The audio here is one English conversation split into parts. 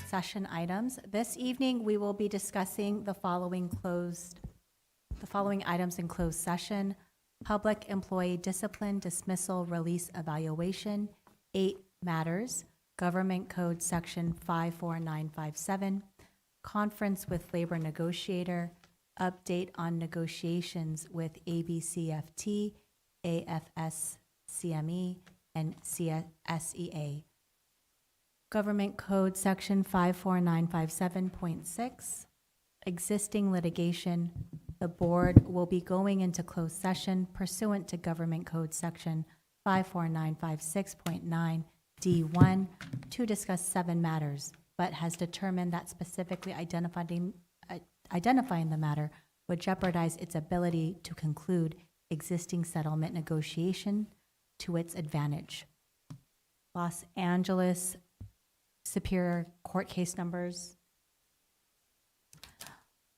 session items. This evening, we will be discussing the following items in closed session: public employee discipline, dismissal, release, evaluation, 8 matters, Government Code Section 54957, conference with labor negotiator, update on negotiations with ABCFT, AFSCME, and CSEA. Government Code Section 54957.6, existing litigation. The board will be going into closed session pursuant to Government Code Section 54956.9 D1 to discuss 7 matters, but has determined that specifically identifying the matter would jeopardize its ability to conclude existing settlement negotiation to its advantage. Los Angeles Superior Court case numbers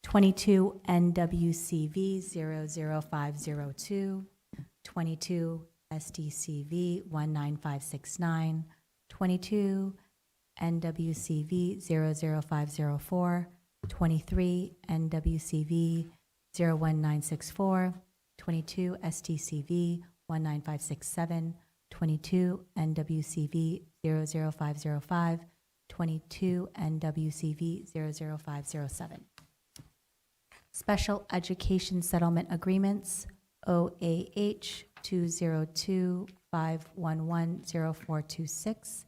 22 NWCV 00502, 22 SDCV 19569, 22 NWCV 00504, 23 NWCV 01964, 22 STCV 19567, 22 NWCV 00505, 22 NWCV 00507. Special Education Settlement Agreements, OAH 202-511-0426,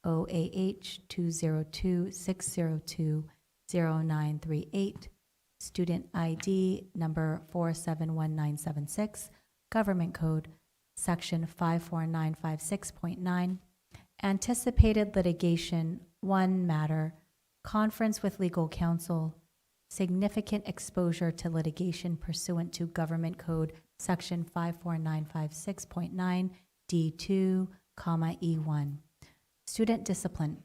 OAH 202-602-0938, Student ID number 471976, Government Code Section 54956.9, anticipated litigation, 1 matter, conference with legal counsel, significant exposure to litigation pursuant to Government Code Section 54956.9 D2, E1. Student discipline.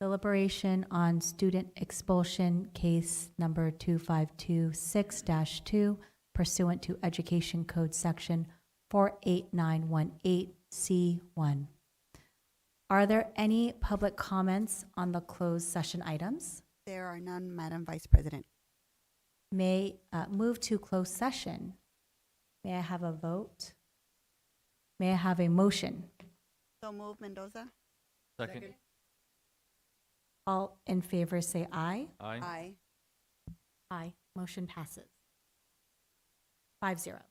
Deliberation on student expulsion case number 2526-2 pursuant to Education Code Section 48918C1. Are there any public comments on the closed session items? There are none, Madam Vice President. May move to closed session. May I have a vote? May I have a motion? So move, Mendoza. Second. All in favor say aye. Aye. Aye. Aye. Motion passes. 5-0.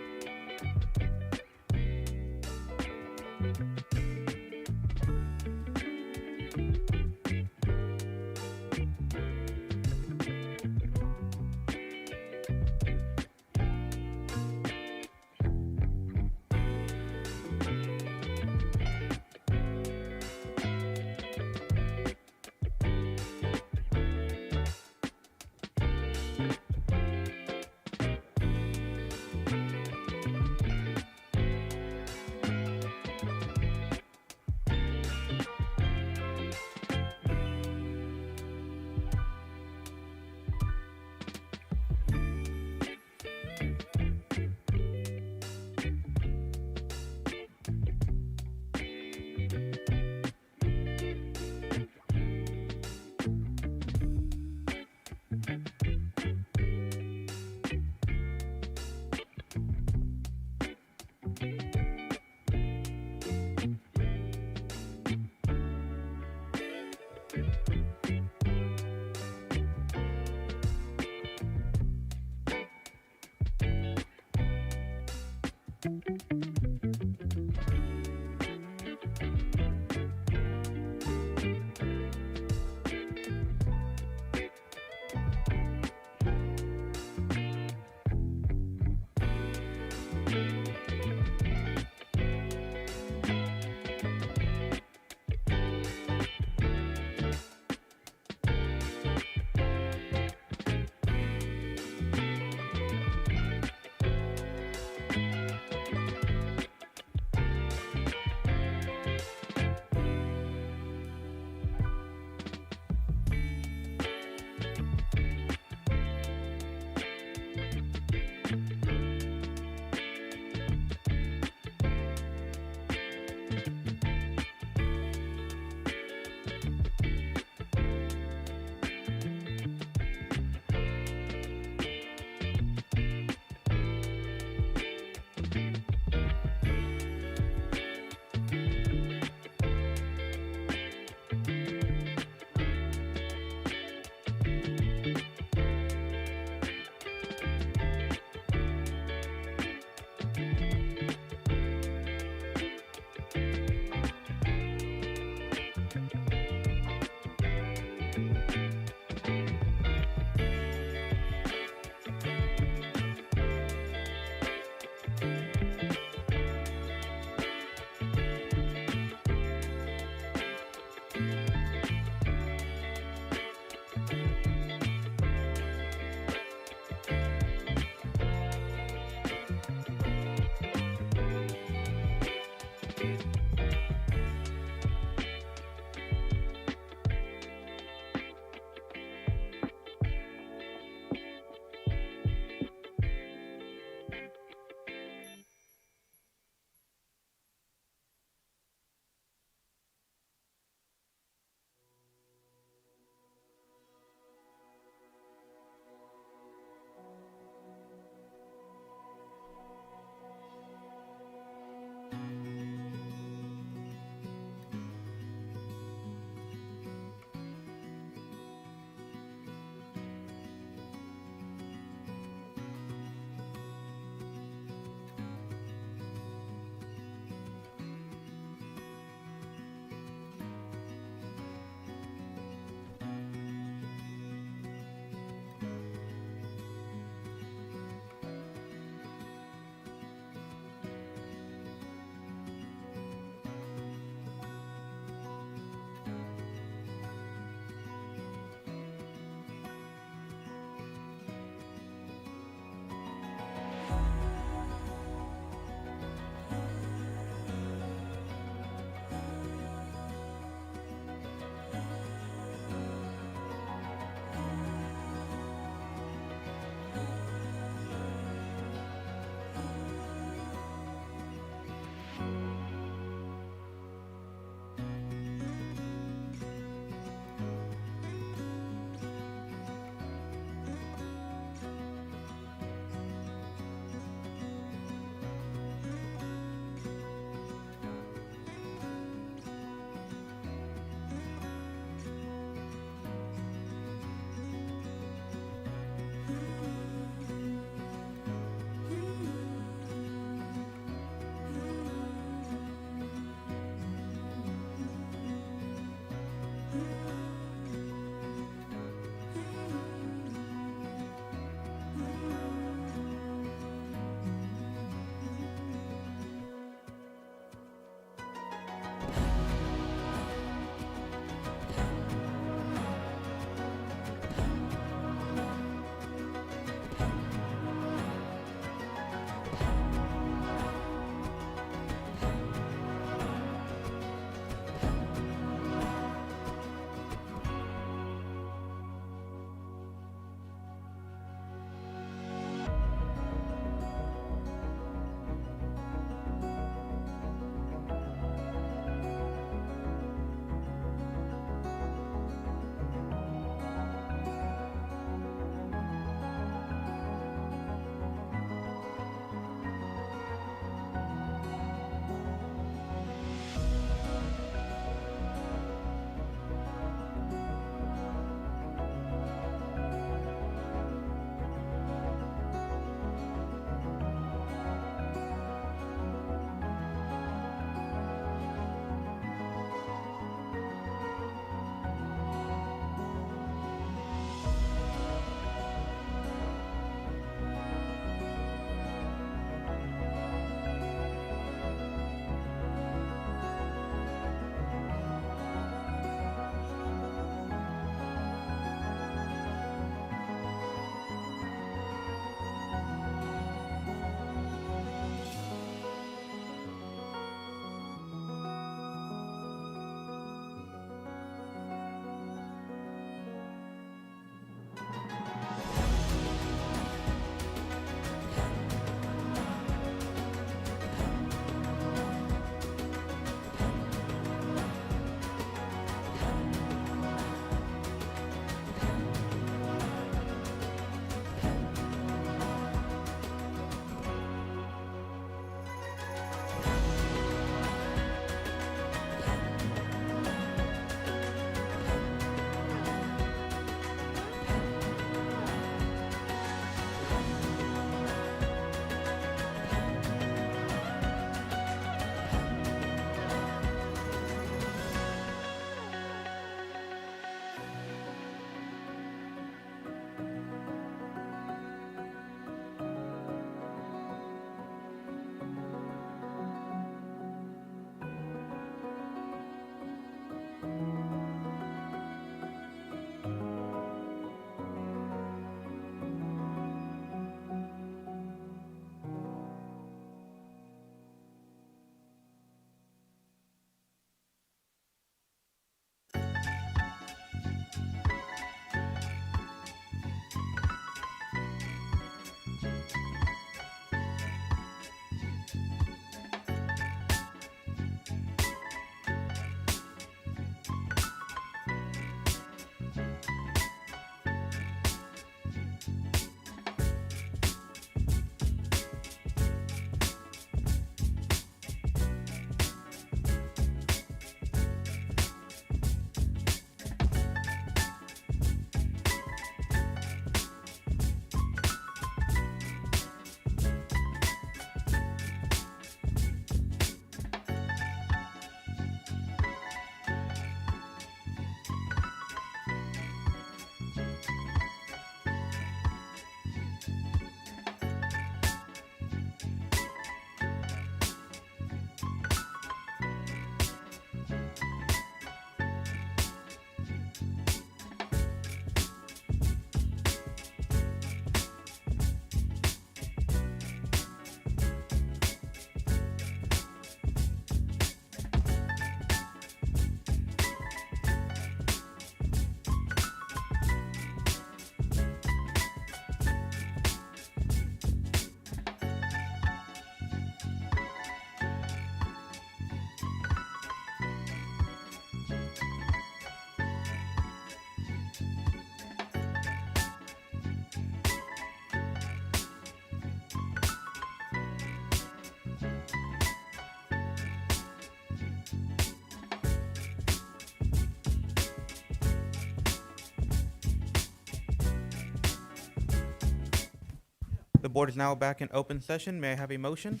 The board is now back in open session. May I have a motion?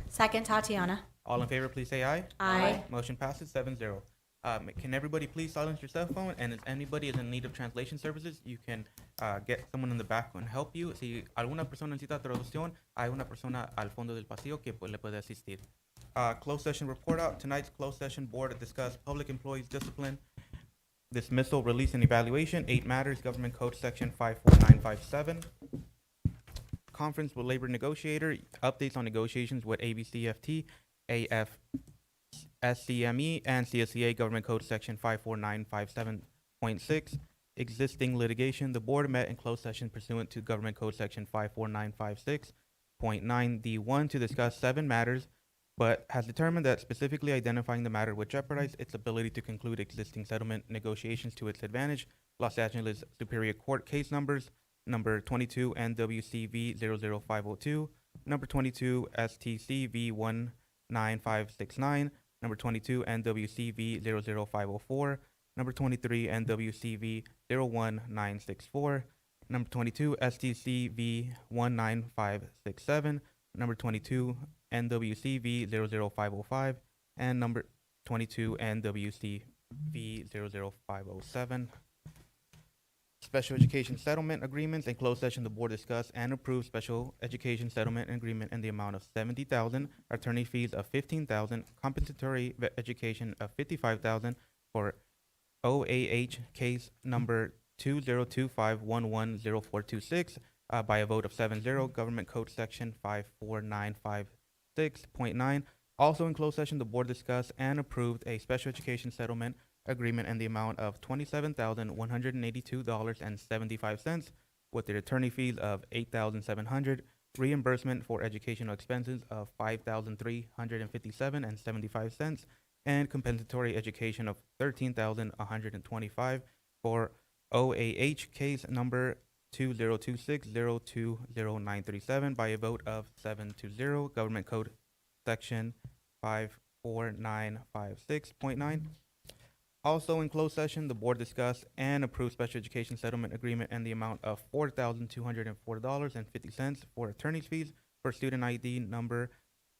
Second, Tatiana. All in favor, please say aye. Aye. Motion passes 7-0. Can everybody please silence your cell phone? And if anybody is in need of translation services, you can get someone in the back and help you. Si alguna persona necesita traducción, hay una persona al fondo del pasillo que le puede asistir. Closed session report out. Tonight's closed session board discussed public employees discipline, dismissal, release, and evaluation. 8 matters, Government Code Section 54957. Conference with labor negotiator, updates on negotiations with ABCFT, AFSCME, and CSCA, Government Code Section 54957.6. Existing litigation. The board met in closed session pursuant to Government Code Section 54956.9D1 to discuss 7 matters, but has determined that specifically identifying the matter would jeopardize its ability to conclude existing settlement negotiations to its advantage. Los Angeles Superior Court case numbers, number 22 NWCV 00502, number 22 STCV 19569, number 22 NWCV 00504, number 23 NWCV 01964, number 22 STCV 19567, number 22 NWCV 00505, and number 22 NWCV 00507. Special education settlement agreements. In closed session, the board discussed and approved special education settlement agreement in the amount of $70,000, attorney fees of $15,000, compensatory education of $55,000 for OAH case number 2025110426 by a vote of 7-0. Government Code Section 54956.9. Also in closed session, the board discussed and approved a special education settlement agreement in the amount of $27,182.75 with the attorney fees of $8,700, reimbursement for educational expenses of $5,357.75, and compensatory education of $13,125 for OAH case number 2026020937 by a vote of 7-0. Government Code Section 54956.9. Also in closed session, the board discussed and approved special education settlement agreement in the amount of $4,204.50 for attorney's fees for student ID number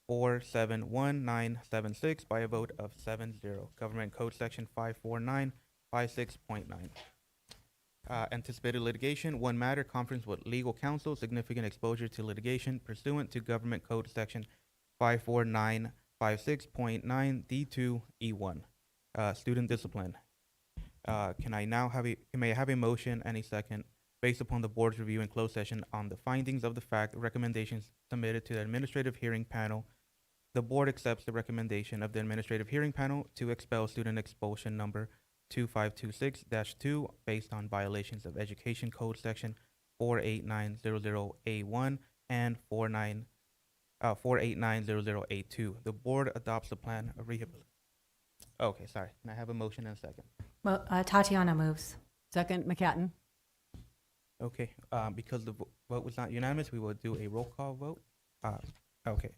471976 by a vote of 7-0. Government Code Section 54956.9. Anticipated litigation. 1 matter, conference with legal counsel, significant exposure to litigation pursuant to Government Code Section 54956.9 D2E1. Student discipline. May I have a motion and a second based upon the board's review in closed session on the findings of the fact recommendations submitted to the administrative hearing panel? The board accepts the recommendation of the administrative hearing panel to expel student expulsion number 2526-2 based on violations of Education Code Section 48900A1 and 48900A2. The board adopts the plan of rehabilitation. Okay, sorry. Can I have a motion and a second? Tatiana moves. Second, McCatton. Okay, because the vote was not unanimous, we will do a roll call vote. Okay,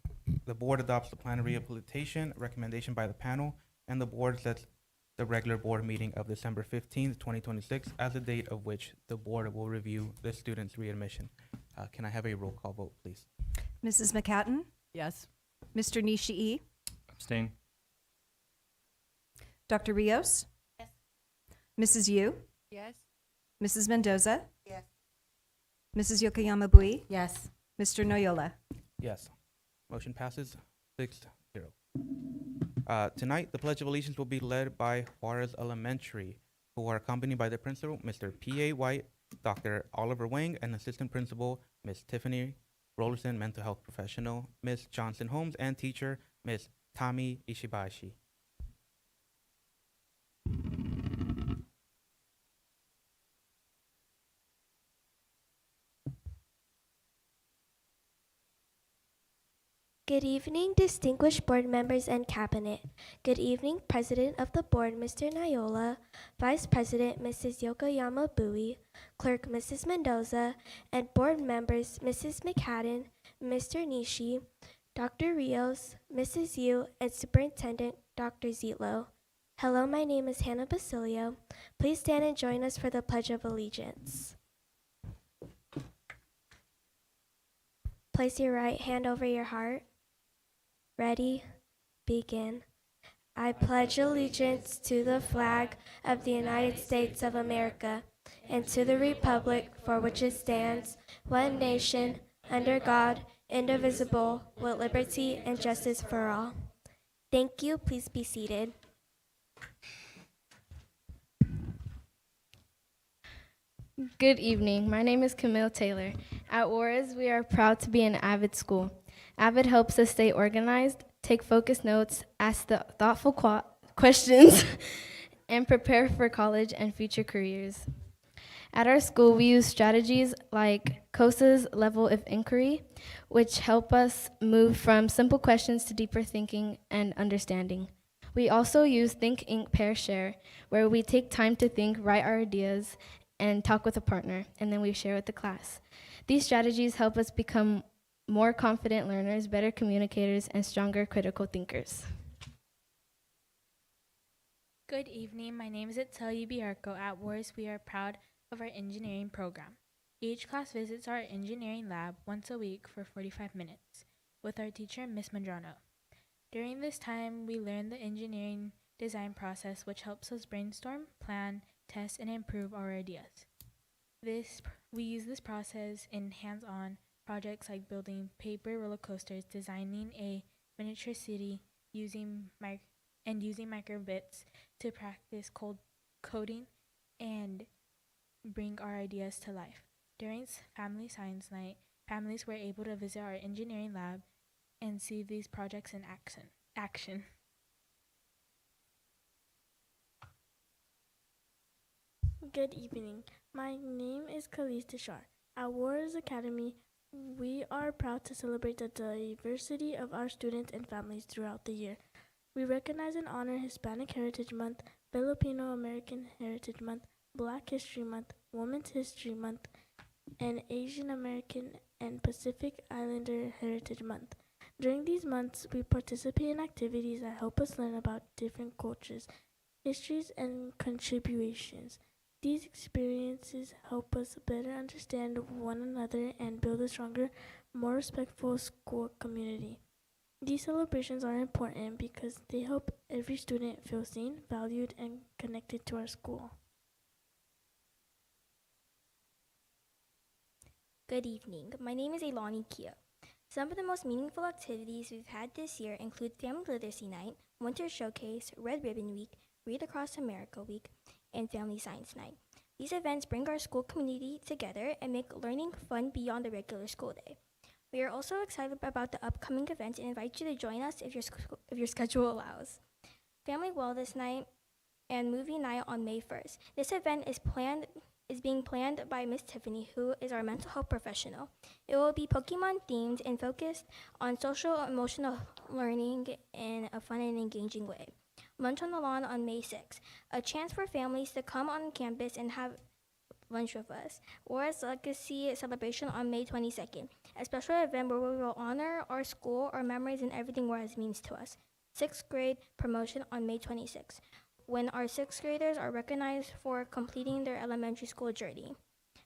the board adopts the plan of rehabilitation recommendation by the panel, and the board sets the regular board meeting of December 15th, 2026 as the date of which the board will review the student's readmission. Can I have a roll call vote, please? Mrs. McCatton, Yes. Mr. Nishii, Abstain. Dr. Rios, Mrs. Yu, Yes. Mrs. Mendoza, Yes. Mrs. Yokoyama Bui, Yes. Mr. Noyola. Yes. Motion passes 6-0. Tonight, the Pledge of Allegiance will be led by Juarez Elementary, who are accompanied by their principal, Mr. P.A. White, Dr. Oliver Wang, and Assistant Principal, Ms. Tiffany Rollerson, Mental Health Professional, Ms. Johnson Holmes, and teacher, Ms. Tami Ishibashi. Good evening, distinguished board members and cabinet. Good evening, President of the Board, Mr. Nayola, Vice President, Mrs. Yokoyama Bui, Clerk, Mrs. Mendoza, and board members, Mrs. McCadden, Mr. Nishi, Dr. Rios, Mrs. Yu, and Superintendent, Dr. Zitlo. Hello, my name is Hannah Basilio. Please stand and join us for the Pledge of Allegiance. Place your right hand over your heart. Ready? Begin. I pledge allegiance to the flag of the United States of America and to the republic for which it stands, one nation, under God, indivisible, with liberty and justice for all. Thank you. Please be seated. Good evening. My name is Camille Taylor. At Juarez, we are proud to be an AVID school. AVID helps us stay organized, take focused notes, ask the thoughtful questions, and prepare for college and future careers. At our school, we use strategies like COSA's level of inquiry, which help us move from simple questions to deeper thinking and understanding. We also use Think, Inc, Pair, Share, where we take time to think, write our ideas, and talk with a partner, and then we share with the class. These strategies help us become more confident learners, better communicators, and stronger critical thinkers. Good evening. My name is Artisia High. At Juarez, we are proud of our engineering program. Each class visits our engineering lab once a week for 45 minutes with our teacher, Miss Medrano. During this time, we learn the engineering design process, which helps us brainstorm, plan, test, and improve our ideas. We use this process in hands-on projects like building paper roller coasters, designing a miniature city, using microbits to practice coding and bring our ideas to life. During Family Science Night, families were able to visit our engineering lab and see these projects in action. Good evening. My name is Khalees Tashar. At Juarez Academy, we are proud to celebrate the diversity of our students and families throughout the year. We recognize and honor Hispanic Heritage Month, Filipino American Heritage Month, Black History Month, Women's History Month, and Asian American and Pacific Islander Heritage Month. During these months, we participate in activities that help us learn about different cultures, histories, and contributions. These experiences help us better understand one another and build a stronger, more respectful school community. These celebrations are important because they help every student feel seen, valued, and connected to our school. Good evening. My name is Elani Kia. Some of the most meaningful activities we've had this year include Family Literacy Night, Winter Showcase, Red Ribbon Week, Read Across America Week, and Family Science Night. These events bring our school community together and make learning fun beyond the regular school day. We are also excited about the upcoming events and invite you to join us if your schedule allows. Family Wellness Night and Movie Night on May 1st. This event is being planned by Miss Tiffany, who is our mental health professional. It will be Pokemon themed and focused on social and emotional learning in a fun and engaging way. Lunch on the Lawn on May 6th, a chance for families to come on campus and have lunch with us. Juarez Legacy Celebration on May 22nd, a special event where we will honor our school, our memories, and everything Juarez means to us. 6th grade promotion on May 26th, when our 6th graders are recognized for completing their elementary school journey.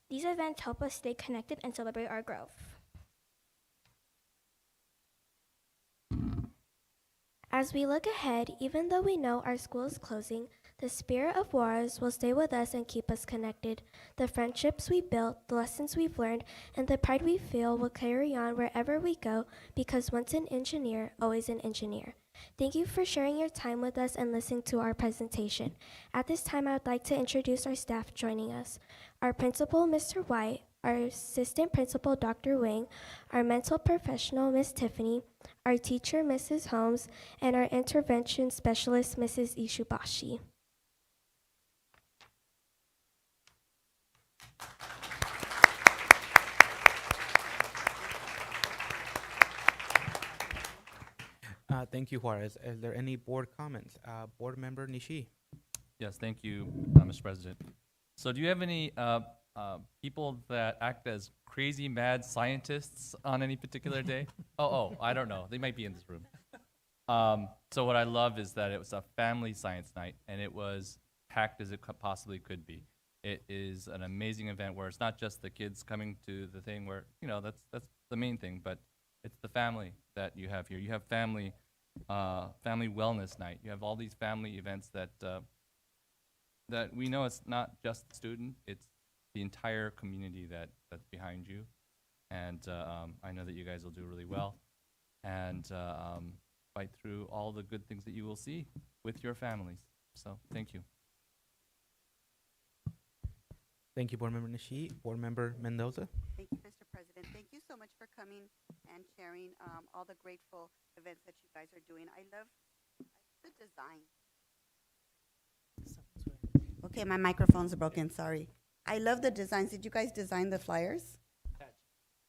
These events help us stay connected and celebrate our growth. As we look ahead, even though we know our school is closing, the spirit of Juarez will stay with us and keep us connected. The friendships we built, the lessons we've learned, and the pride we feel will carry on wherever we go, because once an engineer, always an engineer. Thank you for sharing your time with us and listening to our presentation. At this time, I would like to introduce our staff joining us. Our principal, Mr. White, our assistant principal, Dr. Wing, our mental professional, Ms. Tiffany, our teacher, Mrs. Holmes, and our intervention specialist, Mrs. Ishubashi. Thank you, Juarez. Is there any board comments? Board member Nishi. Yes, thank you, Mr. President. So do you have any people that act as crazy mad scientists on any particular day? I don't know. They might be in this room. So what I love is that it was a family science night, and it was packed as it possibly could be. It is an amazing event where it's not just the kids coming to the thing where, you know, that's the main thing, but it's the family that you have here. You have family wellness night. You have all these family events that that we know it's not just the student, it's the entire community that's behind you. And I know that you guys will do really well and fight through all the good things that you will see with your families. So thank you. Thank you, Board Member Nishi. Board Member Mendoza. Thank you, Mr. President. Thank you so much for coming and sharing all the grateful events that you guys are doing. I love the design. Okay, my microphone's broken, sorry. I love the designs. Did you guys design the flyers?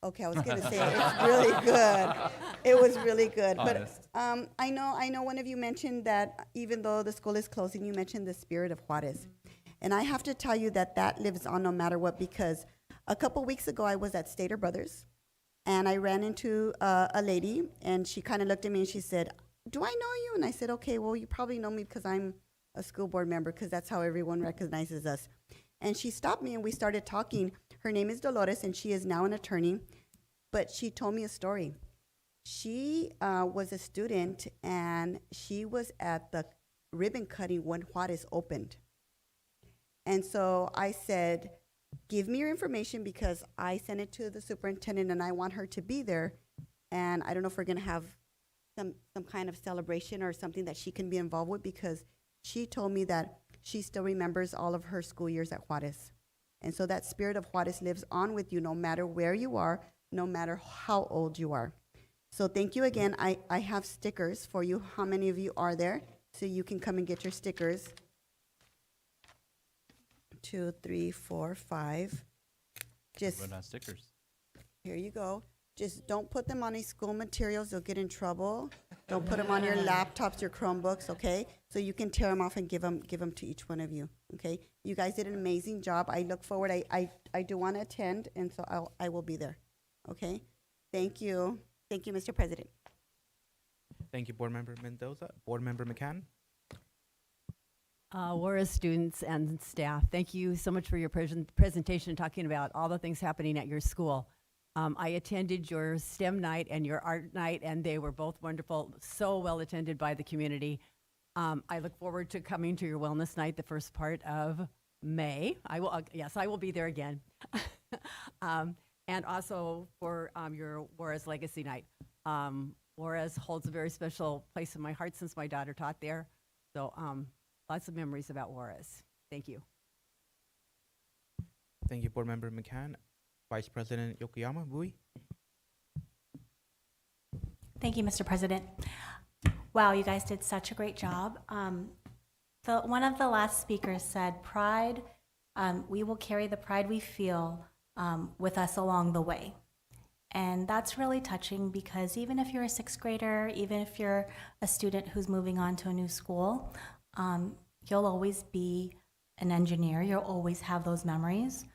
Okay, I was gonna say, it's really good. It was really good. But I know one of you mentioned that even though the school is closing, you mentioned the spirit of Juarez. And I have to tell you that that lives on no matter what, because a couple weeks ago I was at Stater Brothers and I ran into a lady and she kind of looked at me and she said, "Do I know you?" And I said, "Okay, well, you probably know me because I'm a school board member, because that's how everyone recognizes us." And she stopped me and we started talking. Her name is Dolores and she is now an attorney, but she told me a story. She was a student and she was at the ribbon cutting when Juarez opened. And so I said, "Give me your information because I sent it to the superintendent and I want her to be there. And I don't know if we're gonna have some kind of celebration or something that she can be involved with," because she told me that she still remembers all of her school years at Juarez. And so that spirit of Juarez lives on with you no matter where you are, no matter how old you are. So thank you again. I have stickers for you. How many of you are there? So you can come and get your stickers. 2, 3, 4, 5. Just Run on stickers. here you go. Just don't put them on any school materials. You'll get in trouble. Don't put them on your laptops, your Chromebooks, okay? So you can tear them off and give them to each one of you, okay? You guys did an amazing job. I look forward. I do want to attend, and so I will be there, okay? Thank you. Thank you, Mr. President. Thank you, Board Member Mendoza. Board Member McCann. Juarez students and staff, thank you so much for your presentation talking about all the things happening at your school. I attended your STEM night and your art night, and they were both wonderful, so well attended by the community. I look forward to coming to your wellness night the first part of May. Yes, I will be there again. And also for your Juarez Legacy Night. Juarez holds a very special place in my heart since my daughter taught there. So lots of memories about Juarez. Thank you. Thank you, Board Member McCann. Vice President Yokoyama Bui. Thank you, Mr. President. Wow, you guys did such a great job. One of the last speakers said, pride, we will carry the pride we feel with us along the way. And that's really touching because even if you're a sixth grader, even if you're a student who's moving on to a new school, you'll always be an engineer. You'll always have those memories.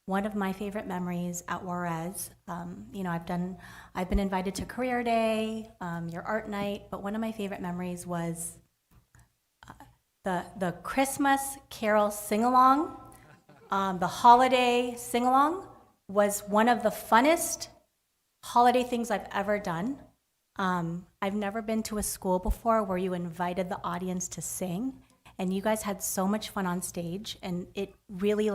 One of my favorite memories at Juarez, I've been invited to Career Day, your art night, but one of my favorite memories was the Christmas Carol sing-along. The holiday sing-along was one of the funnest holiday things I've ever done. I've never been to a school before where you invited the audience to sing, and you guys had so much fun on stage, and it really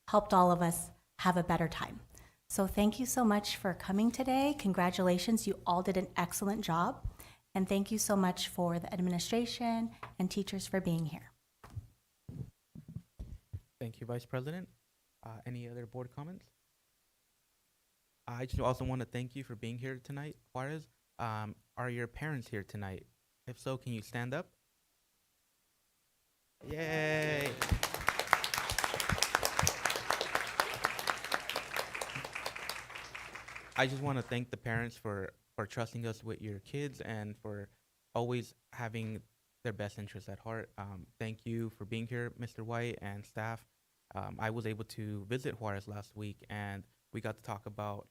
helped all of us have a better time. So thank you so much for coming today. Congratulations, you all did an excellent job. And thank you so much for the administration and teachers for being here. Thank you, Vice President. Any other board comments? I just also want to thank you for being here tonight, Juarez. Are your parents here tonight? If so, can you stand up? Yay! I just want to thank the parents for trusting us with your kids and for always having their best interests at heart. Thank you for being here, Mr. White and staff. I was able to visit Juarez last week, and we got to talk about,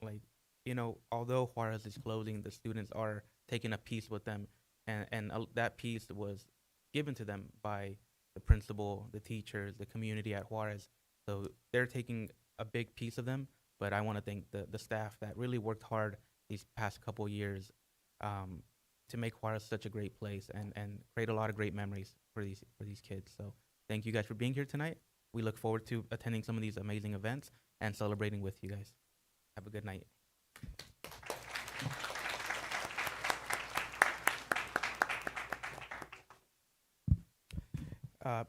although Juarez is closing, the students are taking a piece with them, and that piece was given to them by the principal, the teachers, the community at Juarez. So they're taking a big piece of them, but I want to thank the staff that really worked hard these past couple years to make Juarez such a great place and create a lot of great memories for these kids. So thank you guys for being here tonight. We look forward to attending some of these amazing events and celebrating with you guys. Have a good night.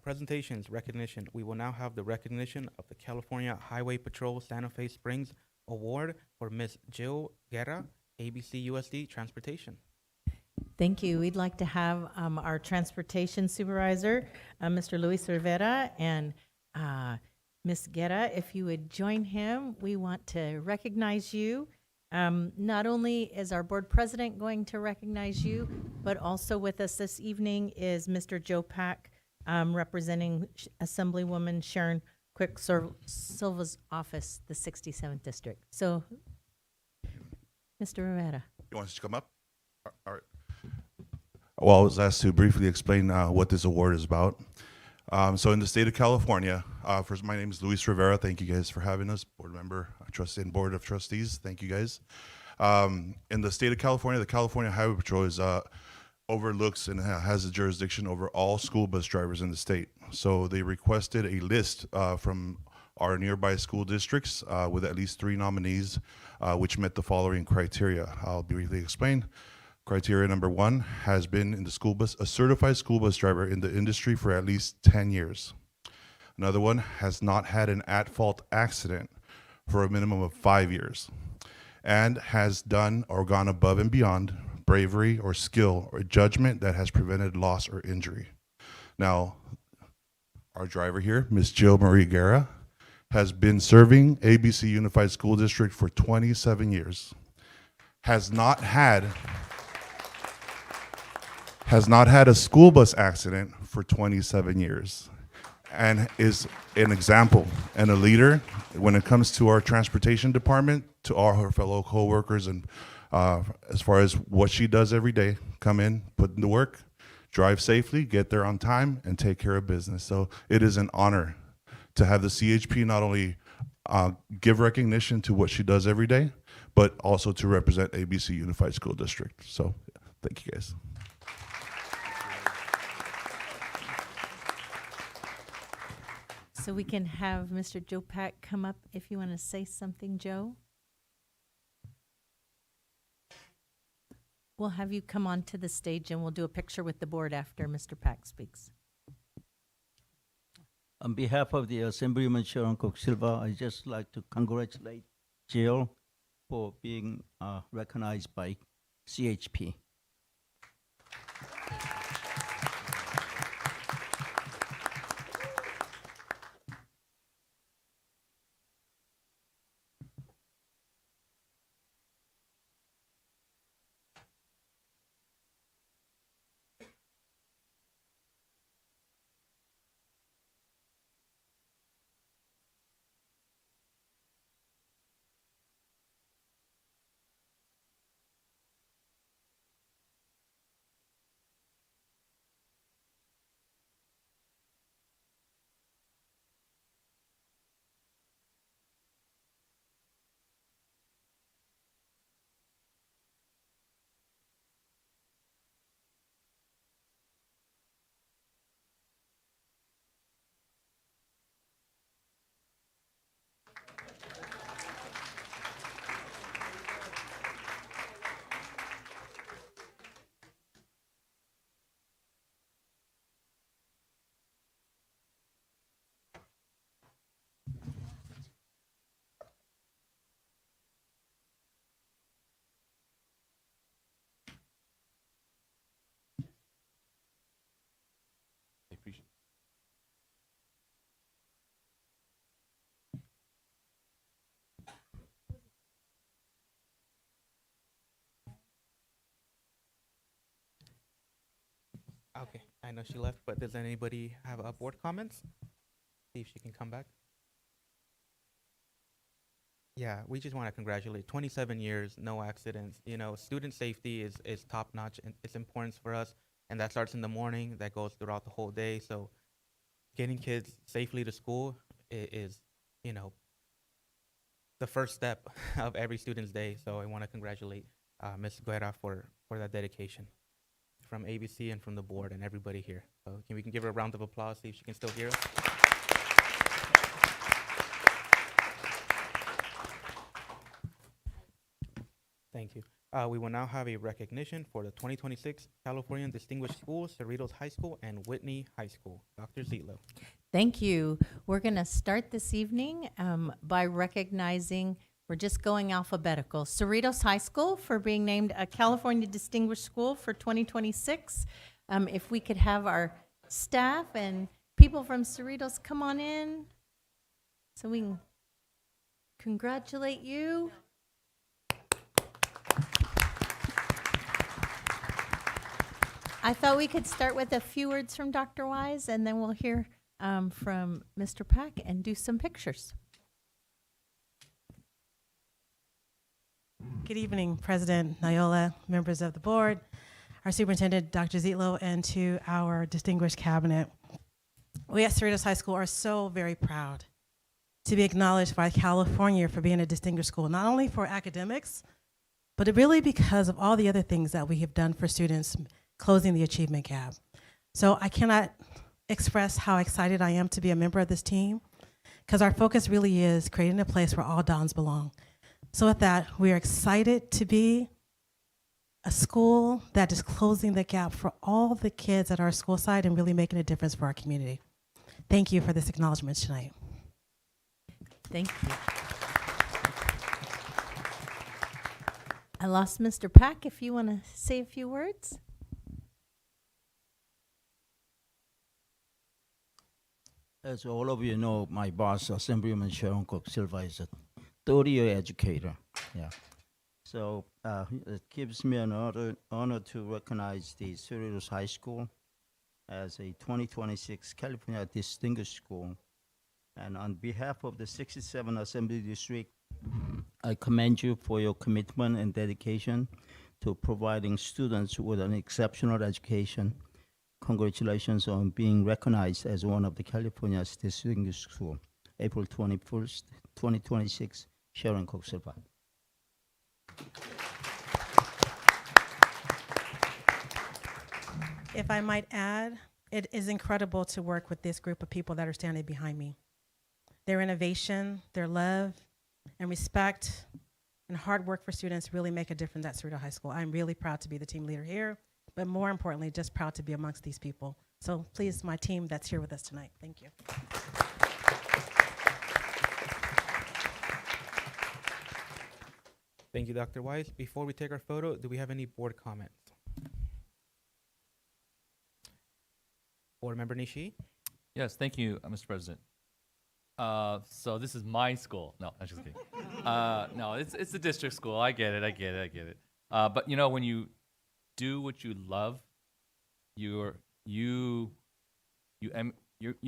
Presentations, recognition. We will now have the recognition of the California Highway Patrol Santa Fe Springs Award for Miss Jill Guerra, ABCUSD Transportation. Thank you. We'd like to have our transportation supervisor, Mr. Luis Rivera, and Ms. Guerra, if you would join him. We want to recognize you. Not only is our board president going to recognize you, but also with us this evening is Mr. Joe Pack, representing Assemblywoman Sharon Quick Silva's office, the 67th district. So, Mr. Rivera. You want us to come up? All right. Well, I was asked to briefly explain what this award is about. So in the state of California, first, my name is Luis Rivera. Thank you guys for having us. Board member, trustee, and board of trustees. Thank you guys. In the state of California, the California Highway Patrol is overlooks and has a jurisdiction over all school bus drivers in the state. So they requested a list from our nearby school districts with at least 3 nominees, which met the following criteria. I'll briefly explain. Criteria number 1 has been in the school bus, a certified school bus driver in the industry for at least 10 years. Another one has not had an at-fault accident for a minimum of 5 years and has done or gone above and beyond bravery or skill or judgment that has prevented loss or injury. Now, our driver here, Ms. Jill Marie Guerra, has been serving ABC Unified School District for 27 years, has not had a school bus accident for 27 years, and is an example and a leader when it comes to our transportation department, to all her fellow co-workers, and as far as what she does every day: come in, put in the work, drive safely, get there on time, and take care of business. So it is an honor to have the CHP not only give recognition to what she does every day, but also to represent ABC Unified School District. So thank you guys. So we can have Mr. Joe Pack come up if you want to say something, Joe. We'll have you come onto the stage and we'll do a picture with the board after Mr. Pack speaks. On behalf of the Assemblywoman Sharon Cook Silva, I just like to congratulate Jill for being recognized by CHP. Okay, I know she left, but does anybody have board comments? See if she can come back. Yeah, we just want to congratulate 27 years, no accidents. You know, student safety is top notch, and it's important for us. And that starts in the morning, that goes throughout the whole day. So getting kids safely to school is you know, the first step of every student's day. So I want to congratulate Ms. Guerra for that dedication from ABC and from the board and everybody here. So we can give her a round of applause, see if she can still hear us. Thank you. We will now have a recognition for the 2026 California Distinguished Schools, Cerritos High School and Whitney High School. Dr. Zietlow. Thank you. We're going to start this evening by recognizing, we're just going alphabetical, Cerritos High School for being named a California Distinguished School for 2026. If we could have our staff and people from Cerritos come on in so we can congratulate you. I thought we could start with a few words from Dr. Wise, and then we'll hear from Mr. Pack and do some pictures. Good evening, President Nayola, members of the board, our superintendent, Dr. Zietlow, and to our distinguished cabinet. We at Cerritos High School are so very proud to be acknowledged by California for being a distinguished school, not only for academics, but really because of all the other things that we have done for students, closing the achievement gap. So I cannot express how excited I am to be a member of this team, because our focus really is creating a place where all Dons belong. So with that, we are excited to be a school that is closing the gap for all the kids at our school site and really making a difference for our community. Thank you for this acknowledgement tonight. Thank you. I lost Mr. Pack, if you want to say a few words. As all of you know, my boss, Assemblyman Sharon Cook Silva, is a 30-year educator. Yeah. So it gives me an honor to recognize the Cerritos High School as a 2026 California Distinguished School. And on behalf of the 67 Assembly District, I commend you for your commitment and dedication to providing students with an exceptional education. Congratulations on being recognized as one of the California's Distinguished School. April 21st, 2026, Sharon Cook Silva. If I might add, it is incredible to work with this group of people that are standing behind me. Their innovation, their love, and respect, and hard work for students really make a difference at Cerritos High School. I'm really proud to be the team leader here, but more importantly, just proud to be amongst these people. So please, my team that's here with us tonight, thank you. Thank you, Dr. Wise. Before we take our photo, do we have any board comments? Board Member Nishi? Yes, thank you, Mr. President. So this is my school. No, I'm just kidding. No, it's a district school. I get it. But you know, when you do what you love, you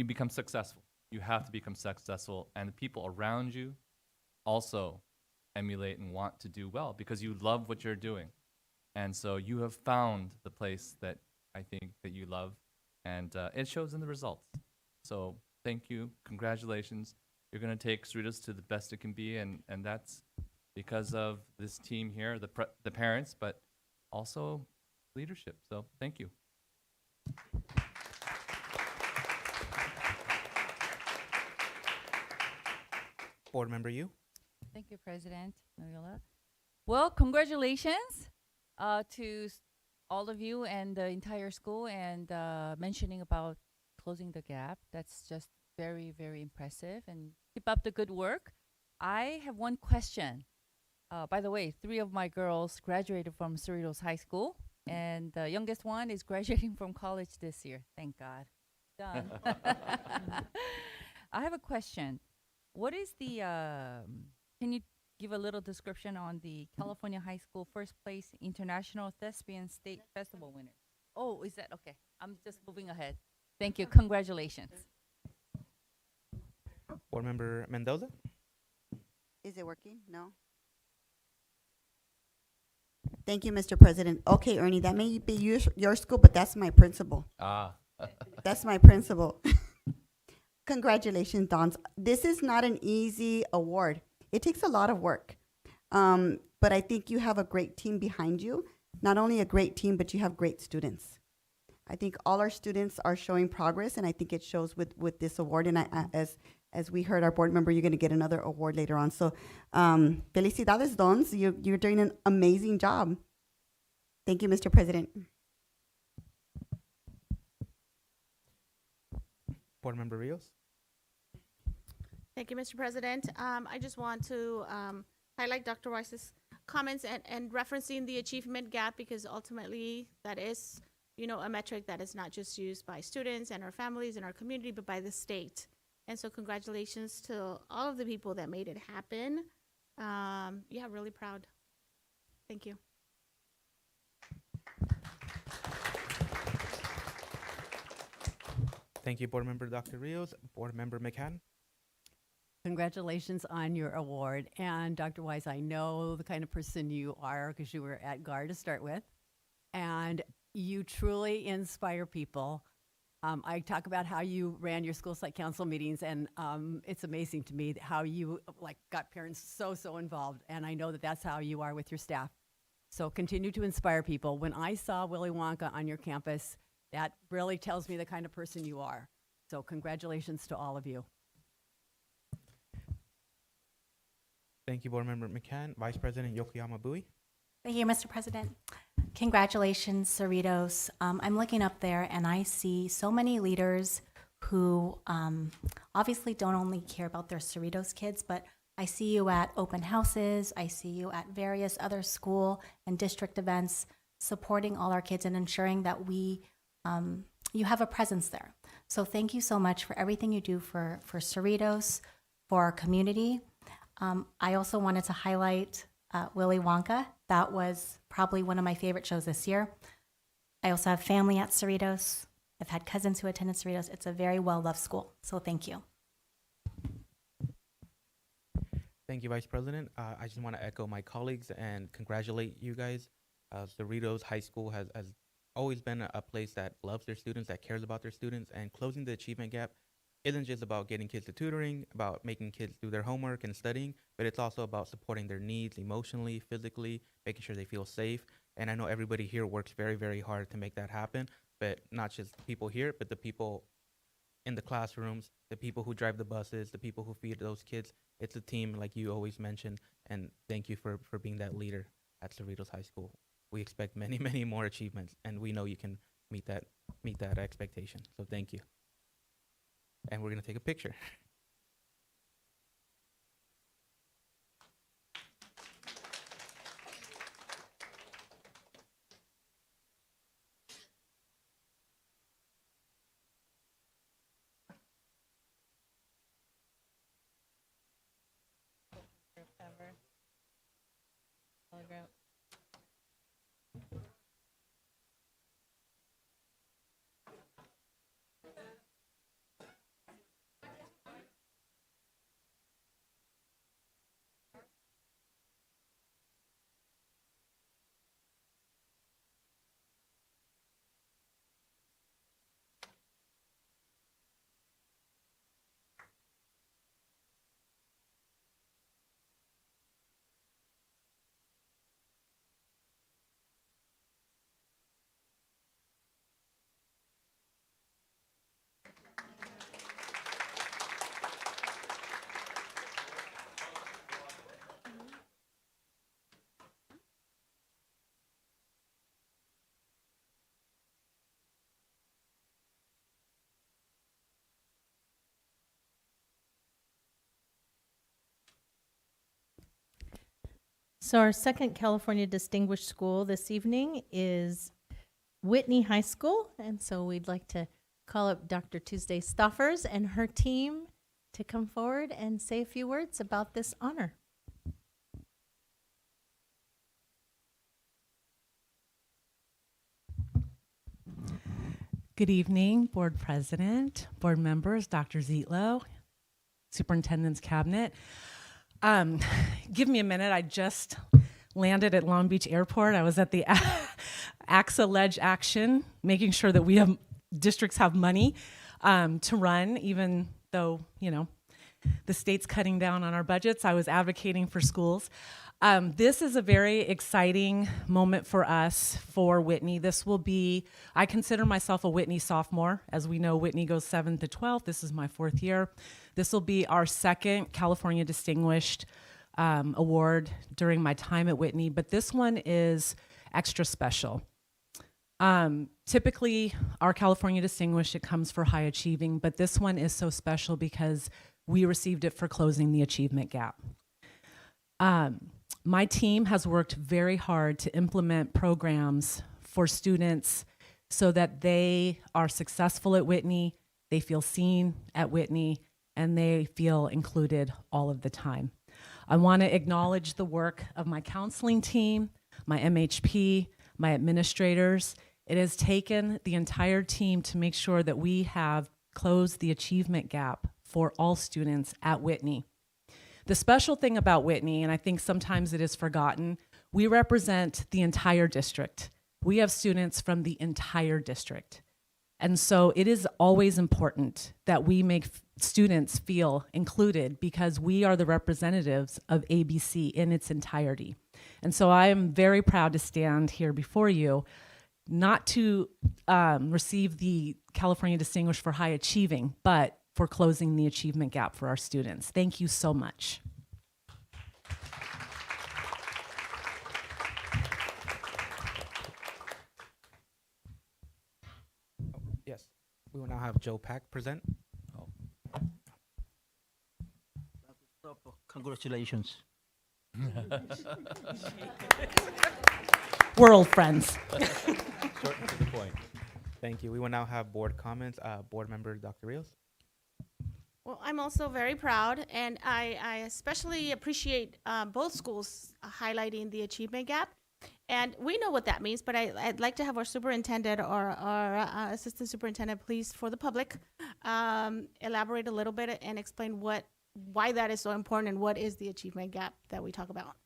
become successful. You have to become successful, and the people around you also emulate and want to do well because you love what you're doing. And so you have found the place that I think that you love, and it shows in the results. So thank you, congratulations. You're going to take Cerritos to the best it can be, and that's because of this team here, the parents, but also leadership. So thank you. Board Member Yu? Thank you, President Noyola. Well, congratulations to all of you and the entire school, and mentioning about closing the gap. That's just very, very impressive, and keep up the good work. I have one question. By the way, 3 of my girls graduated from Cerritos High School, and the youngest one is graduating from college this year. Thank God. Done. I have a question. What is the, can you give a little description on the California High School first place International Thespian State Festival winner? Oh, is that, okay. I'm just moving ahead. Thank you, congratulations. Board Member Mendoza? Is it working? No? Thank you, Mr. President. Okay, Ernie, that may be your school, but that's my principal. Ah. That's my principal. Congratulations, Dons. This is not an easy award. It takes a lot of work. But I think you have a great team behind you. Not only a great team, but you have great students. I think all our students are showing progress, and I think it shows with this award. And as we heard our board member, you're going to get another award later on. So felicidades, Dons. You're doing an amazing job. Thank you, Mr. President. Board Member Rios. Thank you, Mr. President. I just want to highlight Dr. Weiss's comments and referencing the achievement gap, because ultimately that is, a metric that is not just used by students and our families and our community, but by the state. And so congratulations to all of the people that made it happen. Yeah, really proud. Thank you. Thank you, Board Member Dr. Rios. Board Member McCann. Congratulations on your award. And Dr. Weiss, I know the kind of person you are because you were at GAR to start with. And you truly inspire people. I talk about how you ran your school site council meetings, and it's amazing to me how you got parents so involved. And I know that that's how you are with your staff. So continue to inspire people. When I saw Willy Wonka on your campus, that really tells me the kind of person you are. So congratulations to all of you. Thank you, Board Member McCann. Vice President Yokoyama Bui. Thank you, Mr. President. Congratulations, Cerritos. I'm looking up there and I see so many leaders who obviously don't only care about their Cerritos kids, but I see you at open houses. I see you at various other school and district events, supporting all our kids and ensuring that you have a presence there. So thank you so much for everything you do for Cerritos, for our community. I also wanted to highlight Willy Wonka. That was probably one of my favorite shows this year. I also have family at Cerritos. I've had cousins who attended Cerritos. It's a very well-loved school, so thank you. Thank you, Vice President. I just want to echo my colleagues and congratulate you guys. Cerritos High School has always been a place that loves their students, that cares about their students, and closing the achievement gap isn't just about getting kids to tutoring, about making kids do their homework and studying, but it's also about supporting their needs emotionally, physically, making sure they feel safe. And I know everybody here works very, very hard to make that happen, but not just the people here, but the people in the classrooms, the people who drive the buses, the people who feed those kids. It's a team, like you always mention, and thank you for being that leader at Cerritos High School. We expect many, many more achievements, and we know you can meet that expectation. So thank you. And we're going to take a picture. So our second California Distinguished School this evening is Whitney High School. And so we'd like to call up Dr. Tuesday Stoffers and her team to come forward and say a few words about this honor. Good evening, Board President, Board members, Dr. Zietlow, Superintendent's Cabinet. Give me a minute. I just landed at Long Beach Airport. I was at the AXA Ledge Action, making sure that districts have money to run, even though, you know, the state's cutting down on our budgets, I was advocating for schools. This is a very exciting moment for us, for Whitney. This will be, I consider myself a Whitney sophomore. As we know, Whitney goes 7th to 12th. This is my 4th year. This will be our 2nd California Distinguished Award during my time at Whitney, but this one is extra special. Typically, our California Distinguished, it comes for high achieving, but this one is so special because we received it for closing the achievement gap. My team has worked very hard to implement programs for students so that they are successful at Whitney, they feel seen at Whitney, and they feel included all of the time. I want to acknowledge the work of my counseling team, my MHP, my administrators. It has taken the entire team to make sure that we have closed the achievement gap for all students at Whitney. The special thing about Whitney, and I think sometimes it is forgotten, we represent the entire district. We have students from the entire district. And so it is always important that we make students feel included because we are the representatives of ABC in its entirety. And so I am very proud to stand here before you, not to receive the California Distinguished for High Achieving, but for closing the achievement gap for our students. Thank you so much. Yes. We will now have Joe Pack present. Congratulations. We're old friends. Short and to the point. Thank you. We will now have board comments. Board member Dr. Rios. Well, I'm also very proud, and I especially appreciate both schools highlighting the achievement gap. And we know what that means, but I'd like to have our superintendent or our assistant superintendent, please, for the public, elaborate a little bit and explain why that is so important and what is the achievement gap that we talk about.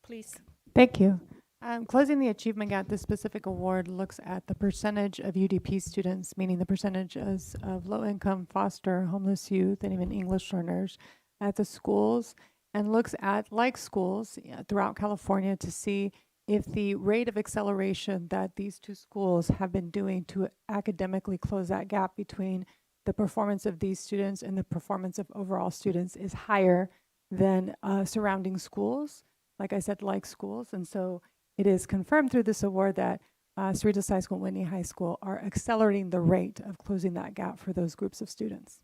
Please. Thank you. Closing the achievement gap, this specific award looks at the percentage of UDP students, meaning the percentages of low-income, foster, homeless youth, and even English learners at the schools, and looks at, like schools throughout California, to see if the rate of acceleration that these two schools have been doing to academically close that gap between the performance of these students and the performance of overall students is higher than surrounding schools, like I said, like schools. And so it is confirmed through this award that Cerritos High School and Whitney High School are accelerating the rate of closing that gap for those groups of students.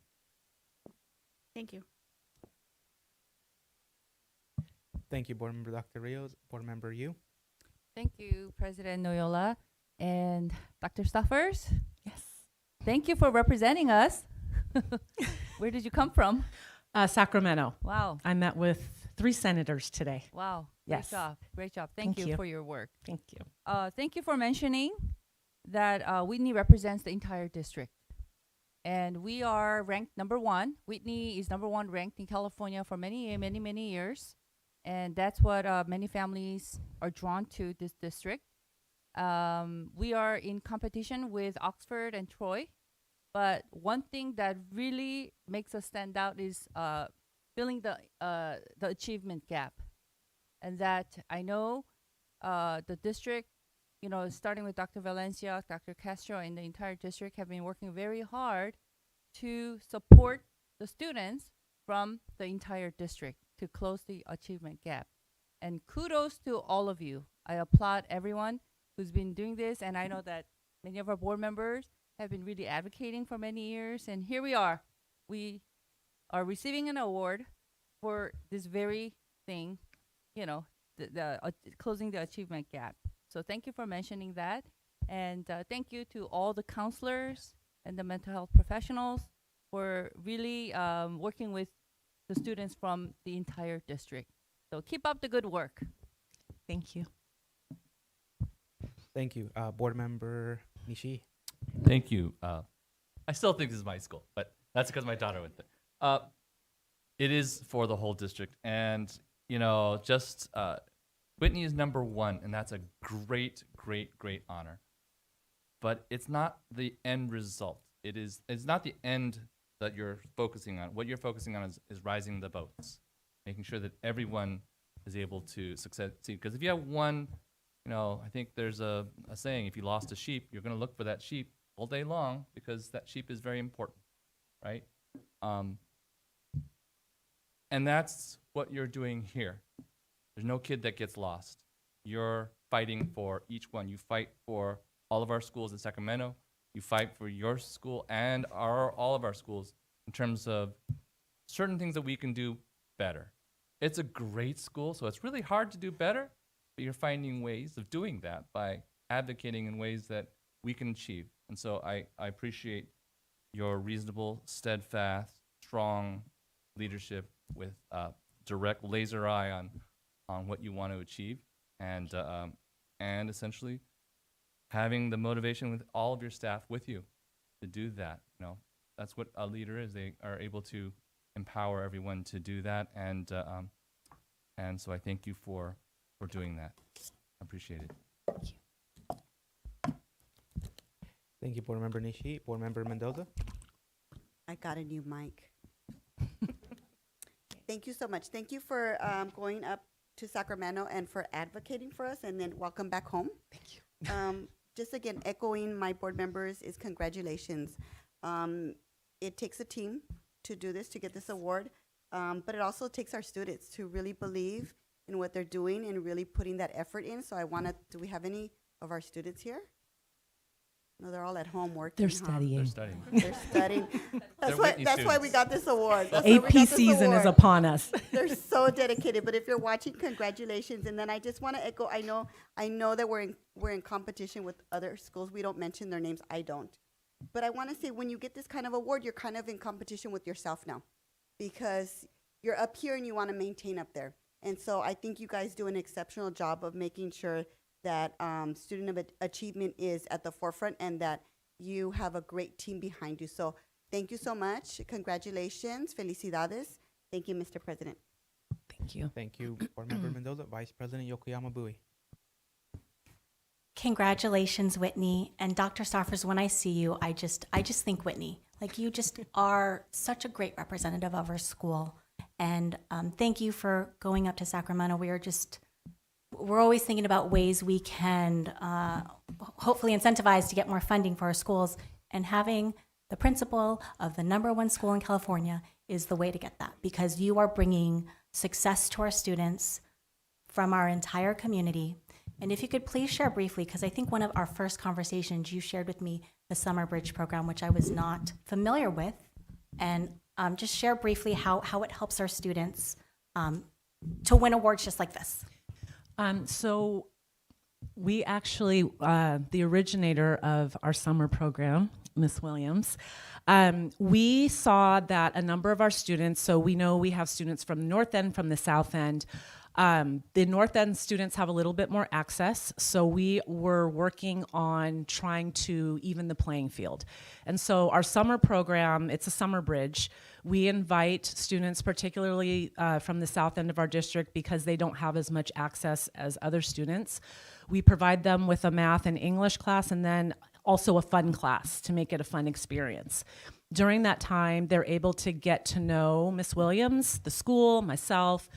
Thank you. Thank you, Board Member Dr. Rios. Board Member Yu. Thank you, President Noyola and Dr. Stuffers. Yes. Thank you for representing us. Where did you come from? Sacramento. Wow. I met with 3 senators today. Wow. Yes. Great job. Great job. Thank you for your work. Thank you. Thank you for mentioning that Whitney represents the entire district. And we are ranked #1. Whitney is #1 ranked in California for many, many years. And that's what many families are drawn to this district. We are in competition with Oxford and Troy. But one thing that really makes us stand out is filling the achievement gap. And that I know the district, you know, starting with Dr. Valencia, Dr. Castro, and the entire district have been working very hard to support the students from the entire district to close the achievement gap. And kudos to all of you. I applaud everyone who's been doing this, and I know that many of our board members have been really advocating for many years, and here we are. We are receiving an award for this very thing, you know, closing the achievement gap. So thank you for mentioning that, and thank you to all the counselors and the mental health professionals for really working with the students from the entire district. So keep up the good work. Thank you. Thank you. Board Member Nishi. Thank you. I still think this is my school, but that's because my daughter went there. It is for the whole district, and you know, just Whitney is #1, and that's a great honor. But it's not the end result. it's not the end that you're focusing on. What you're focusing on is rising the boats, making sure that everyone is able to succeed. Because if you have one, I think there's a saying, if you lost a sheep, you're going to look for that sheep all day long because that sheep is very important, right? And that's what you're doing here. There's no kid that gets lost. You're fighting for each one. You fight for all of our schools in Sacramento. You fight for your school and all of our schools in terms of certain things that we can do better. It's a great school, so it's really hard to do better, but you're finding ways of doing that by advocating in ways that we can achieve. And so I appreciate your reasonable, steadfast, strong leadership with direct laser eye on what you want to achieve, and essentially having the motivation with all of your staff with you to do that. That's what a leader is. They are able to empower everyone to do that, and so I thank you for doing that. I appreciate it. Thank you, Board Member Nishi. Board Member Mendoza. I got a new mic. Thank you so much. Thank you for going up to Sacramento and for advocating for us, and then welcome back home. Thank you. Just again, echoing my board members is congratulations. It takes a team to do this, to get this award, but it also takes our students to really believe in what they're doing and really putting that effort in. So do we have any of our students here? No, they're all at home working. They're studying. They're studying. They're studying. That's why we got this award. AP season is upon us. They're so dedicated. But if you're watching, congratulations. And then I just want to echo. I know that we're in competition with other schools. We don't mention their names. I don't. But I want to say, when you get this kind of award, you're kind of in competition with yourself now, because you're up here and you want to maintain up there. And so I think you guys do an exceptional job of making sure that student achievement is at the forefront and that you have a great team behind you. So thank you so much. Congratulations. Felicidades. Thank you, Mr. President. Thank you. Thank you, Board Member Mendoza. Vice President Yokoyama Bui. Congratulations, Whitney. And Dr. Stoffers, when I see you, I just think Whitney. Like, you just are such a great representative of our school. And thank you for going up to Sacramento. We're always thinking about ways we can hopefully incentivize to get more funding for our schools. And having the principal of the #1 school in California is the way to get that, because you are bringing success to our students from our entire community. And if you could please share briefly, because I think one of our first conversations, you shared with me the Summer Bridge program, which I was not familiar with, and just share briefly how it helps our students to win awards just like this. So we actually, the originator of our summer program, Miss Williams, we saw that a number of our students, so we know we have students from the North End, from the South End. The North End students have a little bit more access, so we were working on trying to even the playing field. And so our summer program, it's a summer bridge. We invite students, particularly from the South End of our district, because they don't have as much access as other students. We provide them with a math and English class, and then also a fun class to make it a fun experience. During that time, they're able to get to know Miss Williams, the school, myself,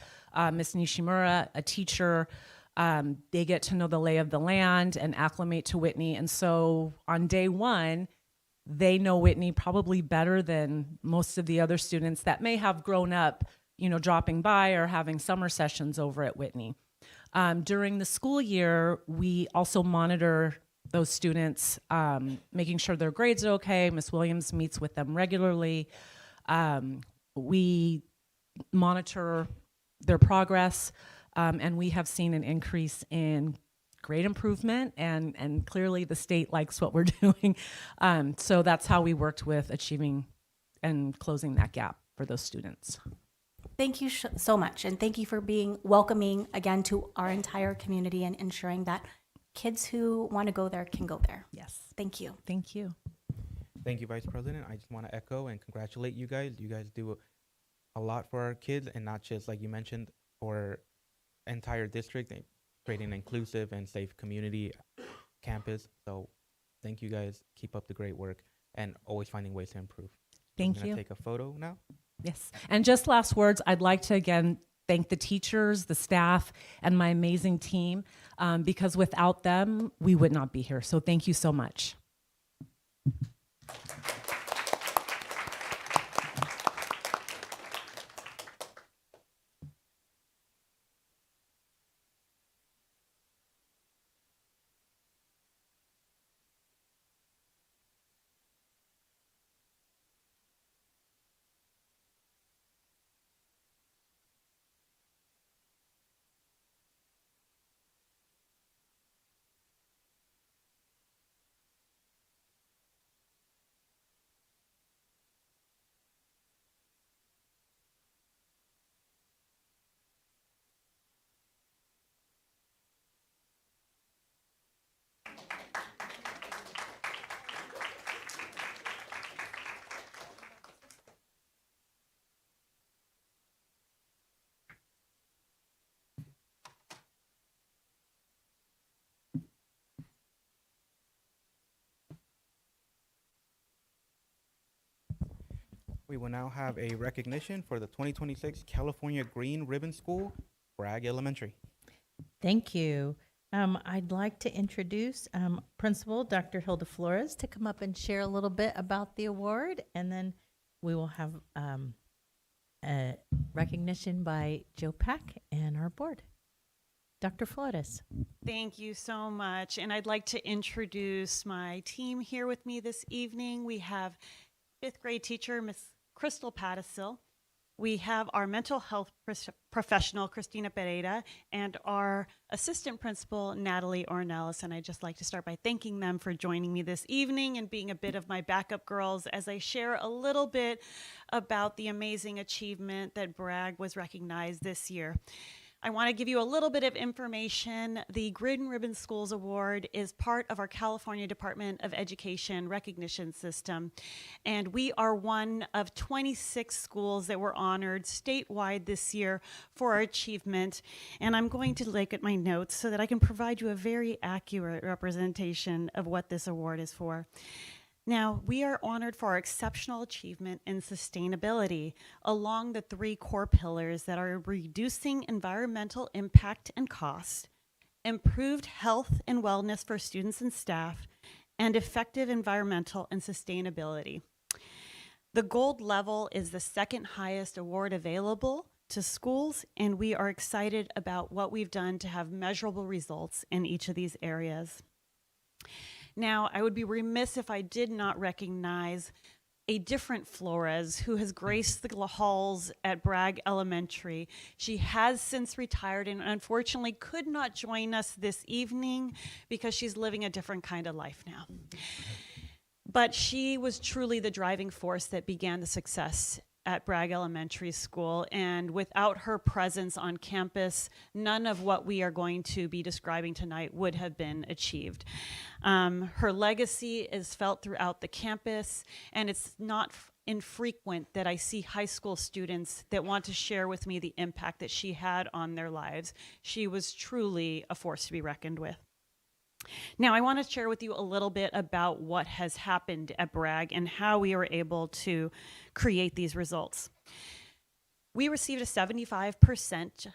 Miss Nishimura, a teacher. They get to know the lay of the land and acclimate to Whitney. And so on day one, they know Whitney probably better than most of the other students that may have grown up, dropping by or having summer sessions over at Whitney. During the school year, we also monitor those students, making sure their grades are okay. Miss Williams meets with them regularly. We monitor their progress, and we have seen an increase in grade improvement, and clearly the state likes what we're doing. So that's how we worked with achieving and closing that gap for those students. Thank you so much, and thank you for being welcoming again to our entire community and ensuring that kids who want to go there can go there. Yes. Thank you. Thank you. Thank you, Vice President. I just want to echo and congratulate you guys. You guys do a lot for our kids, and not just, like you mentioned, for entire district, creating an inclusive and safe community campus. So thank you guys. Keep up the great work. and always finding ways to improve. Thank I'm gonna you. take a photo now. Yes. And just last words, I'd like to again thank the teachers, the staff, and my amazing team, because without them, we would not be here. So thank you so much. We will now have a recognition for the 2026 California Green Ribbon School, Bragg Elementary. Thank you. I'd like to introduce Principal Dr. Hilda Flores to come up and share a little bit about the award, and then we will have a recognition by Joe Pack and our board. Dr. Flores. Thank you so much. And I'd like to introduce my team here with me this evening. We have fifth grade teacher, Miss Crystal Pattisil. We have our mental health professional, Christina Pereira, and our assistant principal, Natalie Ornelas. And I'd just like to start by thanking them for joining me this evening and being a bit of my backup girls as I share a little bit about the amazing achievement that Bragg was recognized this year. I want to give you a little bit of information. The Green Ribbon Schools Award is part of our California Department of Education recognition system, and we are one of 26 schools that were honored statewide this year for our achievement. And I'm going to look at my notes so that I can provide you a very accurate representation of what this award is for. Now, we are honored for our exceptional achievement in sustainability along the three core pillars that are reducing environmental impact and cost, improved health and wellness for students and staff, and effective environmental and sustainability. The gold level is the second highest award available to schools, and we are excited about what we've done to have measurable results in each of these areas. Now, I would be remiss if I did not recognize a different Flores who has graced the halls at Bragg Elementary. She has since retired and unfortunately could not join us this evening because she's living a different kind of life now. But she was truly the driving force that began the success at Bragg Elementary School, and without her presence on campus, none of what we are going to be describing tonight would have been achieved. Her legacy is felt throughout the campus, and it's not infrequent that I see high school students that want to share with me the impact that she had on their lives. She was truly a force to be reckoned with. Now, I want to share with you a little bit about what has happened at Bragg and how we were able to create these results. We received a 75%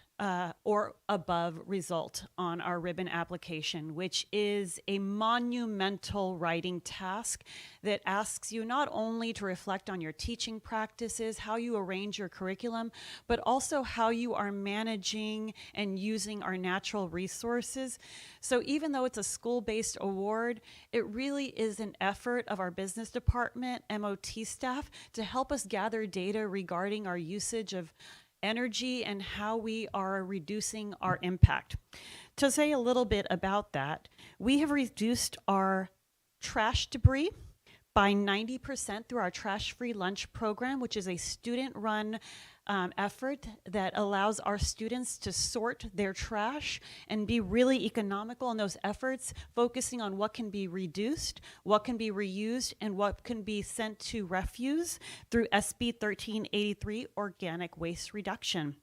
or above result on our ribbon application, which is a monumental writing task that asks you not only to reflect on your teaching practices, how you arrange your curriculum, but also how you are managing and using our natural resources. So even though it's a school-based award, it really is an effort of our business department, MOT staff, to help us gather data regarding our usage of energy and how we are reducing our impact. To say a little bit about that, we have reduced our trash debris by 90% through our trash-free lunch program, which is a student-run effort that allows our students to sort their trash and be really economical in those efforts, focusing on what can be reduced, what can be reused, and what can be sent to refuse through SB 1383 organic waste reduction.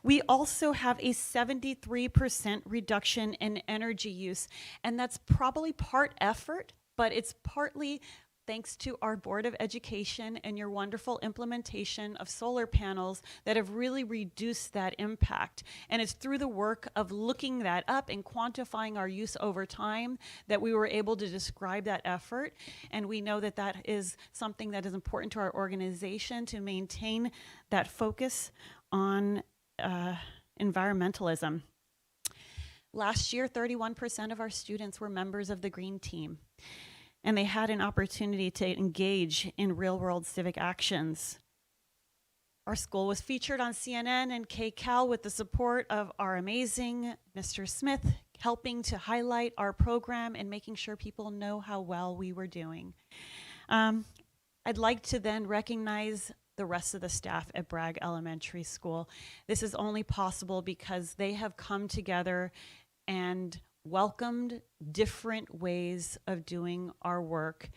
We also have a 73% reduction in energy use, and that's probably part effort, but it's partly thanks to our Board of Education and your wonderful implementation of solar panels that have really reduced that impact. And it's through the work of looking that up and quantifying our use over time that we were able to describe that effort. And we know that that is something that is important to our organization to maintain that focus on environmentalism. Last year, 31% of our students were members of the Green Team, and they had an opportunity to engage in real-world civic actions. Our school was featured on CNN and KCAL with the support of our amazing Mr. Smith, helping to highlight our program and making sure people know how well we were doing. I'd like to then recognize the rest of the staff at Bragg Elementary School. This is only possible because they have come together and welcomed different ways of doing our work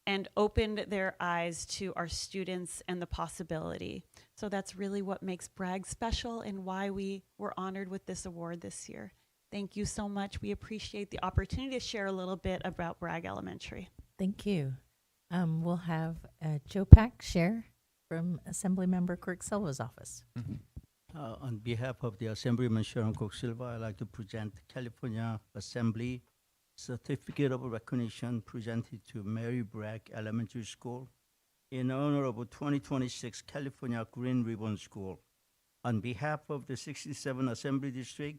and opened their eyes to our students and the possibility. So that's really what makes Bragg special and why we were honored with this award this year. Thank you so much. We appreciate the opportunity to share a little bit about Bragg Elementary. Thank you. We'll have Joe Pack share from Assemblymember Quirk Silva's office. On behalf of the Assemblyman Sharon Cook Silva, I'd like to present California Assembly Certificate of Recognition presented to Mary Bragg Elementary School in honor of a 2026 California Green Ribbon School. On behalf of the 67 Assembly District,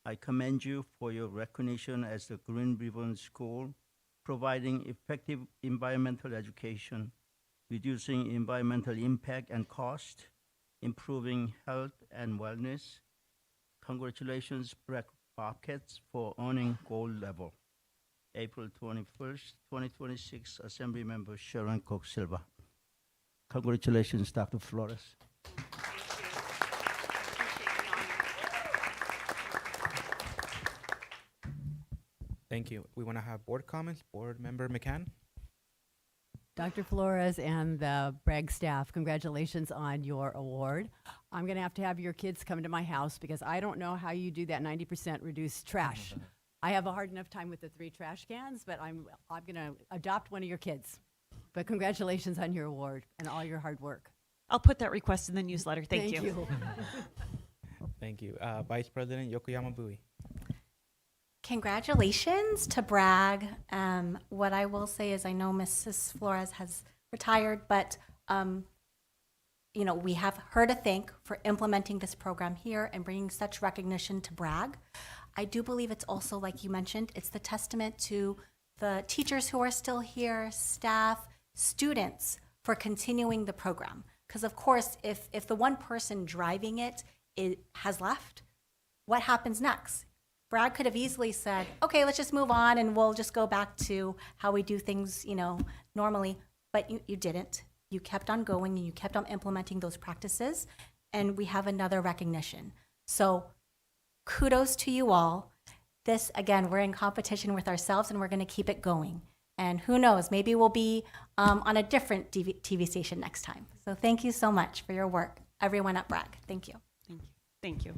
I commend you for your recognition as the Green Ribbon School, providing effective environmental education, reducing environmental impact and cost, improving health and wellness. Congratulations, Bragg Bobcats, for earning gold level. April 21st, 2026, Assemblymember Sharon Cook Silva. Congratulations, Dr. Flores. Thank you. We want to have board comments. Board Member McCann. Dr. Flores and the Bragg staff, congratulations on your award. I'm going to have your kids come to my house because I don't know how you do that 90% reduced trash. I have a hard enough time with the 3 trash cans, but I'm going to adopt one of your kids. But congratulations on your award and all your hard work. I'll put that request in the newsletter. Thank you. Thank you. Vice President Yokoyama Bui. Congratulations to Bragg. What I will say is I know Mrs. Flores has retired, but we have her to thank for implementing this program here and bringing such recognition to Bragg. I do believe it's also, like you mentioned, it's the testament to the teachers who are still here, staff, students, for continuing the program. Because of course, if the one person driving it has left, what happens next? Bragg could have easily said, okay, let's just move on and we'll just go back to how we do things, normally. But you didn't. You kept on going and you kept on implementing those practices. And we have another recognition. So kudos to you all. This, again, we're in competition with ourselves and we're going to keep it going. And who knows, maybe we'll be on a different TV station next time. So thank you so much for your work, everyone at Bragg. Thank you. Thank you. Thank you.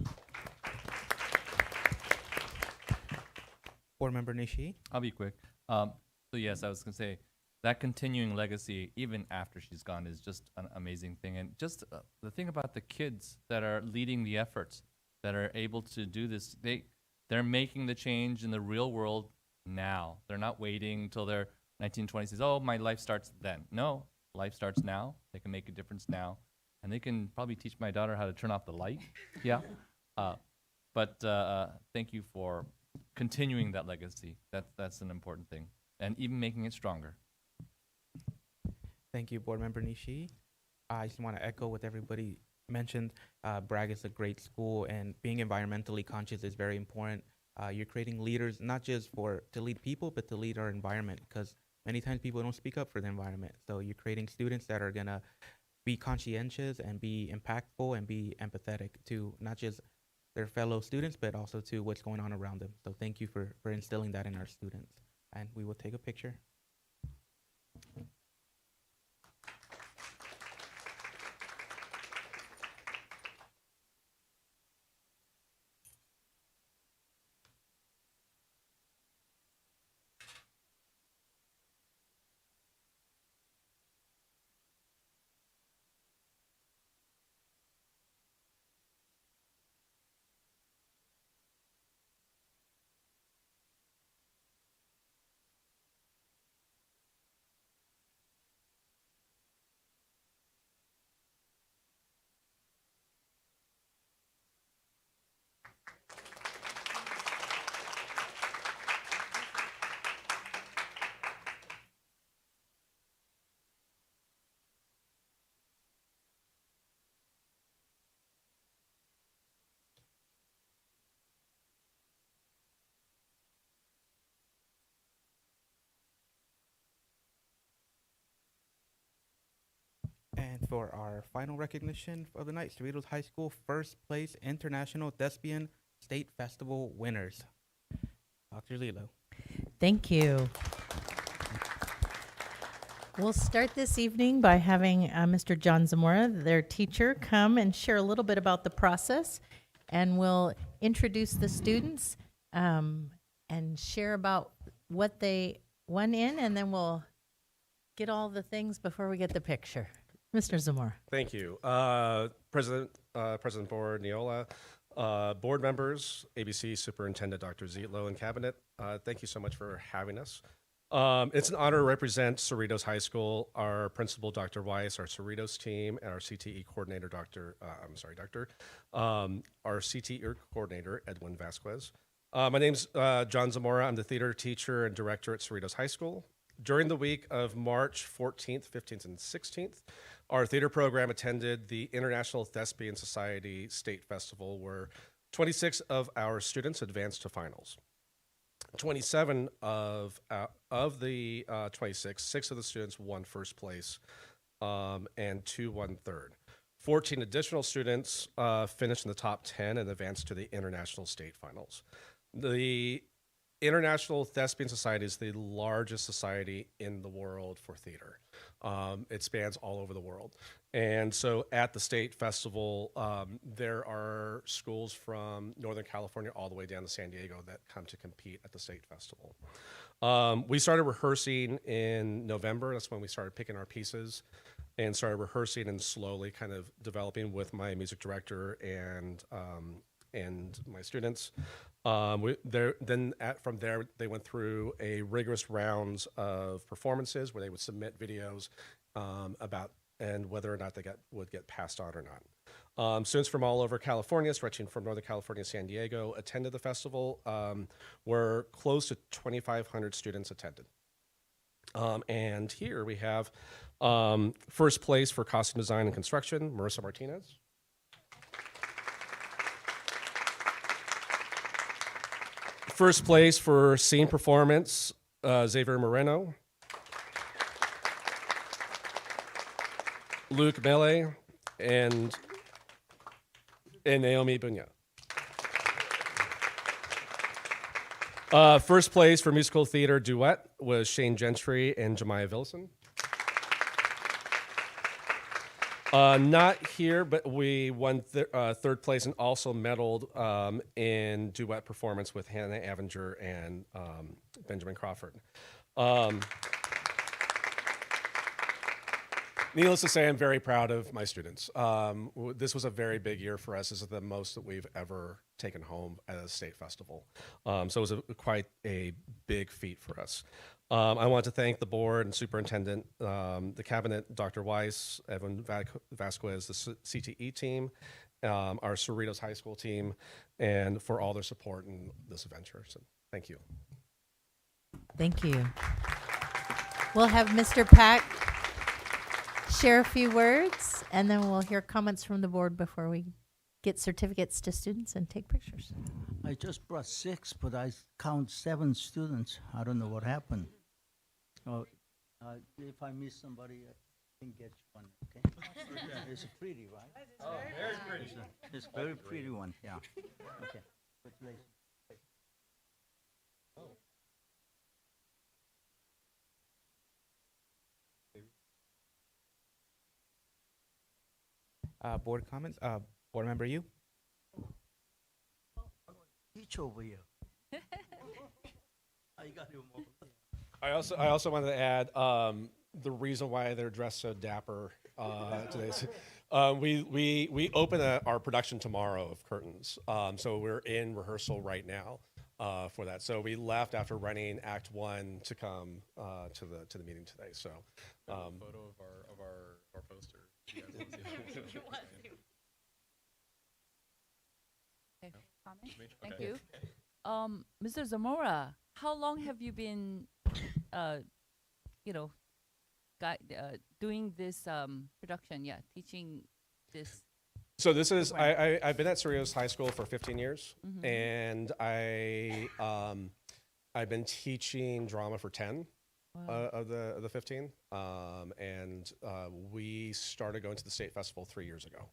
Board Member Nishi. I'll be quick. So yes, I was going to say that continuing legacy, even after she's gone, is just an amazing thing. And just the thing about the kids that are leading the efforts, that are able to do this, they're making the change in the real world now. They're not waiting until they're 1920s. Oh, my life starts then. No, life starts now. They can make a difference now. And they can probably teach my daughter how to turn off the light. Yeah. But thank you for continuing that legacy. That's an important thing. And even making it stronger. Thank you, Board Member Nishi. I just want to echo what everybody mentioned. Bragg is a great school, and being environmentally conscious is very important. You're creating leaders, not just to lead people, but to lead our environment, because many times people don't speak up for the environment. So you're creating students that are going to be conscientious and be impactful and be empathetic to not just their fellow students, but also to what's going on around them. So thank you for instilling that in our students. And we will take a picture. And for our final recognition of the night, Cerritos High School first place International Thespian State Festival winners. Dr. Zilo. Thank you. We'll start this evening by having Mr. John Zamora, their teacher, come and share a little bit about the process, and we'll introduce the students and share about what they won in, and then we'll get all the things before we get the picture. Mr. Zamora. Thank you. President Board Neola, board members, ABC Superintendent Dr. Zitlo, and Cabinet, thank you so much for having us. It's an honor to represent Cerritos High School, our principal, Dr. Weiss, our Cerritos team, and our CTE coordinator, our CTE coordinator, Edwin Vasquez. My name's John Zamora. I'm the theater teacher and director at Cerritos High School. During the week of March 14th, 15th, and 16th, our theater program attended the International Thespian Society State Festival, where 26 of our students advanced to finals. 27 of the 26, 6 of the students won first place, and 2 won third. 14 additional students finished in the top 10 and advanced to the international state finals. The International Thespian Society is the largest society in the world for theater. It spans all over the world. And so at the state festival, there are schools from Northern California all the way down to San Diego that come to compete at the state festival. We started rehearsing in November. That's when we started picking our pieces and started rehearsing and slowly kind of developing with my music director and my students. From there, they went through a rigorous rounds of performances where they would submit videos about and whether or not they would get passed on or not. Students from all over California, stretching from Northern California to San Diego, attended the festival, where close to 2,500 students attended. And here we have first place for costume design and construction, Marissa Martinez. First place for scene performance, Xavier Moreno. Luke Mele and Naomi Bunya. First place for musical theater duet was Shane Gentry and Jemiah Vilson. Not here, but we won third place and also medaled in duet performance with Hannah Avenger and Benjamin Crawford. Needless to say, I'm very proud of my students. This was a very big year for us. This is the most that we've ever taken home at a state festival. So it was quite a big feat for us. I want to thank the board and superintendent, the cabinet, Dr. Weiss, Evan Vasquez, the CTE team, our Cerritos High School team, and for all their support in this adventure. So thank you. Thank you. We'll have Mr. Pack share a few words, and then we'll hear comments from the board before we get certificates to students and take pictures. I just brought 6, but I count 7 students. I don't know what happened. Oh, if I miss somebody, I can get one, okay? It's pretty, right? Oh, very pretty. It's a very pretty one, yeah. Okay, congratulations. Board comments. Board member, you. Teach over here. I got you more. I also wanted to add the reason why they're dressed so dapper today. We open our production tomorrow of Curtains, so we're in rehearsal right now for that. So we left after running Act 1 to come to the meeting today. So photo of our poster. Okay, comment? Thank you. Mr. Zamora, how long have you been, doing this production? Yeah, teaching this. So this is I've been at Cerritos High School for 15 years, and I've been teaching drama for 10. of the 15. And we started going to the state festival 3 years ago.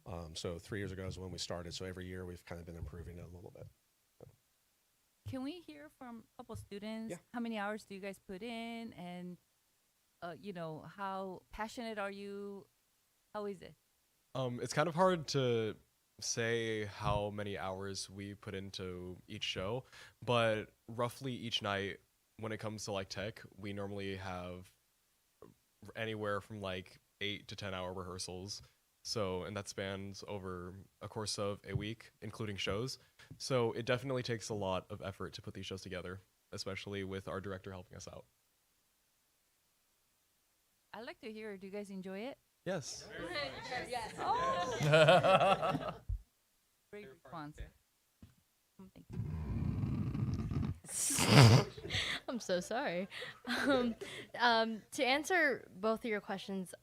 Wow. So 3 years ago is when we started. So every year we've kind of been improving it a little bit. Can we hear from a couple students? Yeah. How many hours do you guys put in? And, how passionate are you? How is it? It's kind of hard to say how many hours we put into each show, but roughly each night when it comes to like tech, we normally have anywhere from like 8 to 10 hour rehearsals. So, and that spans over a course of a week, including shows. So it definitely takes a lot of effort to put these shows together, especially with our director helping us out. I'd like to hear, do you guys enjoy it? Yes. Yes. Oh. Great response. Thank you. I'm so sorry. To answer both of your questions,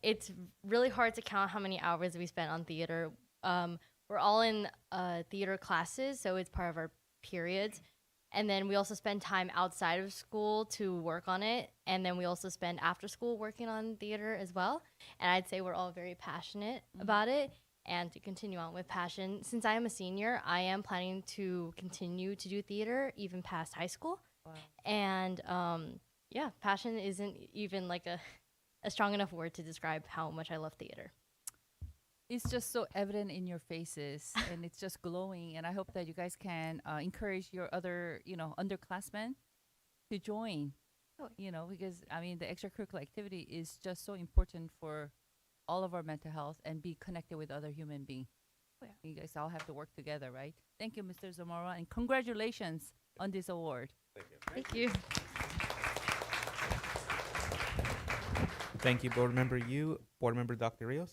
it's really hard to count how many hours we spent on theater. We're all in theater classes, so it's part of our periods. And then we also spend time outside of school to work on it. And then we also spend after school working on theater as well. And I'd say we're all very passionate about it. And to continue on with passion, since I am a senior, I am planning to continue to do theater even past high school. Wow. And yeah, passion isn't even like a strong enough word to describe how much I love theater. It's just so evident in your faces, and it's just glowing. And I hope that you guys can encourage your other, underclassmen to join. Because I mean, the extracurricular activity is just so important for all of our mental health and be connected with other human beings. Yeah. You guys all have to work together, right? Thank you, Mr. Zamora, and congratulations on this award. Thank you. Thank you. Thank you, Board Member Yu. Board Member Dr. Rios.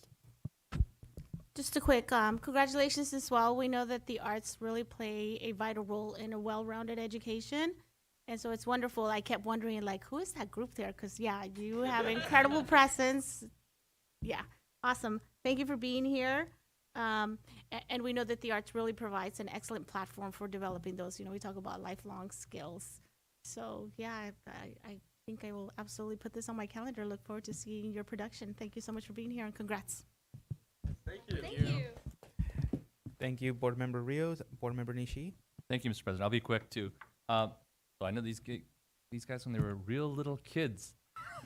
Just a quick congratulations as well. We know that the arts really play a vital role in a well-rounded education. And so it's wonderful. I kept wondering, like, who is that group there? Because, yeah, you have incredible presence. Yeah, awesome. Thank you for being here. And we know that the arts really provides an excellent platform for developing those. We talk about lifelong skills. So, yeah, I think I will absolutely put this on my calendar. Look forward to seeing your production. Thank you so much for being here, and congrats. Thank you. Thank you, Board Member Rios. Board Member Nishi. Thank you, Mr. President. I'll be quick too. So I know these guys when they were real little kids.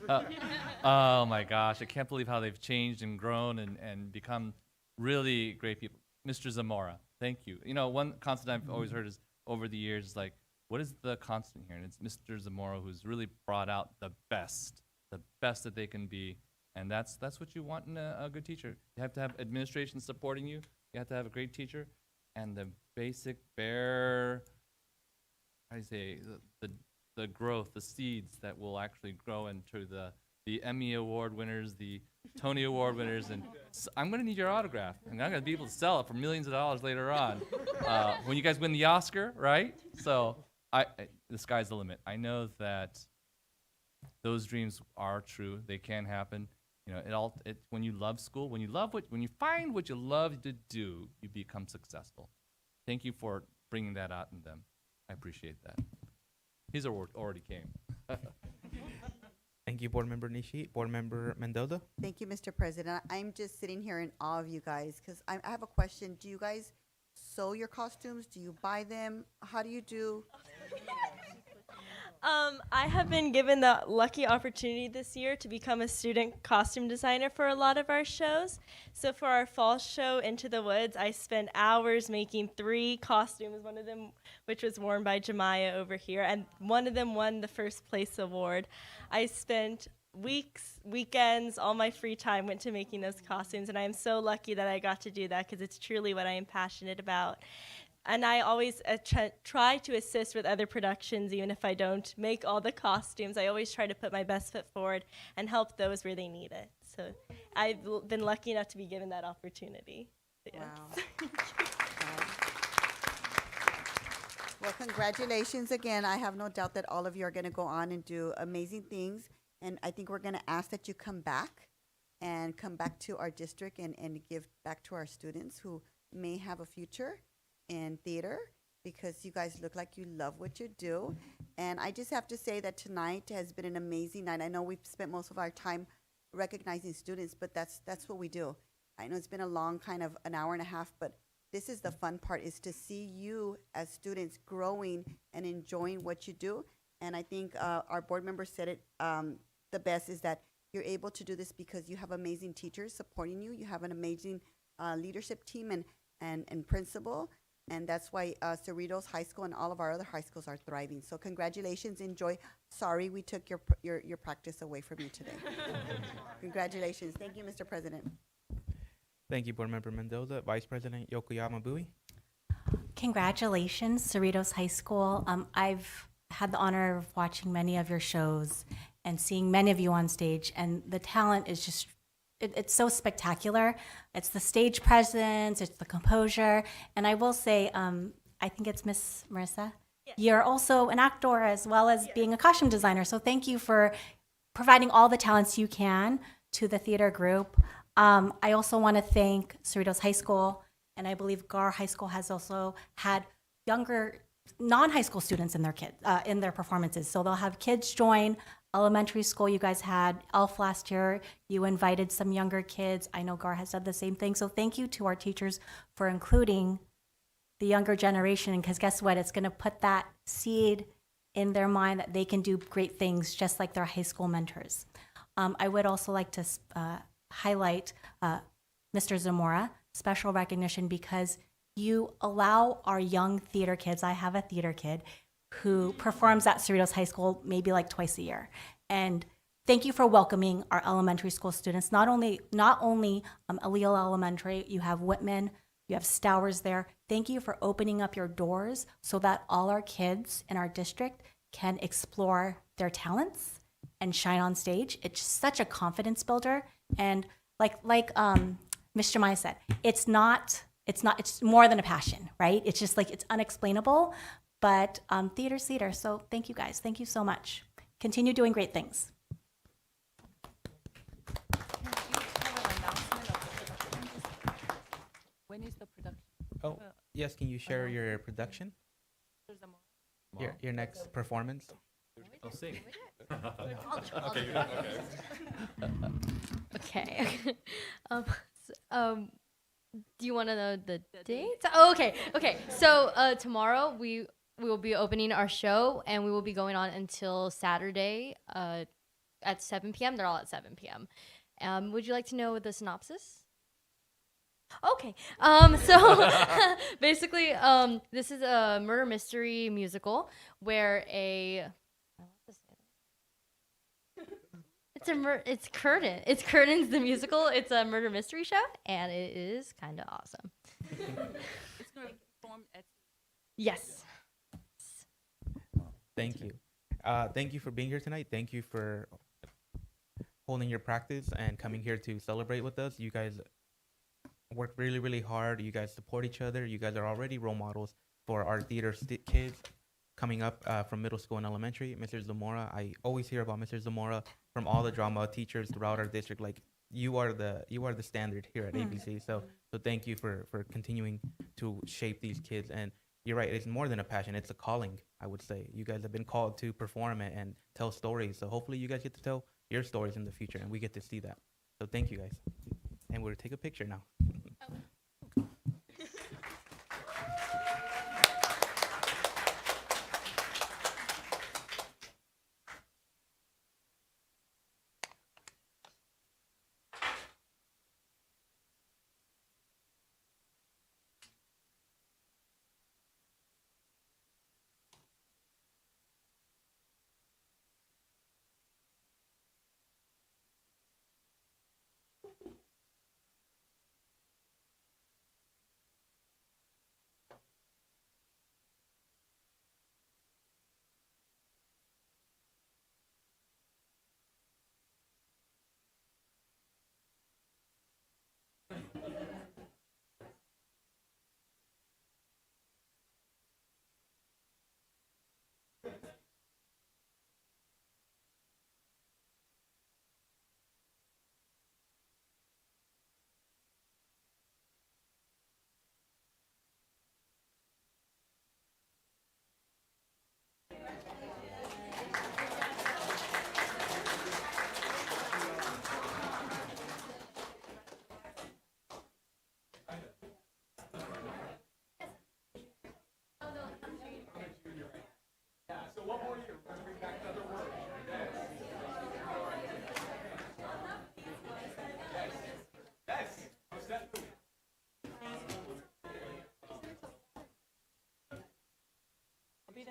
Oh my gosh, I can't believe how they've changed and grown and become really great people. Mr. Zamora, thank you. One constant I've always heard is over the years is like, what is the constant here? And it's Mr. Zamora who's really brought out the best that they can be. And that's what you want in a good teacher. You have to have administration supporting you. You have to have a great teacher. And the basic bare, how do you say, the growth, the seeds that will actually grow into the Emmy Award winners, the Tony Award winners. And I'm going to need your autograph. And I'm going to be able to sell it for millions of dollars later on when you guys win the Oscar, right? So the sky's the limit. I know that those dreams are true. They can happen. When you love school, when you find what you love to do, you become successful. Thank you for bringing that out in them. I appreciate that. His award already came. Thank you, Board Member Nishi. Board Member Mendoza. Thank you, Mr. President. I'm just sitting here in awe of you guys because I have a question. Do you guys sew your costumes? Do you buy them? How do you do? I have been given the lucky opportunity this year to become a student costume designer for a lot of our shows. So for our fall show, Into the Woods, I spent hours making 3 costumes, one of them which was worn by Jemiah over here, and one of them won the first place award. I spent weekends, all my free time went to making those costumes, and I am so lucky that I got to do that because it's truly what I am passionate about. And I always try to assist with other productions, even if I don't make all the costumes. I always try to put my best foot forward and help those where they need it. So I've been lucky enough to be given that opportunity. So, yeah. Wow. Well, congratulations again. I have no doubt that all of you are going to go on and do amazing things. And I think we're going to ask that you come back to our district and give back to our students who may have a future in theater. because you guys look like you love what you do. And I just have to say that tonight has been an amazing night. I know we've spent most of our time recognizing students, but that's what we do. I know it's been a long kind of an hour and a half, but this is the fun part, is to see you as students growing and enjoying what you do. And I think our board member said it the best, is that you're able to do this because you have amazing teachers supporting you. You have an amazing leadership team and principal. And that's why Cerritos High School and all of our other high schools are thriving. So congratulations, enjoy. Sorry we took your practice away from you today. Congratulations. Thank you, Mr. President. Thank you, Board Member Mendoza. Vice President Yokoyama Bui. Congratulations, Cerritos High School. I've had the honor of watching many of your shows and seeing many of you on stage, and the talent is just, it's so spectacular. It's the stage presence, it's the composure, and I will say, I think it's Miss Marissa. Yes. You're also an actor as well as being a costume designer, so thank you for providing all the talents you can to the theater group. I also want to thank Cerritos High School, and I believe Gar High School has also had younger non-high school students in their performances. So they'll have kids join. Elementary school, you guys had ELF last year. You invited some younger kids. I know Gar has done the same thing. So thank you to our teachers for including the younger generation, because guess what? It's going to put that seed in their mind that they can do great things just like their high school mentors. I would also like to highlight Mr. Zamora, special recognition, because you allow our young theater kids, I have a theater kid who performs at Cerritos High School maybe like twice a year. And thank you for welcoming our elementary school students. Not only Aleel Elementary, you have Whitman, you have Stowers there. Thank you for opening up your doors so that all our kids in our district can explore their talents and shine on stage. It's such a confidence builder. And like Ms. Jemai said, it's more than a passion, right? It's just like, it's unexplainable, but theater's theater. So thank you guys. Thank you so much. Continue doing great things. When is the production? Oh, yes, can you share your production? Your next performance? I'll sing. Okay. Do you want to know the dates? Oh, okay. Okay. So tomorrow we will be opening our show, and we will be going on until Saturday at 7 p.m. They're all at 7 p.m. Would you like to know the synopsis? Okay. So basically, this is a murder mystery musical where it's Curtains the musical. It's a murder mystery show, and it is kind of awesome. It's going to perform at. Yes. Thank you. Thank you for being here tonight. Thank you for holding your practice and coming here to celebrate with us. You guys work really, really hard. You guys support each other. You guys are already role models for our theater kids coming up from middle school and elementary. Mr. Zamora, I always hear about Mr. Zamora from all the drama teachers throughout our district. Like, you are the standard here at ABC. So thank you for continuing to shape these kids. And you're right, it's more than a passion, it's a calling, I would say. You guys have been called to perform and tell stories. So hopefully you guys get to tell your stories in the future, and we get to see that. So thank you guys. And we'll take a picture now.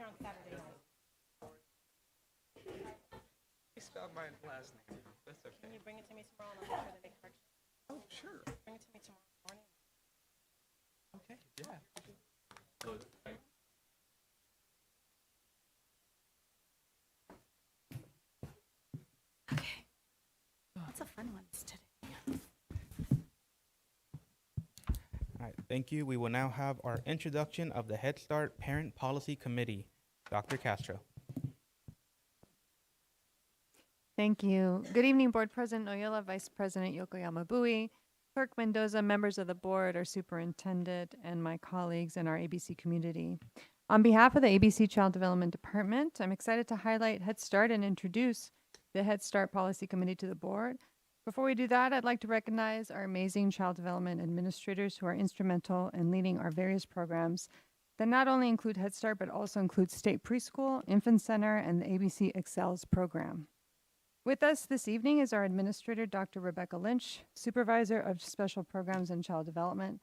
here on Saturday night. You spelled my last name. That's okay. Can you bring it to me tomorrow and I'll make sure they make corrections? Oh, sure. Bring it to me tomorrow morning. Okay, yeah. So, That's a fun one today. All right, thank you. We will now have our introduction of the Head Start Parent Policy Committee. Dr. Castro. Thank you. Good evening, Board President Noyola, Vice President Yokoyama Bui, Clerk Mendoza, members of the board, our superintendent, and my colleagues in our ABC community. On behalf of the ABC Child Development Department, I'm excited to highlight Head Start and introduce the Head Start Policy Committee to the board. Before we do that, I'd like to recognize our amazing child development administrators who are instrumental in leading our various programs that not only include Head Start, but also include State Preschool, Infant Center, and the ABC Excels program. With us this evening is our administrator, Dr. Rebecca Lynch, Supervisor of Special Programs and Child Development.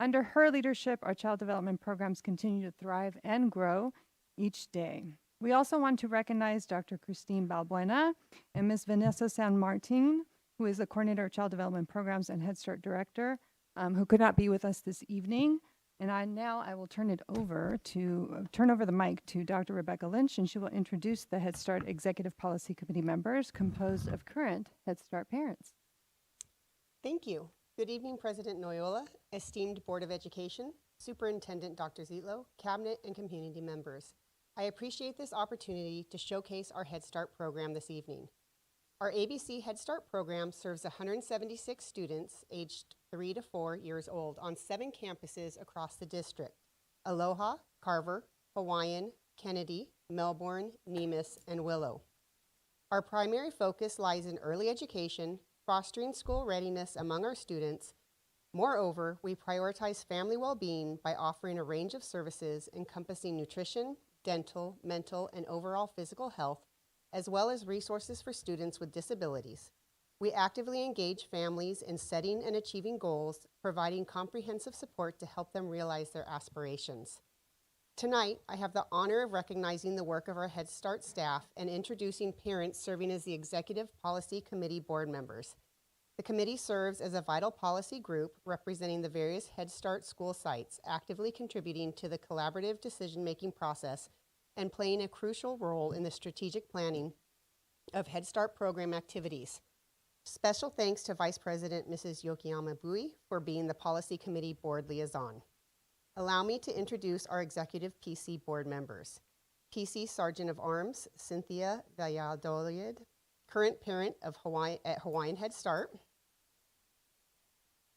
Under her leadership, our child development programs continue to thrive and grow each day. We also want to recognize Dr. Christine Balbuena and Ms. Vanessa San Martin, who is the Coordinator of Child Development Programs and Head Start Director, who could not be with us this evening. And I will turn over the mic to Dr. Rebecca Lynch, and she will introduce the Head Start Executive Policy Committee members composed of current Head Start parents. Thank you. Good evening, President Noyola, esteemed Board of Education, Superintendent Dr. Zitlo, Cabinet, and community members. I appreciate this opportunity to showcase our Head Start program this evening. Our ABC Head Start program serves 176 students aged 3 to 4 years old on 7 campuses across the district: Aloha, Carver, Hawaiian, Kennedy, Melbourne, Nemus, and Willow. Our primary focus lies in early education, fostering school readiness among our students. Moreover, we prioritize family well-being by offering a range of services encompassing nutrition, dental, mental, and overall physical health, as well as resources for students with disabilities. We actively engage families in setting and achieving goals, providing comprehensive support to help them realize their aspirations. Tonight, I have the honor of recognizing the work of our Head Start staff and introducing parents serving as the Executive Policy Committee board members. The committee serves as a vital policy group representing the various Head Start school sites, actively contributing to the collaborative decision-making process and playing a crucial role in the strategic planning of Head Start program activities. Special thanks to Vice President Mrs. Yokoyama Bui for being the Policy Committee Board Liaison. Allow me to introduce our Executive PC Board members. PC Sergeant of Arms, Cynthia Valladolid, current parent of Hawaiian Head Start.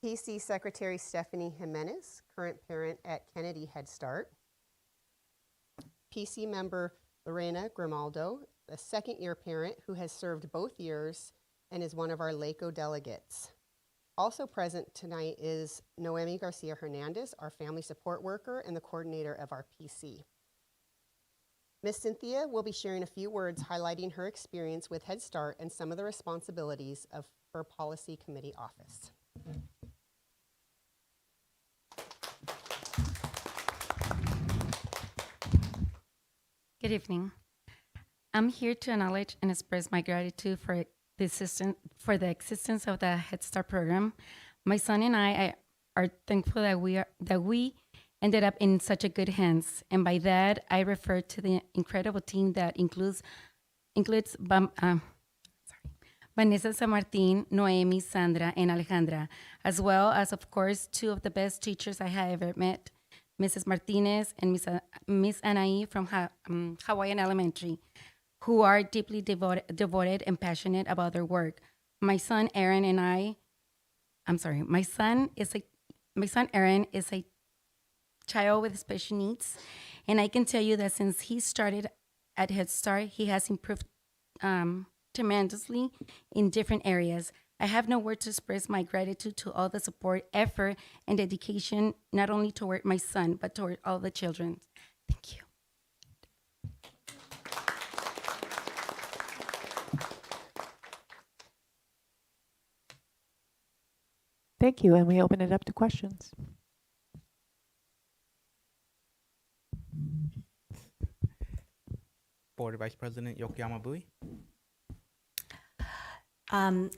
PC Secretary Stephanie Jimenez, current parent at Kennedy Head Start. PC member Lorena Grimaldo, a second-year parent who has served both years and is one of our LACO delegates. Also present tonight is Noemi Garcia Hernandez, our family support worker and the coordinator of our PC. Ms. Cynthia will be sharing a few words highlighting her experience with Head Start and some of the responsibilities of her policy committee office. Good evening. I'm here to acknowledge and express my gratitude for the existence of the Head Start program. My son and I are thankful that we ended up in such a good hands, and by that I refer to the incredible team that includes Vanessa San Martin, Noemi, Sandra, and Alejandra, as well as, of course, 2 of the best teachers I have ever met, Mrs. Martinez and Miss Anai from Hawaiian Elementary, who are deeply devoted and passionate about their work. My son Aaron is a child with special needs, and I can tell you that since he started at Head Start, he has improved tremendously in different areas. I have no word to express my gratitude to all the support, effort, and dedication, not only toward my son, but toward all the children. Thank you. Thank you, and we open it up to questions. Board Vice President Yokoyama Bui.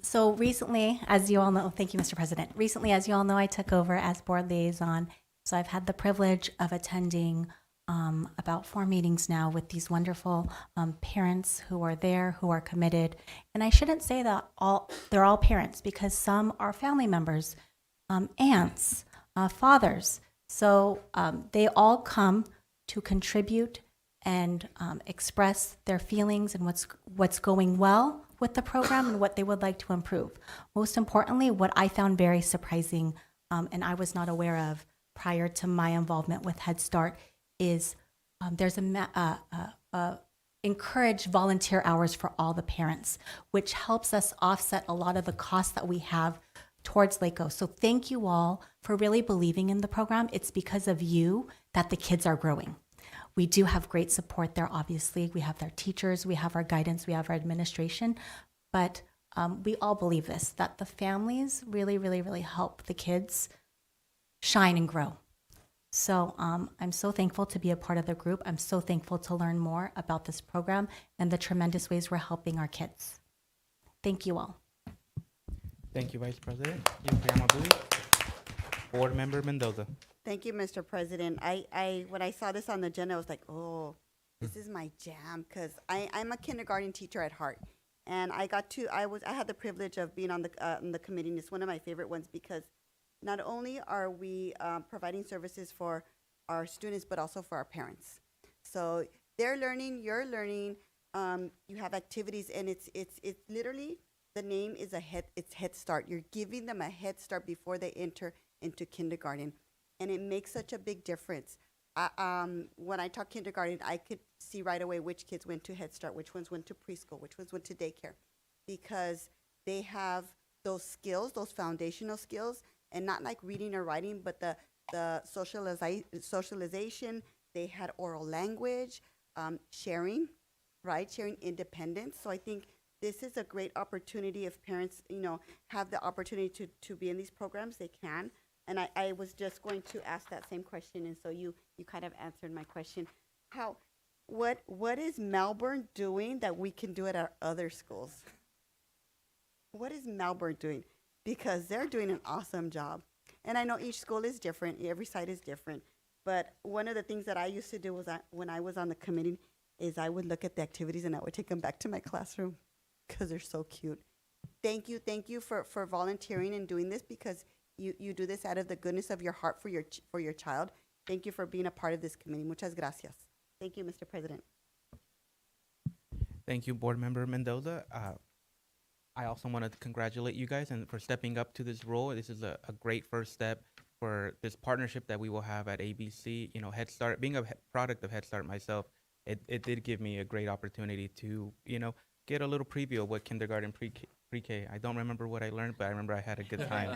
So recently, as you all know, thank you, Mr. President. Recently, as you all know, I took over as board liaison. So I've had the privilege of attending about 4 meetings now with these wonderful parents who are there, who are committed. And I shouldn't say that they're all parents, because some are family members, aunts, fathers. So they all come to contribute and express their feelings and what's going well with the program and what they would like to improve. Most importantly, what I found very surprising and I was not aware of prior to my involvement with Head Start is there's encourage volunteer hours for all the parents, which helps us offset a lot of the costs that we have towards LACO. So thank you all for really believing in the program. It's because of you that the kids are growing. We do have great support there, obviously. We have their teachers, we have our guidance, we have our administration, but we all believe this, that the families really, really, really help the kids shine and grow. So I'm so thankful to be a part of the group. I'm so thankful to learn more about this program and the tremendous ways we're helping our kids. Thank you all. Thank you, Vice President Yokoyama Bui. Board Member Mendoza. Thank you, Mr. President. I when I saw this on the agenda, I was like, oh, this is my jam, because I'm a kindergarten teacher at heart, and I had the privilege of being on the committee, and it's one of my favorite ones because not only are we providing services for our students, but also for our parents. So they're learning, you're learning. You have activities, and it's literally, the name is it's Head Start. You're giving them a head start before they enter into kindergarten. And it makes such a big difference. When I taught kindergarten, I could see right away which kids went to Head Start, which ones went to preschool, which ones went to daycare, because they have those skills, those foundational skills, and not like reading or writing, but the socialization. They had oral language, sharing, right? Sharing independence. So I think this is a great opportunity. If parents, have the opportunity to be in these programs, they can. And I was just going to ask that same question, and so you kind of answered my question. What is Melbourne doing that we can do at our other schools? What is Melbourne doing? Because they're doing an awesome job. And I know each school is different, every site is different. But one of the things that I used to do was when I was on the committee is I would look at the activities and I would take them back to my classroom because they're so cute. Thank you for volunteering and doing this, because you do this out of the goodness of your heart for your child. Thank you for being a part of this committee. Muchas gracias. Thank you, Mr. President. Thank you, Board Member Mendoza. I also want to congratulate you guys and for stepping up to this role. This is a great first step for this partnership that we will have at ABC. Head Start, being a product of Head Start myself, it did give me a great opportunity to, get a little preview of what kindergarten pre-K. I don't remember what I learned, but I remember I had a good time.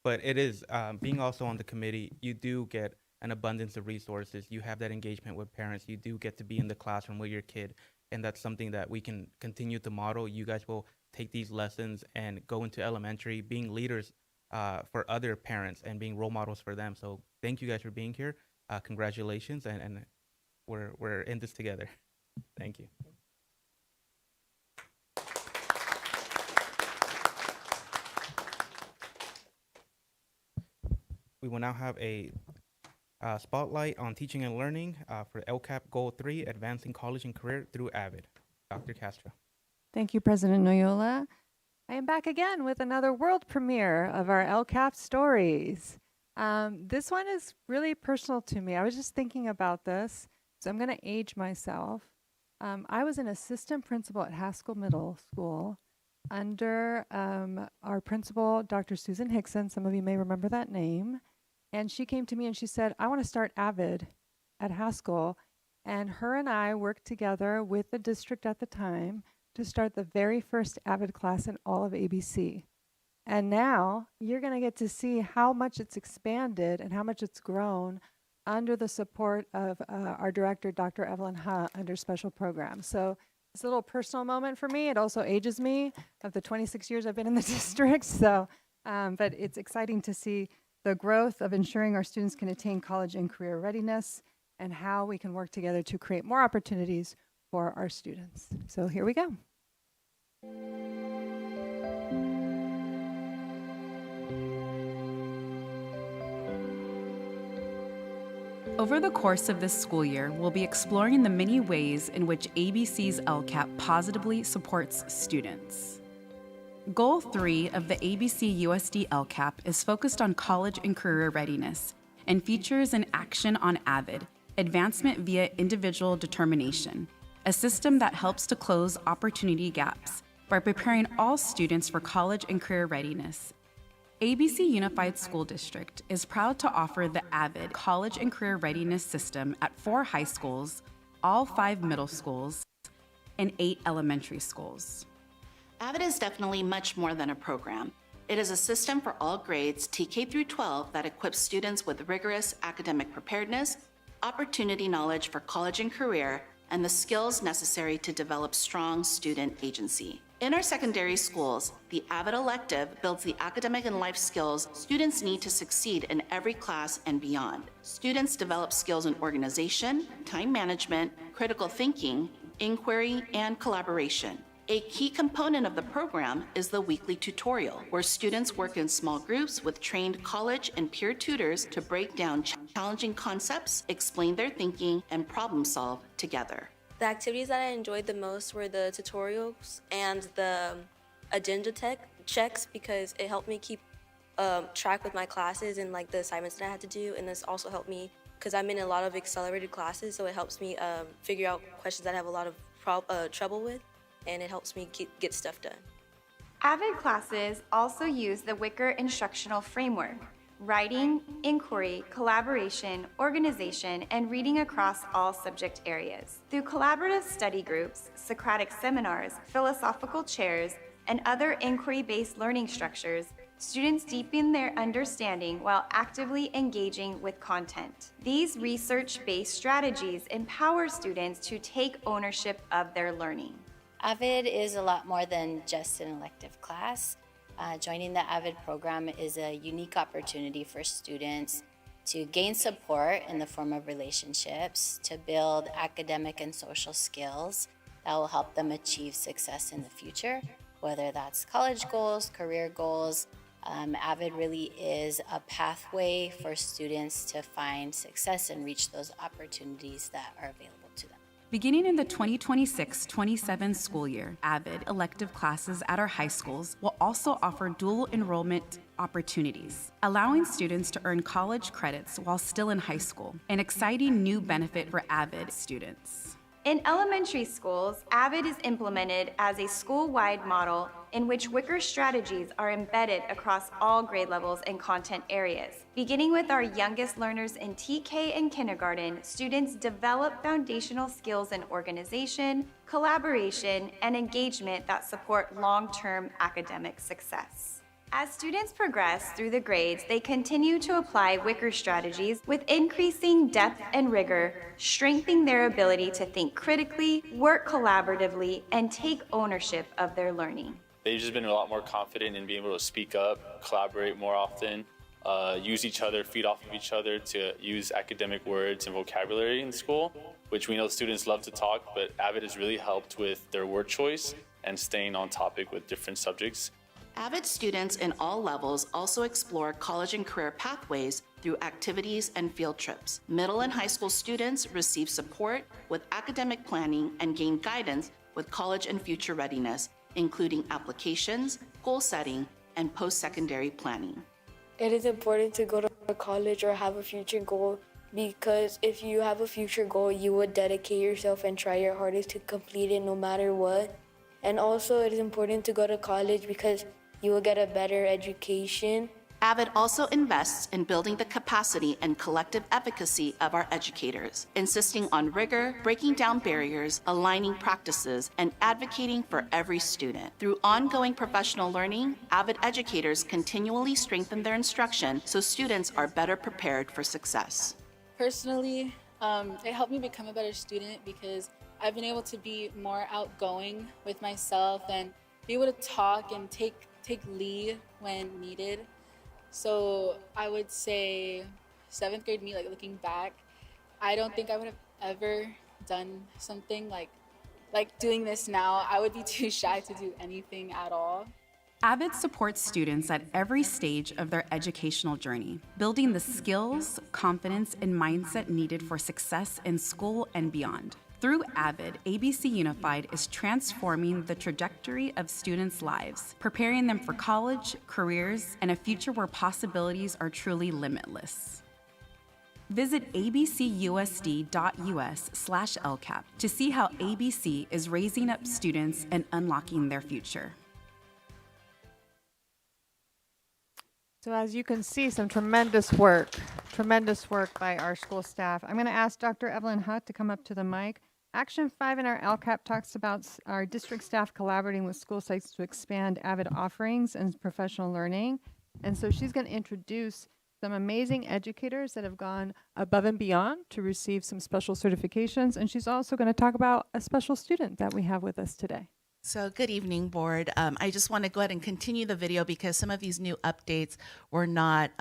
But it is, being also on the committee, you do get an abundance of resources. You have that engagement with parents. You do get to be in the classroom with your kid. And that's something that we can continue to model. You guys will take these lessons and go into elementary, being leaders for other parents and being role models for them. So thank you guys for being here. Congratulations, and we're in this together. Thank you. We will now have a spotlight on teaching and learning for LCAP Goal 3, Advancing College and Career through AVID. Dr. Castro. Thank you, President Noyola. I am back again with another world premiere of our LCAP stories. This one is really personal to me. I was just thinking about this, so I'm going to age myself. I was an assistant principal at Haskell Middle School under our principal, Dr. Susan Hickson. Some of you may remember that name. And she came to me and she said, I want to start AVID at Haskell. And her and I worked together with the district at the time to start the very first AVID class in all of ABC. And now you're going to get to see how much it's expanded and how much it's grown under the support of our director, Dr. Evelyn Ha, under special programs. So it's a little personal moment for me. It also ages me of the 26 years I've been in the district. So, but it's exciting to see the growth of ensuring our students can attain college and career readiness, and how we can work together to create more opportunities for our students. So here we go. Over the course of this school year, we'll be exploring the many ways in which ABC's LCAP positively supports students. Goal 3 of the ABCUSD LCAP is focused on college and career readiness and features an action on AVID, Advancement via Individual Determination, a system that helps to close opportunity gaps by preparing all students for college and career readiness. ABC Unified School District is proud to offer the AVID College and Career Readiness System at 4 high schools, all 5 middle schools, and 8 elementary schools. AVID is definitely much more than a program. It is a system for all grades TK through 12 that equips students with rigorous academic preparedness, opportunity knowledge for college and career, and the skills necessary to develop strong student agency. In our secondary schools, the AVID elective builds the academic and life skills students need to succeed in every class and beyond. Students develop skills in organization, time management, critical thinking, inquiry, and collaboration. A key component of the program is the weekly tutorial, where students work in small groups with trained college and peer tutors to break down challenging concepts, explain their thinking, and problem solve together. The activities that I enjoyed the most were the tutorials and the agenda checks because it helped me keep track with my classes and like the assignments that I had to do. And this also helped me because I'm in a lot of accelerated classes, so it helps me figure out questions that I have a lot of trouble with, and it helps me get stuff done. AVID classes also use the Wicker instructional framework: writing, inquiry, collaboration, organization, and reading across all subject areas. Through collaborative study groups, Socratic seminars, philosophical chairs, and other inquiry-based learning structures, students deepen their understanding while actively engaging with content. These research-based strategies empower students to take ownership of their learning. AVID is a lot more than just an elective class. Joining the AVID program is a unique opportunity for students to gain support in the form of relationships, to build academic and social skills that will help them achieve success in the future, whether that's college goals, career goals. AVID really is a pathway for students to find success and reach those opportunities that are available to them. Beginning in the 2026-27 school year, AVID elective classes at our high schools will also offer dual enrollment opportunities, allowing students to earn college credits while still in high school, an exciting new benefit for AVID students. In elementary schools, AVID is implemented as a school-wide model in which Wicker strategies are embedded across all grade levels and content areas. Beginning with our youngest learners in TK and kindergarten, students develop foundational skills in organization, collaboration, and engagement that support long-term academic success. As students progress through the grades, they continue to apply Wicker strategies with increasing depth and rigor, strengthening their ability to think critically, work collaboratively, and take ownership of their learning. They've just been a lot more confident in being able to speak up, collaborate more often, use each other, feed off of each other to use academic words and vocabulary in school, which we know students love to talk, but AVID has really helped with their word choice and staying on topic with different subjects. AVID students in all levels also explore college and career pathways through activities and field trips. Middle and high school students receive support with academic planning and gain guidance with college and future readiness, including applications, goal setting, and post-secondary planning. It is important to go to college or have a future goal because if you have a future goal, you would dedicate yourself and try your hardest to complete it no matter what. And also it is important to go to college because you will get a better education. AVID also invests in building the capacity and collective efficacy of our educators, insisting on rigor, breaking down barriers, aligning practices, and advocating for every student. Through ongoing professional learning, AVID educators continually strengthen their instruction so students are better prepared for success. Personally, it helped me become a better student because I've been able to be more outgoing with myself and be able to talk and take lead when needed. So I would say 7th grade me, like looking back, I don't think I would have ever done something like like doing this now, I would be too shy to do anything at all. AVID supports students at every stage of their educational journey, building the skills, confidence, and mindset needed for success in school and beyond. Through AVID, ABC Unified is transforming the trajectory of students' lives, preparing them for college, careers, and a future where possibilities are truly limitless. Visit abcusd.us/LCAP to see how ABC is raising up students and unlocking their future. So as you can see, some tremendous work by our school staff. I'm going to ask Dr. Evelyn Hutt to come up to the mic. Action 5 in our LCAP talks about our district staff collaborating with school sites to expand AVID offerings and professional learning. And so she's going to introduce some amazing educators that have gone above and beyond to receive some special certifications. And she's also going to talk about a special student that we have with us today. So good evening, board. I just want to go ahead and continue the video because some of these new updates were not,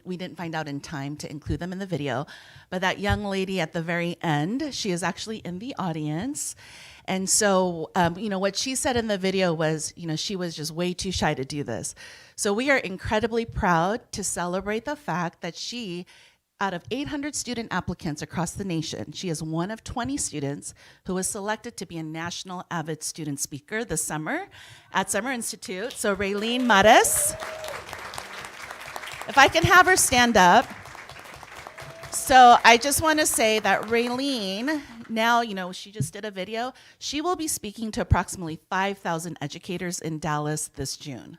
we didn't find out in time to include them in the video. But that young lady at the very end, she is actually in the audience. And so, what she said in the video was, she was just way too shy to do this. So we are incredibly proud to celebrate the fact that she, out of 800 student applicants across the nation, she is one of 20 students who was selected to be a national AVID student speaker this summer at Summer Institute. So Raylene Mares, if I can have her stand up. So I just want to say that Raylene, now, she just did a video. She will be speaking to approximately 5,000 educators in Dallas this June.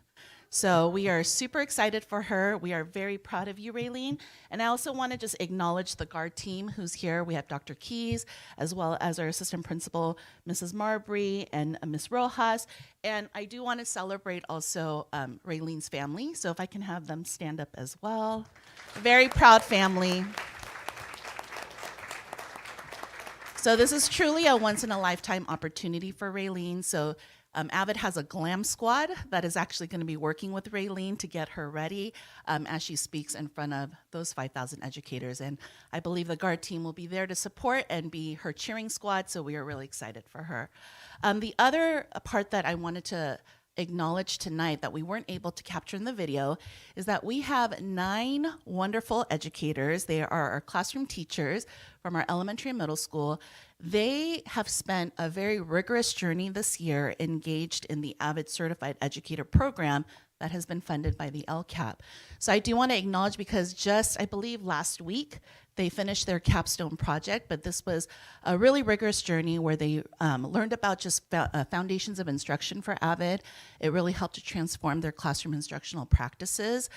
So we are super excited for her. We are very proud of you, Raylene. And I also want to just acknowledge the GUARD team who's here. We have Dr. Keys, as well as our assistant principal, Mrs. Marbury, and Ms. Rojas. And I do want to celebrate also Raylene's family. So if I can have them stand up as well. Very proud family. So this is truly a once-in-a-lifetime opportunity for Raylene. So AVID has a glam squad that is actually going to be working with Raylene to get her ready as she speaks in front of those 5,000 educators. And I believe the GUARD team will be there to support and be her cheering squad, so we are really excited for her. The other part that I wanted to acknowledge tonight that we weren't able to capture in the video is that we have 9 wonderful educators. They are our classroom teachers from our elementary and middle school. They have spent a very rigorous journey this year engaged in the AVID Certified Educator Program that has been funded by the LCAP. So I do want to acknowledge because just, I believe last week, they finished their capstone project, but this was a really rigorous journey where they learned about just foundations of instruction for AVID. It really helped to transform their classroom instructional practices,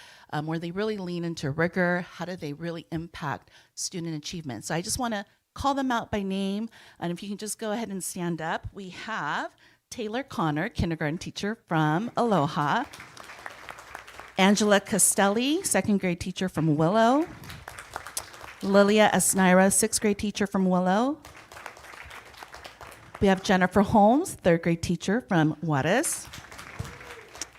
where they really lean into rigor. How do they really impact student achievement? So I just want to call them out by name, and if you can just go ahead and stand up. We have Taylor Connor, kindergarten teacher from Aloha. Angela Castelli, second grade teacher from Willow. Lilia Esnaira, sixth grade teacher from Willow. We have Jennifer Holmes, third grade teacher from Juarez.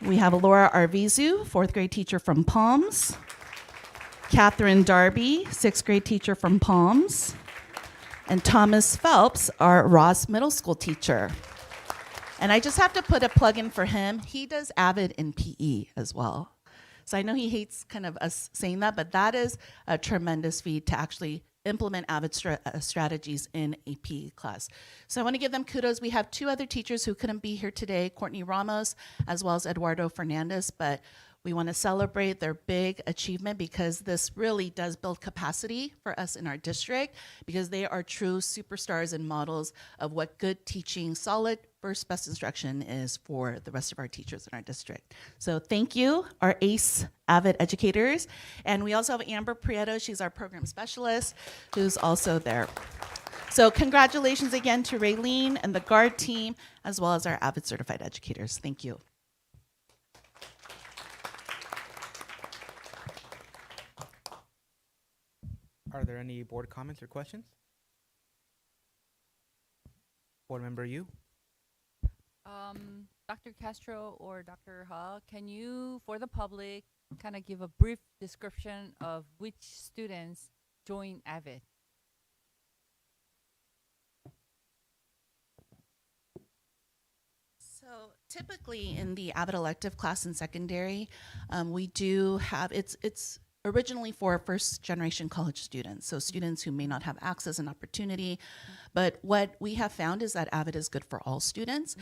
We have Laura Arvizu, fourth grade teacher from Palms. Catherine Darby, sixth grade teacher from Palms. And Thomas Phelps, our Ross middle school teacher. And I just have to put a plug in for him. He does AVID in PE as well. So I know he hates kind of us saying that, but that is a tremendous feat to actually implement AVID strategies in a PE class. So I want to give them kudos. We have 2 other teachers who couldn't be here today, Courtney Ramos, as well as Eduardo Fernandez, but we want to celebrate their big achievement because this really does build capacity for us in our district because they are true superstars and models of what good teaching, solid first best instruction is for the rest of our teachers in our district. So thank you, our ACE AVID educators. And we also have Amber Prieto, she's our program specialist, who's also there. So congratulations again to Raylene and the GUARD team, as well as our AVID certified educators. Thank you. Are there any board comments or questions? Board member Yu? Dr. Castro or Dr. Ha, can you, for the public, kind of give a brief description of which students join AVID? So typically in the AVID elective class in secondary, we do have, it's originally for first generation college students, so students who may not have access and opportunity. But what we have found is that AVID is good for all students.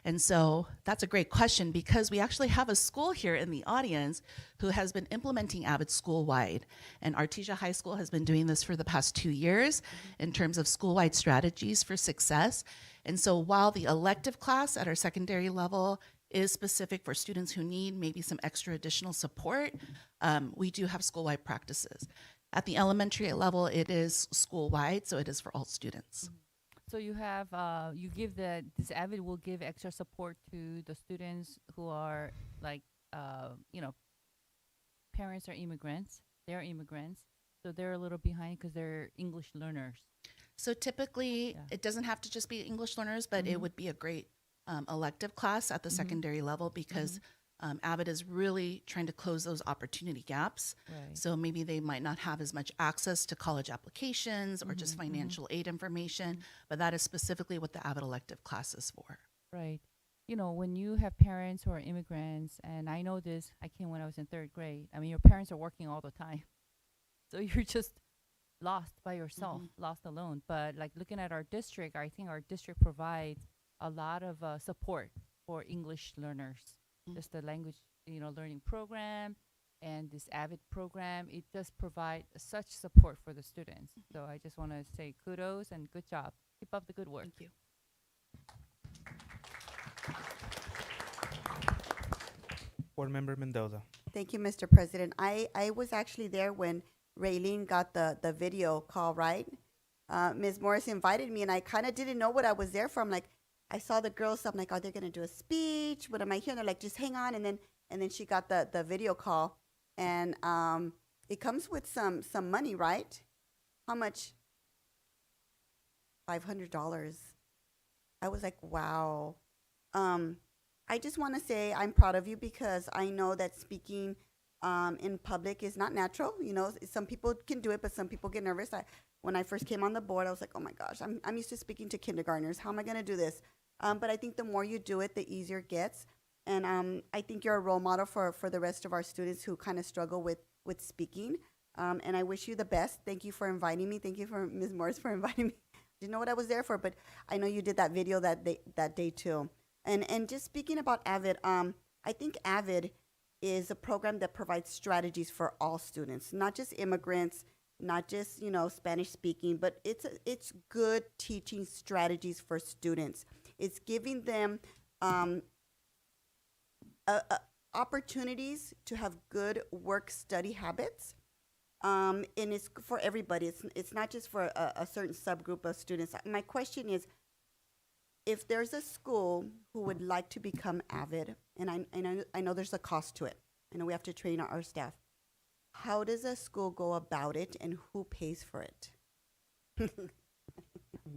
And so that's a great question, because we actually have a school here in the audience who has been implementing AVID school-wide. And Artisia High School has been doing this for the past 2 years in terms of school-wide strategies for success. And so while the elective class at our secondary level is specific for students who need maybe some extra additional support, we do have school-wide practices. At the elementary level, it is school-wide, so it is for all students. So you have, you give this AVID will give extra support to the students who are like, parents are immigrants, they're immigrants, so they're a little behind because they're English learners. So typically, it doesn't have to just be English learners, but it would be a great elective class at the secondary level, because AVID is really trying to close those opportunity gaps. Right. So maybe they might not have as much access to college applications or just financial aid information, but that is specifically what the AVID elective class is for. Right. You know, when you have parents who are immigrants, and I know this, I came when I was in 3rd grade. I mean, your parents are working all the time. So you're just lost by yourself, lost alone. But like looking at our district, I think our district provides a lot of support for English learners. Just the language, learning program and this AVID program, it does provide such support for the students. So I just want to say kudos and good job. Keep up the good work. Thank you. Board Member Mendoza. Thank you, Mr. President. I was actually there when Raylene got the video call, right? Ms. Morris invited me, and I kind of didn't know what I was there for. I'm like, I saw the girls, I'm like, are they going to do a speech? What am I hearing? They're like, just hang on. And then she got the video call, and it comes with some money, right? How much? $500. I was like, wow. I just want to say I'm proud of you, because I know that speaking in public is not natural. Some people can do it, but some people get nervous. When I first came on the board, I was like, oh my gosh, I'm used to speaking to kindergartners. How am I going to do this? But I think the more you do it, the easier it gets. And I think you're a role model for the rest of our students who kind of struggle with speaking. And I wish you the best. Thank you for inviting me. Thank you for Ms. Morris for inviting me. Didn't know what I was there for, but I know you did that video that day too. And just speaking about AVID, I think AVID is a program that provides strategies for all students, not just immigrants, not just Spanish speaking, but it's good teaching strategies for students. It's giving them opportunities to have good work-study habits, and it's for everybody. It's not just for a certain subgroup of students. My question is, if there's a school who would like to become AVID, and I know there's a cost to it. I know we have to train our staff. How does a school go about it, and who pays for it?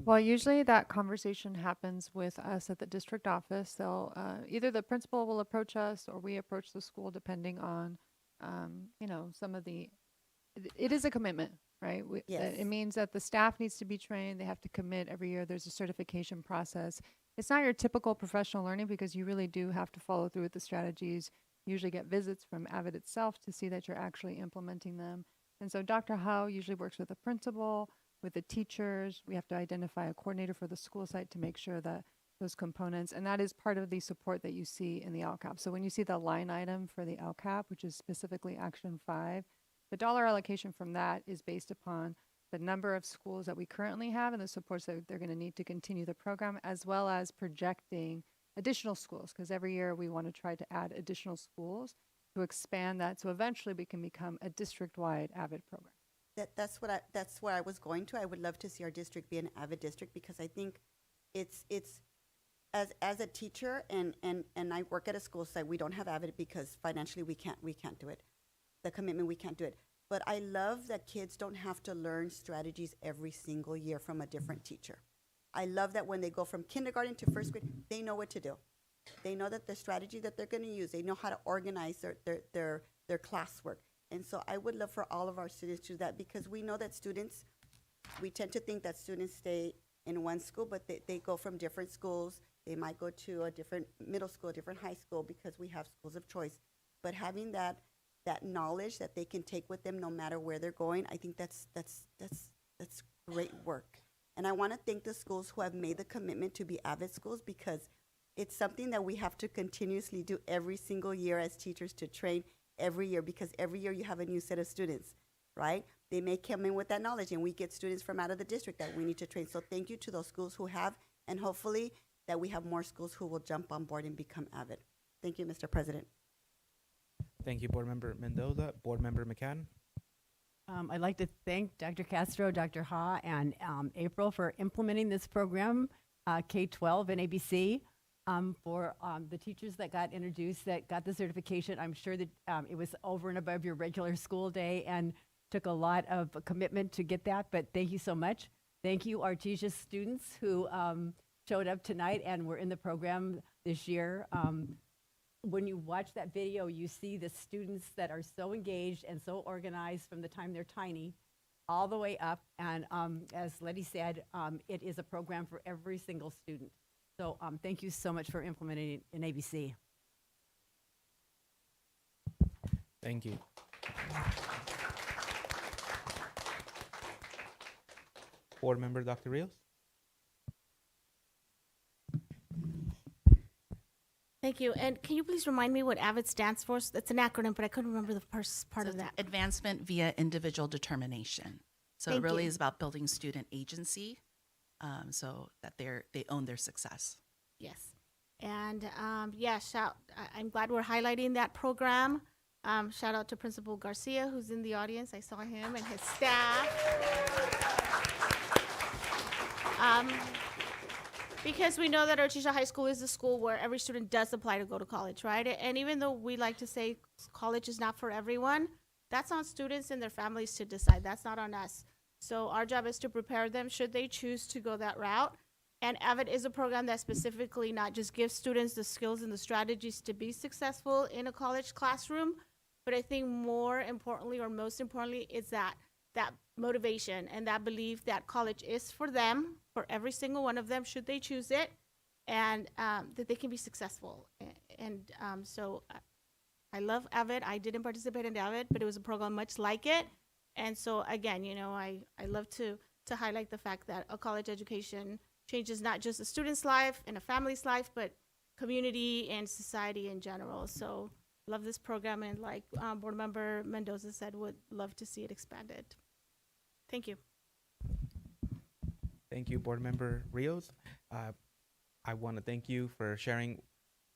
Well, usually that conversation happens with us at the district office. They'll either the principal will approach us, or we approach the school, depending on some of the. It is a commitment, right? Yes. It means that the staff needs to be trained. They have to commit every year. There's a certification process. It's not your typical professional learning, because you really do have to follow through with the strategies. You usually get visits from AVID itself to see that you're actually implementing them. And so Dr. Howe usually works with the principal, with the teachers. We have to identify a coordinator for the school site to make sure that those components, and that is part of the support that you see in the LCAP. So when you see the line item for the LCAP, which is specifically Action 5, the dollar allocation from that is based upon the number of schools that we currently have and the supports that they're going to need to continue the program, as well as projecting additional schools, because every year we want to try to add additional schools to expand that, so eventually we can become a district-wide AVID program. That's where I was going to. I would love to see our district be an AVID district, because I think it's as a teacher, and I work at a school site, we don't have AVID because financially we can't do it. The commitment, we can't do it. But I love that kids don't have to learn strategies every single year from a different teacher. I love that when they go from kindergarten to first grade, they know what to do. They know that the strategy that they're going to use, they know how to organize their classwork. And so I would love for all of our students to do that, because we know that students, we tend to think that students stay in one school, but they go from different schools, They might go to a different middle school, a different high school, because we have schools of choice. But having that knowledge that they can take with them no matter where they're going, I think that's great work. And I want to thank the schools who have made the commitment to be AVID schools, because it's something that we have to continuously do every single year as teachers, to train every year, because every year you have a new set of students, right? They may come in with that knowledge, and we get students from out of the district that we need to train. So thank you to those schools who have, and hopefully that we have more schools who will jump on board and become AVID. Thank you, Mr. President. Thank you, Board Member Mendoza. Board Member McCadden. I'd like to thank Dr. Castro, Dr. Ha, and April for implementing this program, K-12 and ABC, for the teachers that got introduced, that got the certification. I'm sure that it was over and above your regular school day and took a lot of commitment to get that, but thank you so much. Thank you, Artisia students who showed up tonight and were in the program this year. When you watch that video, you see the students that are so engaged and so organized from the time they're tiny all the way up. And as Letty said, it is a program for every single student. So thank you so much for implementing it in ABC. Thank you. Board Member Dr. Rios. Thank you. And can you please remind me what AVID stands for? It's an acronym, but I couldn't remember the first part of that. Advancement via individual determination. So Thank it really you. is about building student agency, so that they own their success. Yes. And yeah, I'm glad we're highlighting that program. Shout out to Principal Garcia, who's in the audience. I saw him and his staff. Because we know that Artisia High School is the school where every student does apply to go to college, right? And even though we like to say college is not for everyone, that's on students and their families to decide. That's not on us. So our job is to prepare them should they choose to go that route. And AVID is a program that specifically not just gives students the skills and the strategies to be successful in a college classroom, but I think more importantly, or most importantly, is that motivation and that belief that college is for them, for every single one of them, should they choose it, and that they can be successful. And so I love AVID. I didn't participate in AVID, but it was a program much like it. And so again, you know, I love to highlight the fact that a college education changes not just a student's life and a family's life, but community and society in general. So love this program, and like Board Member Mendoza said, would love to see it expanded. Thank you. Thank you, Board Member Rios. I want to thank you for sharing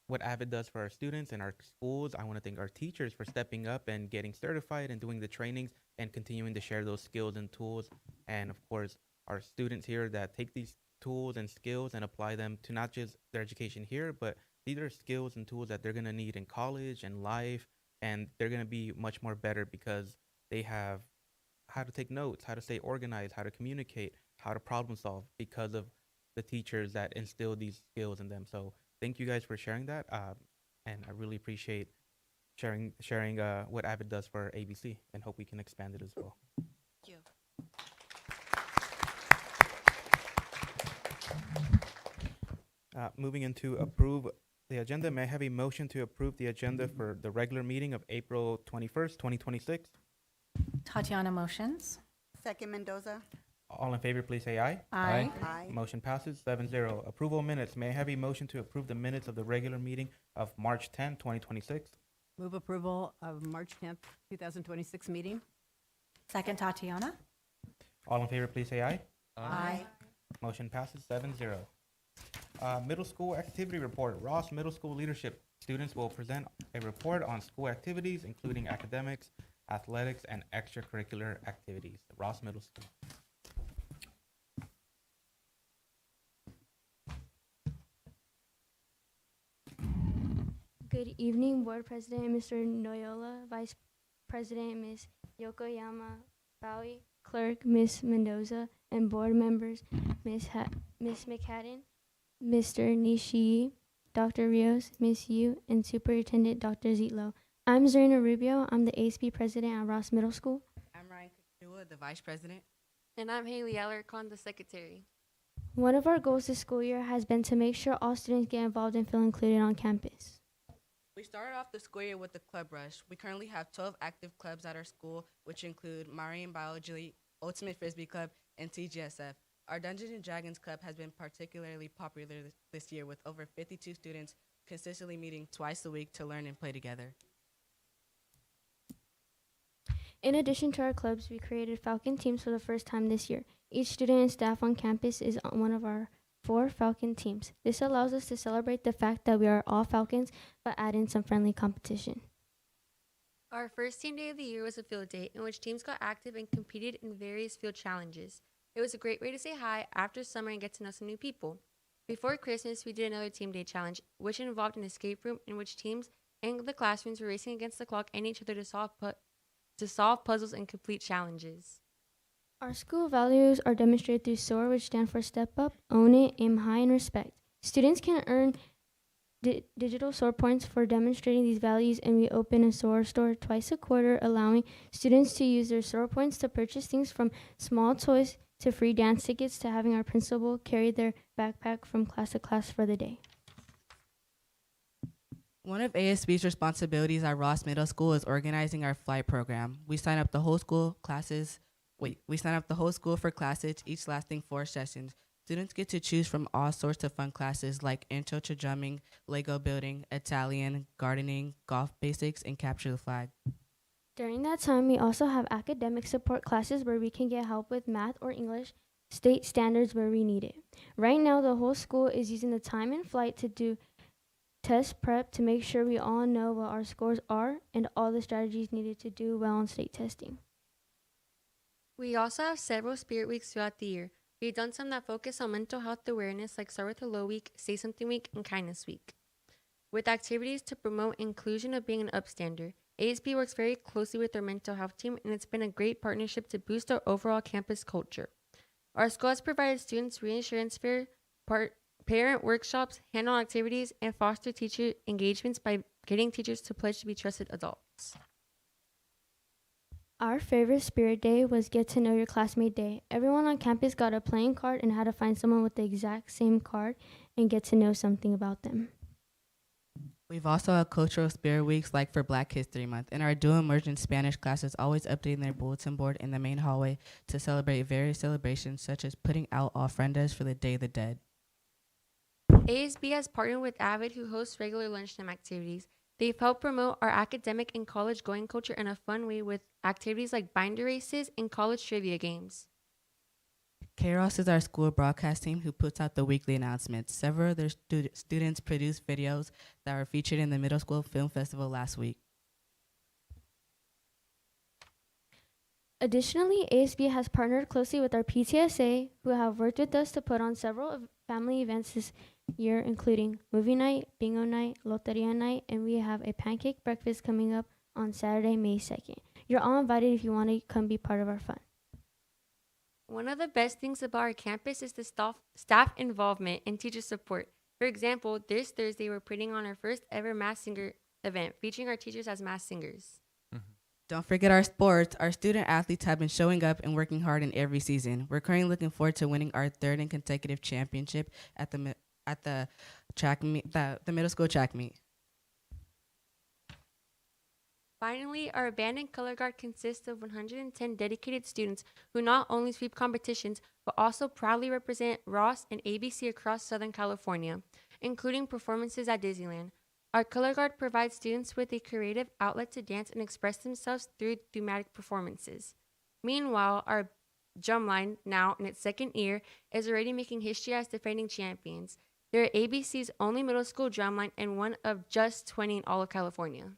what AVID does for our students and our schools. I want to thank our teachers for stepping up and getting certified and doing the trainings and continuing to share those skills and tools. And of course, our students here that take these tools and skills and apply them to not just their education here, but these are skills and tools that they're going to need in college and life, and they're going to be much more better because they have how to take notes, how to stay organized, how to communicate, how to problem solve, because of the teachers that instill these skills in them. So thank you guys for sharing that, and I really appreciate sharing what AVID does for ABC, and hope we can expand it as well. Thank you. Moving into approve the agenda, may I have a motion to approve the agenda for the regular meeting of April 21st, 2026? Tatiana motions. Second, Mendoza. All in favor, please say aye. Aye. Aye. Motion passes 7-0. Approval minutes. May I have a motion to approve the minutes of the regular meeting of March 10, 2026? Move approval of March 10th, 2026 meeting. Second, Tatiana. All in favor, please say aye. Aye. Motion passes 7-0. Middle school activity report. Ross Middle School leadership. Students will present a report on school activities, including academics, athletics, and extracurricular activities. Ross Middle School. Good evening, Board President Mr. Noyola, Vice President Ms. Yokoyama Bowie, Clerk Ms. Mendoza, and Board Members Ms. McCadden, Mr. Nishii, Dr. Rios, Ms. Yu, and Superintendent Dr. Zitlo. I'm Zerina Rubio. I'm the ASB President at Ross Middle School. I'm Ryan Kachua, the Vice President. And I'm Haley Alarcon, the Secretary. One of our goals this school year has been to make sure all students get involved and feel included on campus. We started off the school year with the club rush. We currently have 12 active clubs at our school, which include Marine Biology, Ultimate Frisbee Club, and TGSF. Our Dungeons and Dragons Club has been particularly popular this year, with over 52 students consistently meeting twice a week to learn and play together. In addition to our clubs, we created Falcon teams for the first time this year. Each student and staff on campus is on one of our 4 Falcon teams. This allows us to celebrate the fact that we are all Falcons, but add in some friendly competition. Our first team day of the year was a field day in which teams got active and competed in various field challenges. It was a great way to say hi after summer and get to know some new people. Before Christmas, we did another team day challenge, which involved an escape room in which teams in the classrooms were racing against the clock and each other to solve puzzles and complete challenges. Our school values are demonstrated through SOAR, which stands for Step Up, Own It, Aim High, and Respect. Students can earn digital SOAR points for demonstrating these values, and we open a SOAR store twice a quarter, allowing students to use their SOAR points to purchase things from small toys to free dance tickets to having our principal carry their backpack from class to class for the day. One of ASB's responsibilities at Ross Middle School is organizing our flight program. We sign up the whole school for classes, each lasting 4 sessions. Students get to choose from all sorts of fun classes like Intro to Drumming, Lego Building, Italian, Gardening, Golf Basics, and Capture the Flag. During that time, we also have academic support classes where we can get help with math or English state standards where we need it. Right now, the whole school is using the time in flight to do test prep to make sure we all know what our scores are and all the strategies needed to do well on state testing. We also have several spirit weeks throughout the year. We've done some that focus on mental health awareness, like Start with Hello Week, Say Something Week, and Kindness Week. With activities to promote inclusion of being an upstander, ASB works very closely with our mental health team, and it's been a great partnership to boost our overall campus culture. Our school has provided students reassurance fair, parent workshops, hands-on activities, and foster teacher engagements by getting teachers to pledge to be trusted adults. Our favorite spirit day was Get to Know Your Classmate Day. Everyone on campus got a playing card and had to find someone with the exact same card and get to know something about them. We've also had cultural spirit weeks like for Black History Month, and our dual immersion Spanish classes always updating their bulletin board in the main hallway to celebrate various celebrations such as putting out ofrendas for the Day of the Dead. ASB has partnered with AVID, who hosts regular lunchtime activities. They've helped promote our academic and college-going culture in a fun way with activities like binder races and college trivia games. Kairos is our school broadcast team who puts out the weekly announcements. Several of their students produced videos that were featured in the Middle School Film Festival last week. Additionally, ASB has partnered closely with our PTSA, who have worked with us to put on several family events this year, including movie night, bingo night, loteria night, and we have a pancake breakfast coming up on Saturday, May 2nd. You're all invited if you want to come be part of our fun. One of the best things about our campus is the staff involvement and teacher support. For example, this Thursday we're putting on our first ever Mass Singer event featuring our teachers as Mass Singers. Don't forget our sports. Our student athletes have been showing up and working hard in every season. We're currently looking forward to winning our 3rd and consecutive championship at the middle school track meet. Finally, our band and color guard consists of 110 dedicated students who not only sweep competitions, but also proudly represent Ross and ABC across Southern California, including performances at Disneyland. Our color guard provides students with a creative outlet to dance and express themselves through thematic performances. Meanwhile, our drumline, now in its 2nd year, is already making history as defending champions. They're ABC's only middle school drumline and one of just 20 in all of California.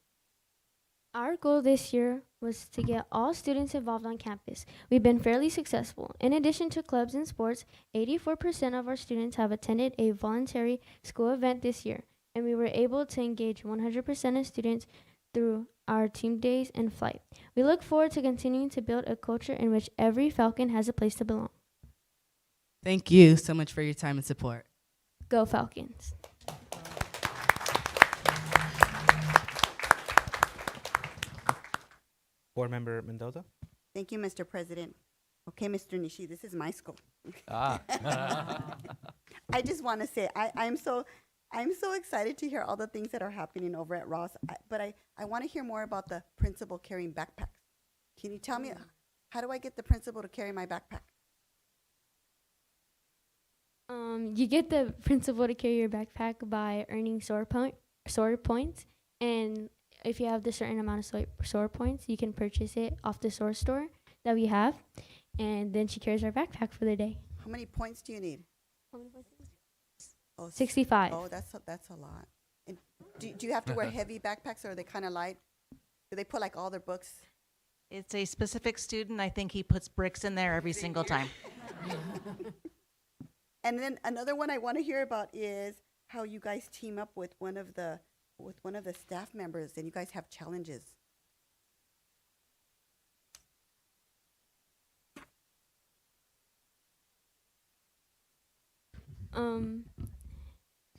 Our goal this year was to get all students involved on campus. We've been fairly successful. In addition to clubs and sports, 84% of our students have attended a voluntary school event this year, and we were able to engage 100% of students through our team days and flight. We look forward to continuing to build a culture in which every Falcon has a place to belong. Thank you so much for your time and support. Go Falcons. Board Member Mendoza. Thank you, Mr. President. Okay, Mr. Nishi, this is my school. Ah. I just want to say, I'm so excited to hear all the things that are happening over at Ross, but I want to hear more about the principal carrying backpacks. Can you tell me, how do I get the principal to carry my backpack? You get the principal to carry your backpack by earning sword points, and if you have the certain amount of sword points, you can purchase it off the sword store that we have, and then she carries our backpack for the day. How many points do you need? Oh, 65. Oh, that's a lot. And do you have to wear heavy backpacks, or are they kind of light? Do they put like all their books? It's a specific student. I think he puts bricks in there every single time. And then another one I want to hear about is how you guys team up with one of the staff members, and you guys have challenges.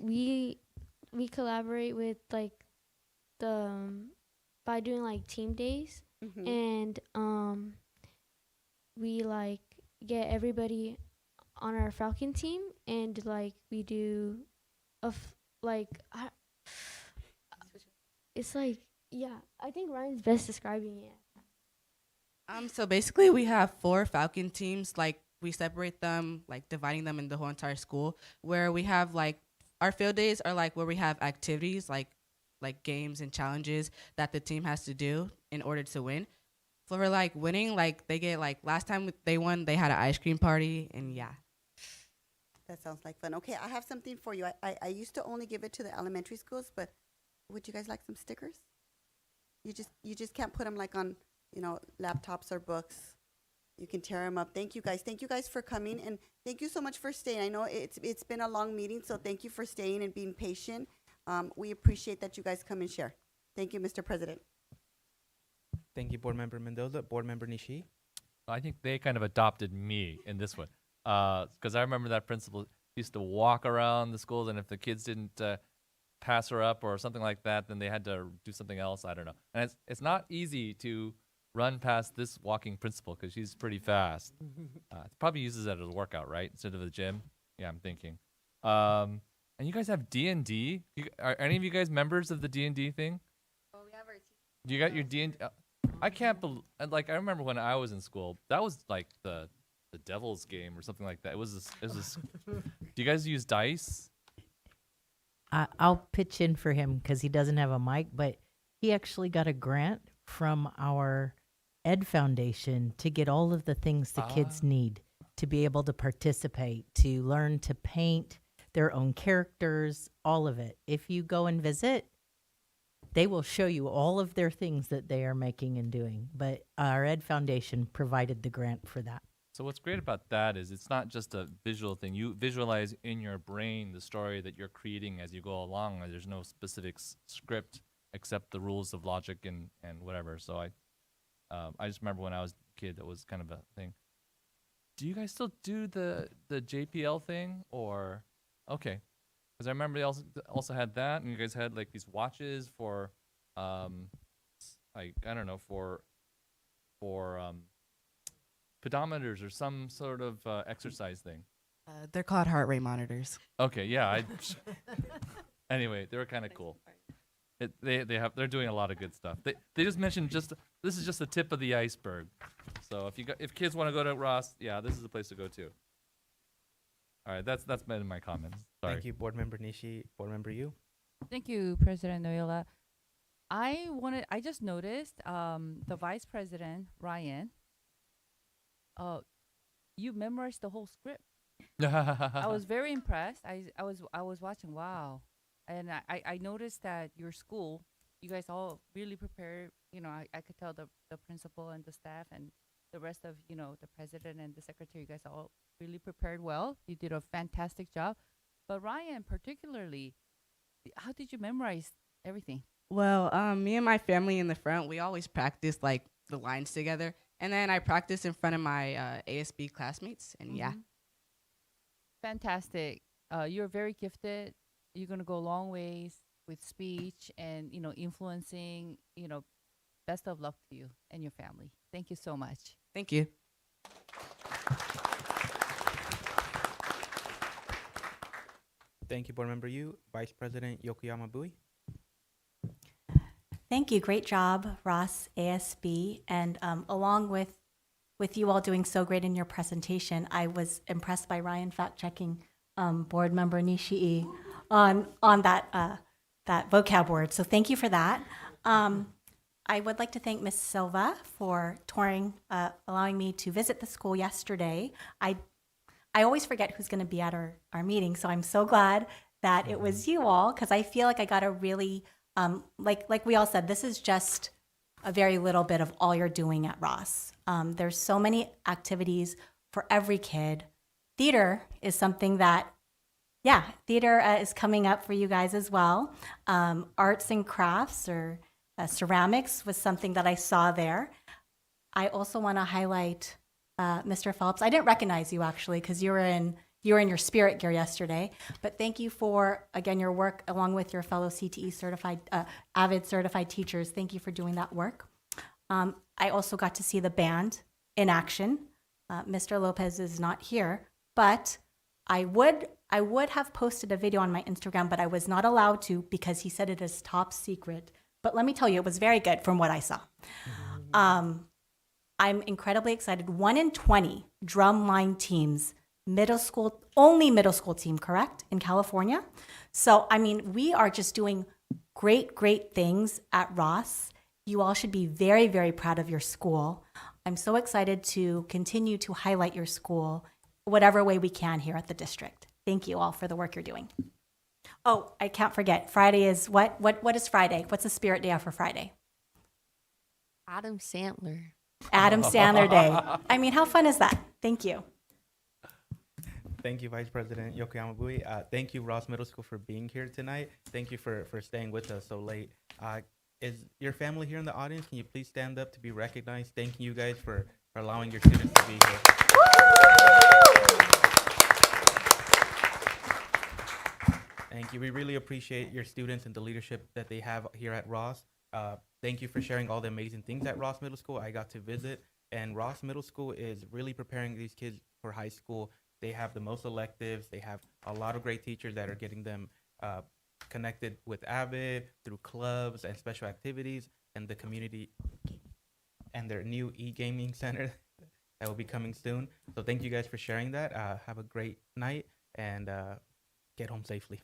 We collaborate with like by doing like team days, and we like get everybody on our Falcon team, and like we do it's like, yeah, I think Ryan's best describing it. So basically we have 4 Falcon teams, like we separate them, like dividing them in the whole entire school, where we have like our field days are like where we have activities like games and challenges that the team has to do in order to win. For like winning, like they get like last time they won, they had an ice cream party, and yeah. That sounds like fun. Okay, I have something for you. I used to only give it to the elementary schools, but would you guys like some stickers? You just can't put them like on, laptops or books. You can tear them up. Thank you guys. Thank you guys for coming, and thank you so much for staying. I know it's been a long meeting, so thank you for staying and being patient. We appreciate that you guys come and share. Thank you, Mr. President. Thank you, Board Member Mendoza. Board Member Nishi. I think they kind of adopted me in this one. Because I remember that principal used to walk around the schools, and if the kids didn't pass her up or something like that, then they had to do something else. I don't know. And it's not easy to run past this walking principal because she's pretty fast. Probably uses that as a workout, right? Instead of the gym. Yeah, I'm thinking. And you guys have D&D. Are any of you guys members of the D&D thing? Oh, we have our You got your D&D. I can't believe. Like, I remember when I was in school, that was like the devil's game or something like that. It was this. Do you guys use dice? I'll pitch in for him because he doesn't have a mic, but he actually got a grant from our Ed Foundation to get all of the things the kids need to be able to participate, to learn to paint their own characters, all of it. If you go and visit, they will show you all of their things that they are making and doing. But our Ed Foundation provided the grant for that. So what's great about that is it's not just a visual thing. You visualize in your brain the story that you're creating as you go along. And there's no specific script except the rules of logic and whatever. So I just remember when I was a kid, that was kind of a thing. Do you guys still do the JPL thing or? Okay. Because I remember they also had that, and you guys had like these watches for, like, I don't know, for pedometers or some sort of exercise thing. They're called heart rate monitors. Okay, yeah. Anyway, they were kind of cool. They're doing a lot of good stuff. They just mentioned this is just the tip of the iceberg. So if kids want to go to Ross, yeah, this is the place to go to. All right, that's been my comments. Sorry. Thank you, Board Member Nishi. Board Member Yu. Thank you, President Noyola. I just noticed the Vice President, Ryan, you memorized the whole script. I was very impressed. I was watching, wow. And I noticed that your school, you guys all really prepared. I could tell the principal and the staff and the rest of, the president and the secretary, you guys all really prepared well. You did a fantastic job. But Ryan, particularly, how did you memorize everything? Well, me and my family in the front, we always practice like the lines together. And then I practice in front of my ASB classmates. And yeah. Fantastic. You're very gifted. You're going to go a long ways with speech and, influencing, best of luck to you and your family. Thank you so much. Thank you. Thank you, Board Member Yu. Vice President Yokoyama Bui. Thank you. Great job, Ross, ASB. And along with you all doing so great in your presentation, I was impressed by Ryan fact-checking Board Member Nishii on that vocab word. So thank you for that. I would like to thank Ms. Silva for allowing me to visit the school yesterday. I always forget who's going to be at our meeting, so I'm so glad that it was you all, because I feel like I got a really, like we all said, this is just a very little bit of all you're doing at Ross. There's so many activities for every kid. Theater is something that, theater is coming up for you guys as well. Arts and crafts or ceramics was something that I saw there. I also want to highlight Mr. Phelps. I didn't recognize you actually because you were in your spirit gear yesterday, but thank you for, again, your work along with your fellow CTE certified, AVID certified teachers. Thank you for doing that work. I also got to see the band in action. Mr. Lopez is not here, but I would have posted a video on my Instagram, but I was not allowed to because he said it is top secret. But let me tell you, it was very good from what I saw. I'm incredibly excited. 1 in 20 drumline teams, only middle school team, correct, in California. So, I mean, we are just doing great, great things at Ross. You all should be very, very proud of your school. I'm so excited to continue to highlight your school whatever way we can here at the district. Thank you all for the work you're doing. Oh, I can't forget. Friday is what? What is Friday? What's the spirit day for Friday? Adam Sandler. Adam Sandler Day. I mean, how fun is that? Thank you. Thank you, Vice President Yokoyama Bui. Thank you, Ross Middle School, for being here tonight. Thank you for staying with us so late. Is your family here in the audience? Can you please stand up to be recognized? Thank you guys for allowing your students to be here. Thank you. We really appreciate your students and the leadership that they have here at Ross. Thank you for sharing all the amazing things at Ross Middle School. I got to visit, and Ross Middle School is really preparing these kids for high school. They have the most electives. They have a lot of great teachers that are getting them connected with AVID through clubs and special activities and the community and their new e-gaming center that will be coming soon. So thank you guys for sharing that. Have a great night and get home safely.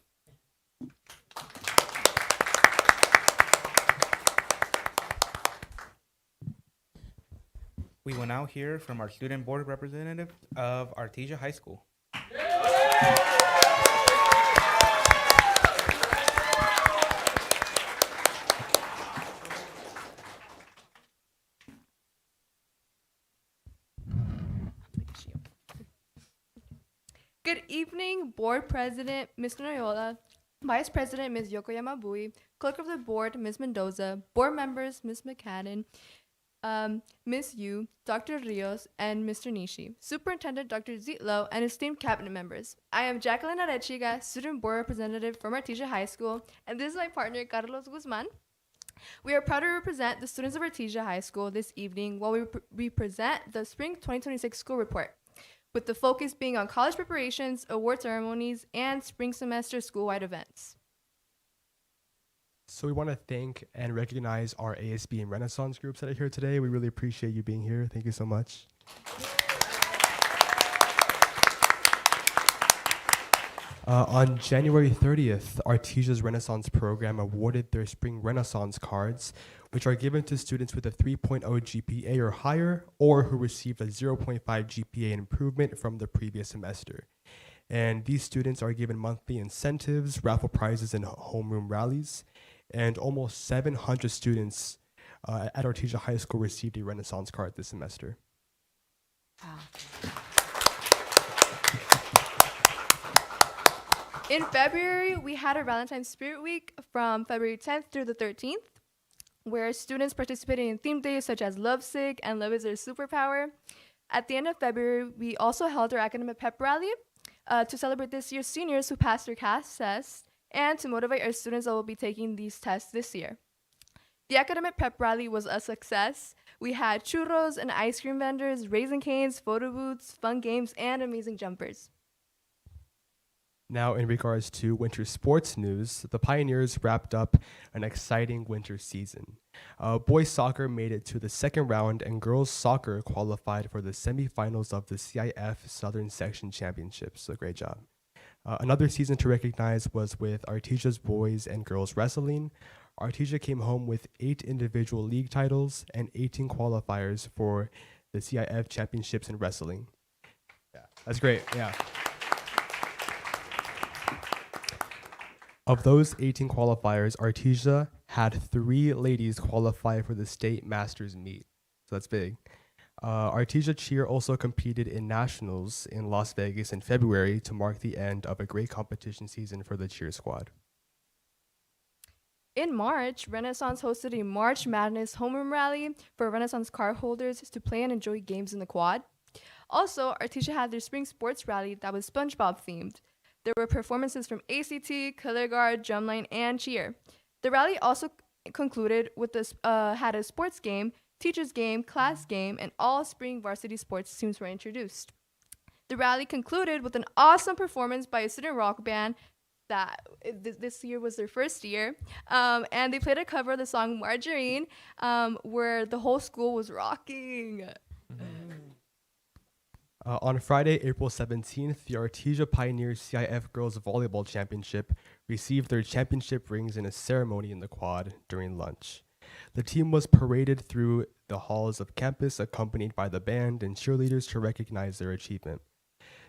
We will now hear from our student board representative of Artisia High School. Good evening, Board President, Mr. Noyola, Vice President, Ms. Yokoyama Bui, Clerk of the Board, Ms. Mendoza, Board Members, Ms. McCadden, Ms. Yu, Dr. Rios, and Mr. Nishi, Superintendent Dr. Zitlo, and esteemed cabinet members. I am Jacqueline Arechiga, Student Board Representative from Artesia High School, and this is my partner, Carlos Guzman. We are proud to represent the students of Artesia High School this evening while we present the Spring 2026 School Report, with the focus being on college preparations, award ceremonies, and spring semester school-wide events. So we want to thank and recognize our ASB and Renaissance groups that are here today. We really appreciate you being here. Thank you so much. On January 30th, Artesia's Renaissance program awarded their Spring Renaissance cards, which are given to students with a 3.0 GPA or higher, or who received a 0.5 GPA improvement from the previous semester. And these students are given monthly incentives, raffle prizes, and homeroom rallies. And almost 700 students at Artesia High School received a Renaissance card this semester. Wow. In February, we had a Valentine's Spirit Week from February 10th through the 13th, where students participated in themed days such as Lovesick and Love is Their Superpower. At the end of February, we also held our academic pep rally to celebrate this year's seniors who passed their CAS test and to motivate our students that will be taking these tests this year. The academic pep rally was a success. We had churros and ice cream vendors, Raisin Canes, photo booths, fun games, and amazing jumpers. Now, in regards to winter sports news, the Pioneers wrapped up an exciting winter season. Boys soccer made it to the second round, and girls soccer qualified for the semifinals of the CIF Southern Section Championships. So great job. Another season to recognize was with Artesia's boys and girls wrestling. Artesia came home with 8 individual league titles and 18 qualifiers for the CIF Championships in wrestling. Yeah, that's great. Yeah. Of those 18 qualifiers, Artesia had 3 ladies qualify for the state masters meet. So that's big. Artesia Cheer also competed in nationals in Las Vegas in February to mark the end of a great competition season for the cheer squad. In March, Renaissance hosted a March Madness homeroom rally for Renaissance card holders to play and enjoy games in the quad. Also, Artesia had their spring sports rally that was SpongeBob themed. There were performances from ACT, color guard, drumline, and cheer. The rally also concluded with had a sports game, teacher's game, class game, and all spring varsity sports teams were introduced. The rally concluded with an awesome performance by a student rock band that this year was their first year, and they played a cover of the song Margarine, where the whole school was rocking. On Friday, April 17th, the Artesia Pioneers CIF Girls Volleyball Championship received their championship rings in a ceremony in the quad during lunch. The team was paraded through the halls of campus, accompanied by the band and cheerleaders to recognize their achievement.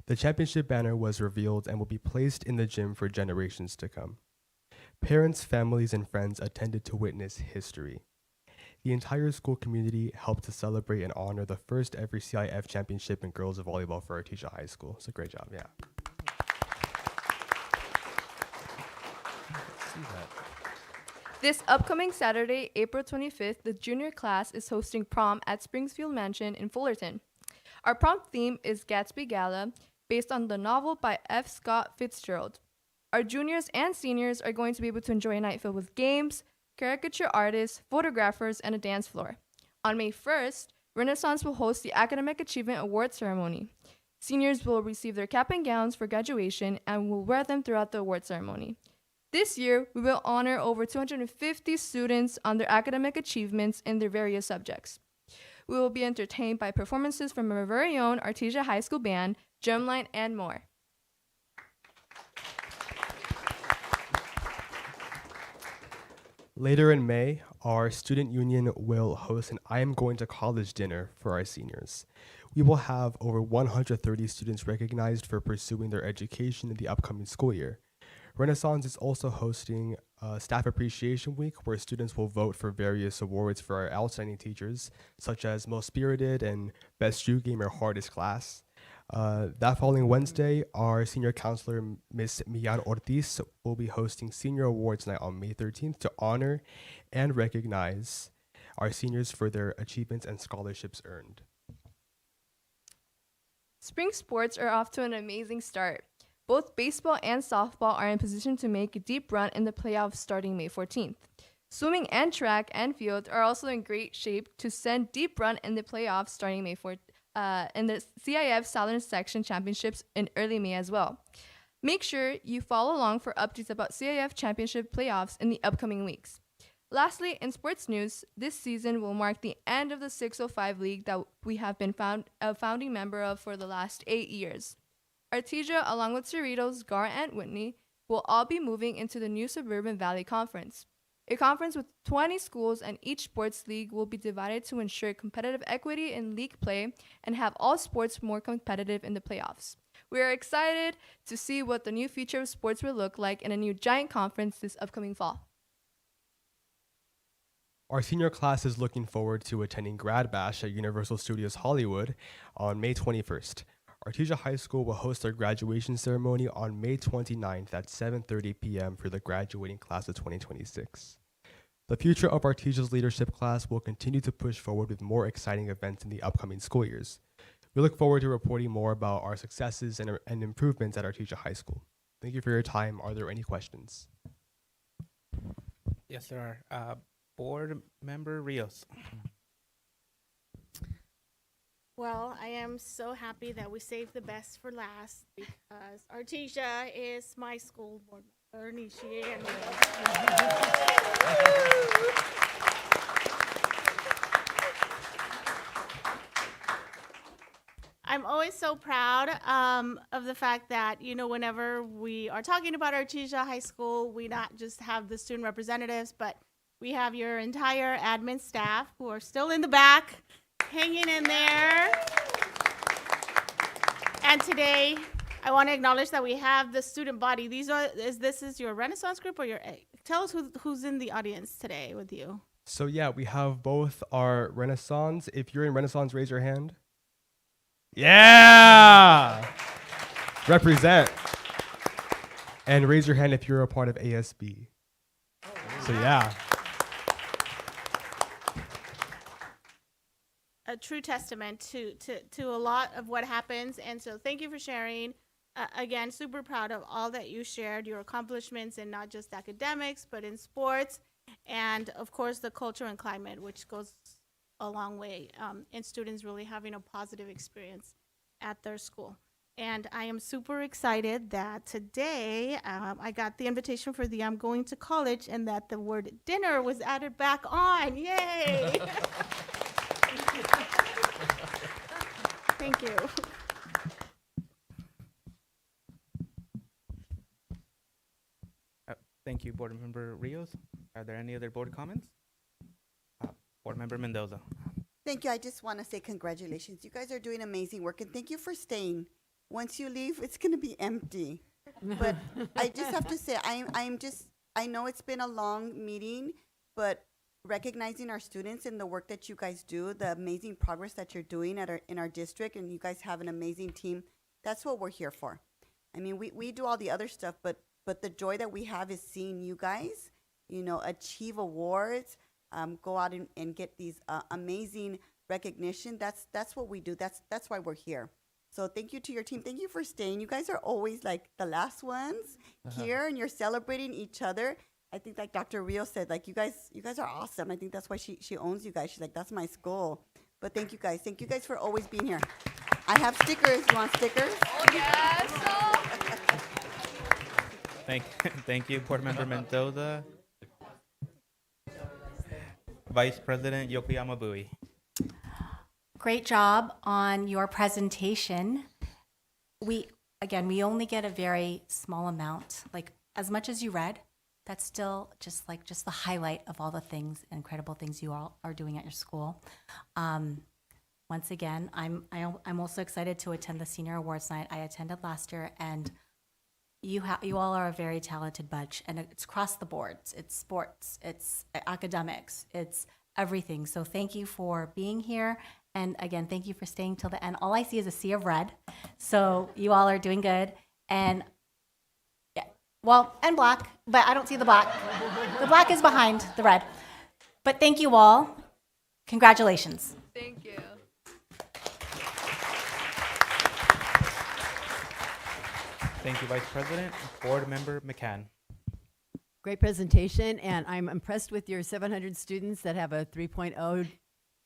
The championship banner was revealed and will be placed in the gym for generations to come. Parents, families, and friends attended to witness history. The entire school community helped to celebrate and honor the first ever CIF championship in girls volleyball for Artisia High School. It's a great job, yeah. This upcoming Saturday, April 25th, the junior class is hosting prom at Springfield Mansion in Fullerton. Our prom theme is Gatsby Gala, based on the novel by F. Scott Fitzgerald. Our juniors and seniors are going to be able to enjoy a night filled with games, caricature artists, photographers, and a dance floor. On May 1st, Renaissance will host the Academic Achievement Award ceremony. Seniors will receive their cap and gowns for graduation and will wear them throughout the award ceremony. This year, we will honor over 250 students on their academic achievements in their various subjects. We will be entertained by performances from our very own Artisia High School band, drumline, and more. Later in May, our student union will host an I Am Going to College dinner for our seniors. We will have over 130 students recognized for pursuing their education in the upcoming school year. Renaissance is also hosting Staff Appreciation Week, where students will vote for various awards for our outstanding teachers, such as Most Spirited and Best Shoe Game or Hardest Class. That following Wednesday, our senior counselor, Ms. Millan Ortiz, will be hosting Senior Awards Night on May 13th to honor and recognize our seniors for their achievements and scholarships earned. Spring sports are off to an amazing start. Both baseball and softball are in position to make a deep run in the playoffs starting May 14th. Swimming and track and field are also in great shape to send deep run in the playoffs starting May 4th. In the CIF Southern Section Championships in early May as well. Make sure you follow along for updates about CIF Championship playoffs in the upcoming weeks. Lastly, in sports news, this season will mark the end of the 605 League that we have been a founding member of for the last 8 years. Artesia, along with Cerritos, Gar, and Whitney, will all be moving into the new Suburban Valley Conference. A conference with 20 schools, and each sports league will be divided to ensure competitive equity in league play and have all sports more competitive in the playoffs. We are excited to see what the new future of sports will look like in a new giant conference this upcoming fall. Our senior class is looking forward to attending Grad Bash at Universal Studios Hollywood on May 21st. Artisia High School will host their graduation ceremony on May 29th at 7:30 p.m. for the graduating class of 2026. The future of Artesia's leadership class will continue to push forward with more exciting events in the upcoming school years. We look forward to reporting more about our successes and improvements at Artisia High School. Thank you for your time. Are there any questions? Yes, there are. Board Member Rios. Well, I am so happy that we saved the best for last because Artisia is my school board member, and she and I'm always so proud of the fact that, you know, whenever we are talking about Artisia High School, we not just have the student representatives, but we have your entire admin staff who are still in the back, hanging in there. And today, I want to acknowledge that we have the student body. This is your Renaissance group or your, tell us who's in the audience today with you. So yeah, we have both our Renaissance. If you're in Renaissance, raise your hand. Yeah! Represent. And raise your hand if you're a part of ASB. So yeah. A true testament to a lot of what happens. And so thank you for sharing. Again, super proud of all that you shared, your accomplishments in not just academics, but in sports. And of course, the culture and climate, which goes a long way in students really having a positive experience at their school. And I am super excited that today I got the invitation for the I'm Going to College and that the word dinner was added back on. Yay! Thank you. Thank you, Board Member Rios. Are there any other board comments? Board Member Mendoza. Thank you. I just want to say congratulations. You guys are doing amazing work, and thank you for staying. Once you leave, it's going to be empty. But I just have to say, I know it's been a long meeting, but recognizing our students and the work that you guys do, the amazing progress that you're doing in our district, and you guys have an amazing team, that's what we're here for. I mean, we do all the other stuff, but the joy that we have is seeing you guys, you know, achieve awards, go out and get these amazing recognition. That's what we do. That's why we're here. So thank you to your team. Thank you for staying. You guys are always like the last ones here, and you're celebrating each other. I think like Dr. Rio said, like you guys are awesome. I think that's why she owns you guys. She's like, that's my school. But thank you guys. Thank you guys for always being here. I have stickers. You want stickers? Oh, yes. Thank you, Board Member Mendoza. Vice President Yokoyama Bui. Great job on your presentation. We only get a very small amount, like as much as you read. That's still just the highlight of all the things, incredible things you all are doing at your school. Once again, I'm also excited to attend the Senior Awards Night. I attended last year, and you all are a very talented bunch, and it's across the boards. It's sports, it's academics, it's everything. So thank you for being here, and again, thank you for staying till the end. All I see is a sea of red, so you all are doing good, and and black, but I don't see the black. The black is behind the red. But thank you all. Congratulations. Thank you. Thank you, Vice President. Board Member McCann. Great presentation, and I'm impressed with your 700 students that have a 3.0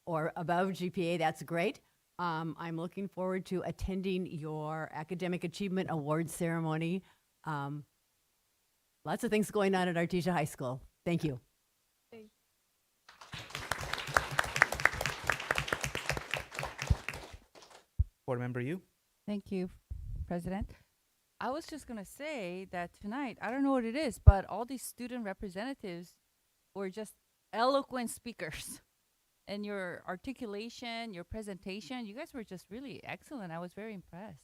or above GPA. That's great. I'm looking forward to attending your Academic Achievement Awards ceremony. Lots of things going on at Artisia High School. Thank you. Board Member Yu. Thank you, President. I was just going to say that tonight, I don't know what it is, but all these student representatives were just eloquent speakers. And your articulation, your presentation, you guys were just really excellent. I was very impressed.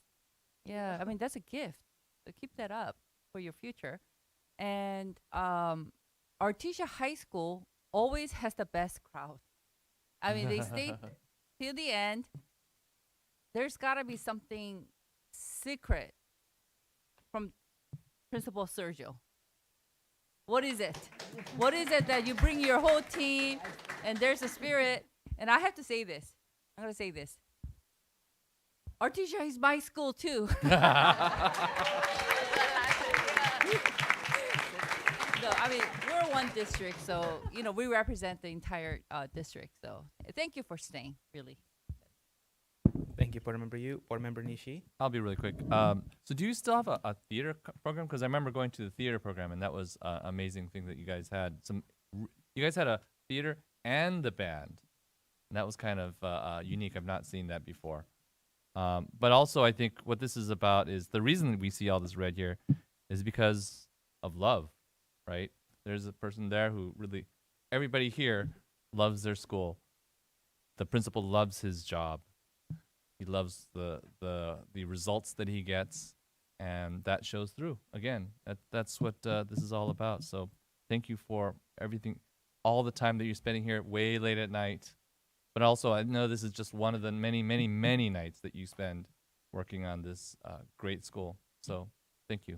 Yeah, I mean, that's a gift. So keep that up for your future. And Artisia High School always has the best crowd. I mean, they stay till the end. There's got to be something secret from Principal Sergio. What is it? What is it that you bring your whole team and there's a spirit? And I have to say this. I'm going to say this. Artisia is my school too. No, I mean, we're one district, so, you know, we represent the entire district. So thank you for staying, really. Thank you, Board Member Yu. Board Member Nishi. I'll be really quick. So do you still have a theater program? Because I remember going to the theater program, and that was an amazing thing that you guys had. You guys had a theater and the band, and that was kind of unique. I've not seen that before. But also, I think what this is about is the reason that we see all this red here is because of love, right? There's a person there who really, everybody here loves their school. The principal loves his job. He loves the results that he gets, and that shows through. Again, that's what this is all about. So thank you for everything, all the time that you're spending here way late at night. But also, I know this is just one of the many, many, many nights that you spend working on this great school. So thank you.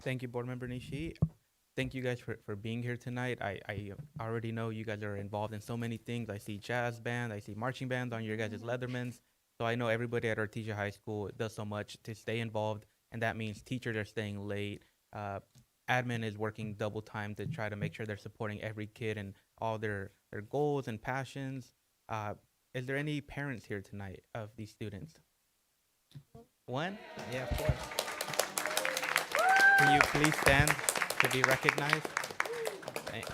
Thank you, Board Member Nishi. Thank you guys for being here tonight. I already know you guys are involved in so many things. I see jazz band, I see marching band on your guys' Leathermans. So I know everybody at Artisia High School does so much to stay involved, and that means teachers are staying late. Admin is working double time to try to make sure they're supporting every kid and all their goals and passions. Is there any parents here tonight of these students? One? Yeah, of course. Can you please stand to be recognized?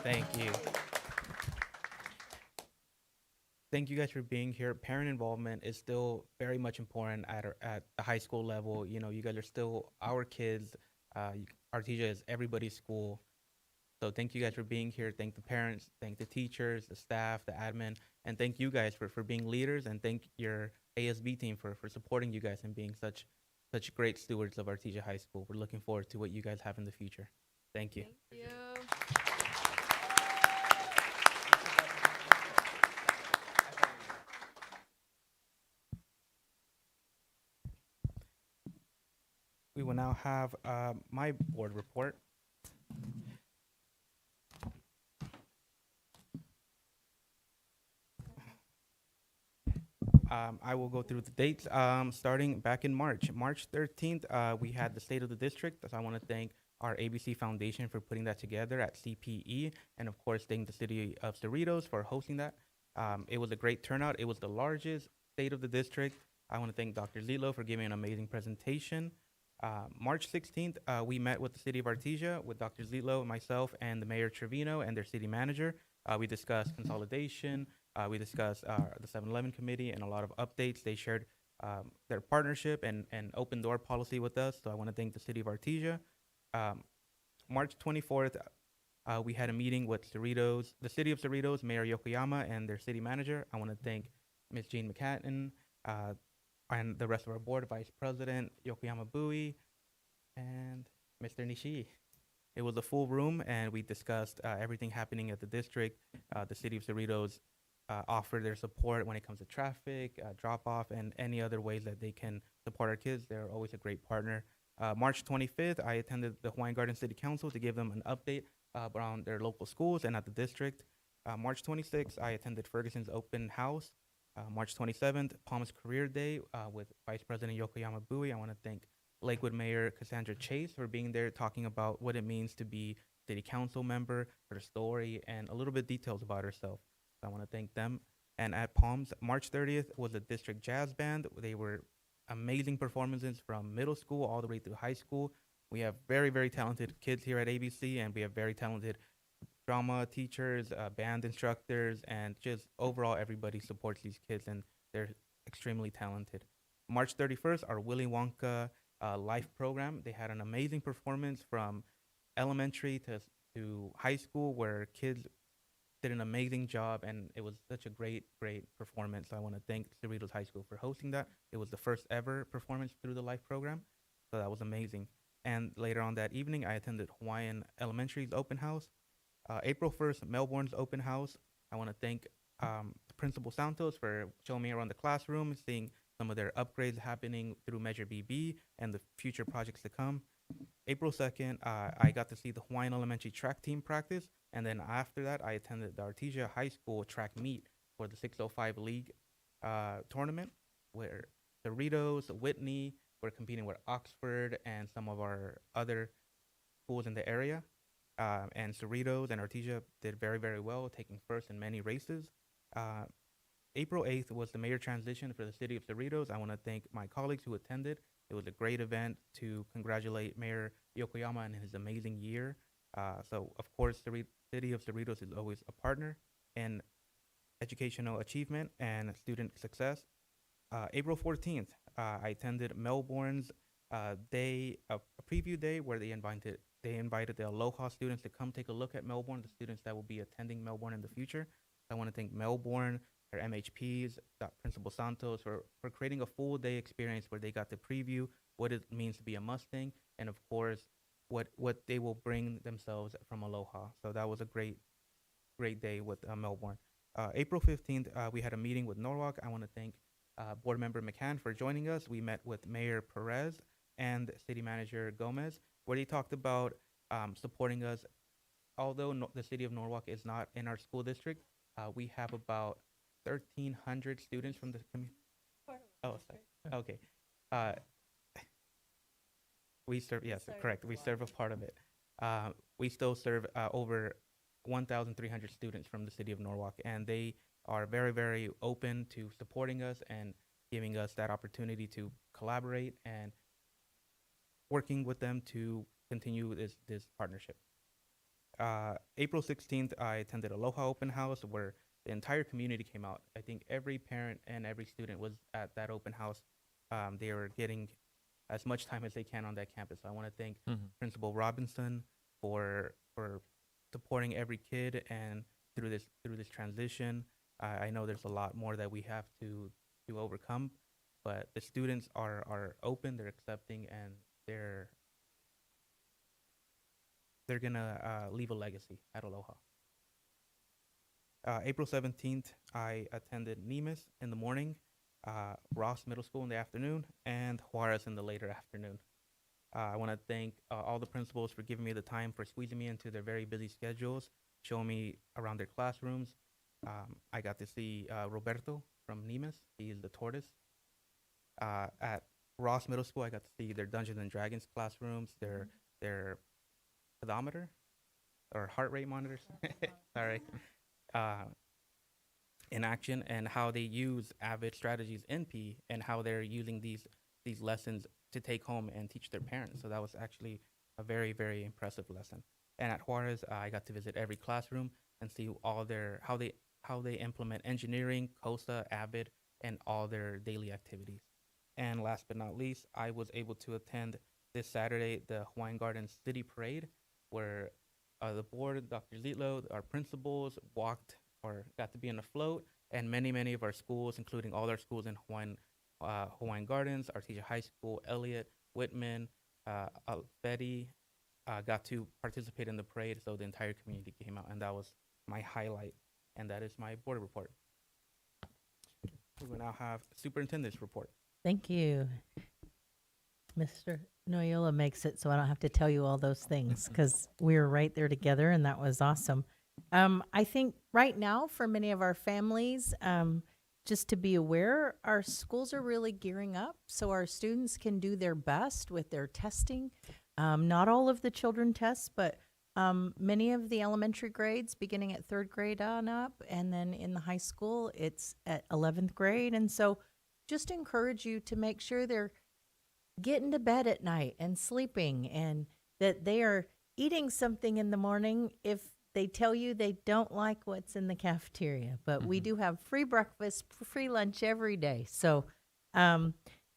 Thank you. Thank you guys for being here. Parent involvement is still very much important at the high school level. You know, you guys are still our kids. Artesia is everybody's school. So thank you guys for being here. Thank the parents, thank the teachers, the staff, the admin, and thank you guys for being leaders, and thank your ASB team for supporting you guys and being such great stewards of Artesia High School. We're looking forward to what you guys have in the future. Thank you. Thank you. We will now have my board report. I will go through the dates starting back in March. March 13th, we had the State of the District. So I want to thank our ABC Foundation for putting that together at CPE, and of course, thank the City of Cerritos for hosting that. It was a great turnout. It was the largest State of the District. I want to thank Dr. Zilo for giving an amazing presentation. March 16th, we met with the City of Artesia with Dr. Zilo, myself, and the Mayor Trevino and their city manager. We discussed consolidation. We discussed the 7-Eleven committee and a lot of updates. They shared their partnership and open door policy with us. So I want to thank the City of Artesia. March 24th, we had a meeting with Cerritos, the City of Cerritos, Mayor Yokoyama, and their city manager. I want to thank Ms. Jean McCatton, and the rest of our board, Vice President Yokoyama Bui, and Mr. Nishi. It was a full room, and we discussed everything happening at the district. The City of Cerritos offered their support when it comes to traffic, drop-off, and any other ways that they can support our kids. They're always a great partner. March 25th, I attended the Hawaiian Garden City Council to give them an update around their local schools and at the district. March 26th, I attended Ferguson's open house. March 27th, Palms Career Day with Vice President Yokoyama Bui. I want to thank Lakewood Mayor Cassandra Chase for being there, talking about what it means to be city council member, her story, and a little bit details about herself. So I want to thank them. And at Palms, March 30th was a district jazz band. They were amazing performances from middle school all the way through high school. We have very, very talented kids here at ABC, and we have very talented drama teachers, band instructors, and just overall everybody supports these kids, and they're extremely talented. March 31st, our Willy Wonka life program. They had an amazing performance from elementary to high school, where kids did an amazing job, and it was such a great performance. So I want to thank Cerritos High School for hosting that. It was the first ever performance through the life program, so that was amazing. And later on that evening, I attended Hawaiian Elementary's open house. April 1st, Melbourne's open house. I want to thank Principal Santos for showing me around the classroom, seeing some of their upgrades happening through Measure BB and the future projects to come. April 2nd, I got to see the Hawaiian Elementary track team practice, and then after that, I attended the Artesia High School track meet for the 605 League tournament, where Cerritos, Whitney were competing with Oxford and some of our other schools in the area. and Cerritos and Artisia did very, very well, taking first in many races. April 8th was the mayor transition for the city of Cerritos. I want to thank my colleagues who attended. It was a great event to congratulate Mayor Yokoyama on his amazing year. So, of course, the city of Cerritos is always a partner in educational achievement and student success. April 14th, I attended Melbourne's day, a preview day where they invited the Aloha students to come take a look at Melbourne, the students that will be attending Melbourne in the future. I want to thank Melbourne, their MHPs, Principal Santos for creating a full day experience where they got to preview what it means to be a Mustang, and of course, what they will bring themselves from Aloha. So that was a great day with Melbourne. April 15th, we had a meeting with Norwalk. I want to thank Board Member McCann for joining us. We met with Mayor Perez and City Manager Gomez, where they talked about supporting us. Although the city of Norwalk is not in our school district, we have about 1,300 students from the community. Oh, sorry. Okay. We serve, yes, correct. We serve a part of it. We still serve over 1,300 students from the city of Norwalk, and they are very, very open to supporting us and giving us that opportunity to collaborate and working with them to continue this partnership. April 16th, I attended Aloha Open House where the entire community came out. I think every parent and every student was at that open house. They were getting as much time as they can on that campus. So I want to thank Principal Robinson for supporting every kid and through this transition. I know there's a lot more that we have to overcome, but the students are open, they're accepting, and they're gonna leave a legacy at Aloha. April 17th, I attended Nemis in the morning, Ross Middle School in the afternoon, and Juarez in the later afternoon. I want to thank all the principals for giving me the time, for squeezing me into their very busy schedules, showing me around their classrooms. I got to see Roberto from Nemis. He is the tortoise. At Ross Middle School, I got to see their Dungeons and Dragons classrooms, their pedometer or heart rate monitors. Sorry. In action, and how they use AVID strategies in P, and how they're using these lessons to take home and teach their parents. So that was actually a very, very impressive lesson. And at Juarez, I got to visit every classroom and see all how they implement engineering, COSA, AVID, and all their daily activities. And last but not least, I was able to attend this Saturday the Hawaiian Gardens City Parade, where the board, Dr. Zitlo, our principals, walked or got to be on a float, and many of our schools, including all our schools in Hawaiian Gardens, Artisia High School, Elliott, Whitman, Betty, got to participate in the parade, so the entire community came out, and that was my highlight, and that is my board report. We will now have Superintendent's report. Thank you. Mr. Noyola makes it so I don't have to tell you all those things because we were right there together, and that was awesome. I think right now for many of our families, just to be aware, our schools are really gearing up so our students can do their best with their testing. Not all of the children test, but many of the elementary grades beginning at 3rd grade on up, and then in the high school, it's at 11th grade. And so just encourage you to make sure they're getting to bed at night and sleeping, and that they are eating something in the morning if they tell you they don't like what's in the cafeteria. But we do have free breakfast, free lunch every day. So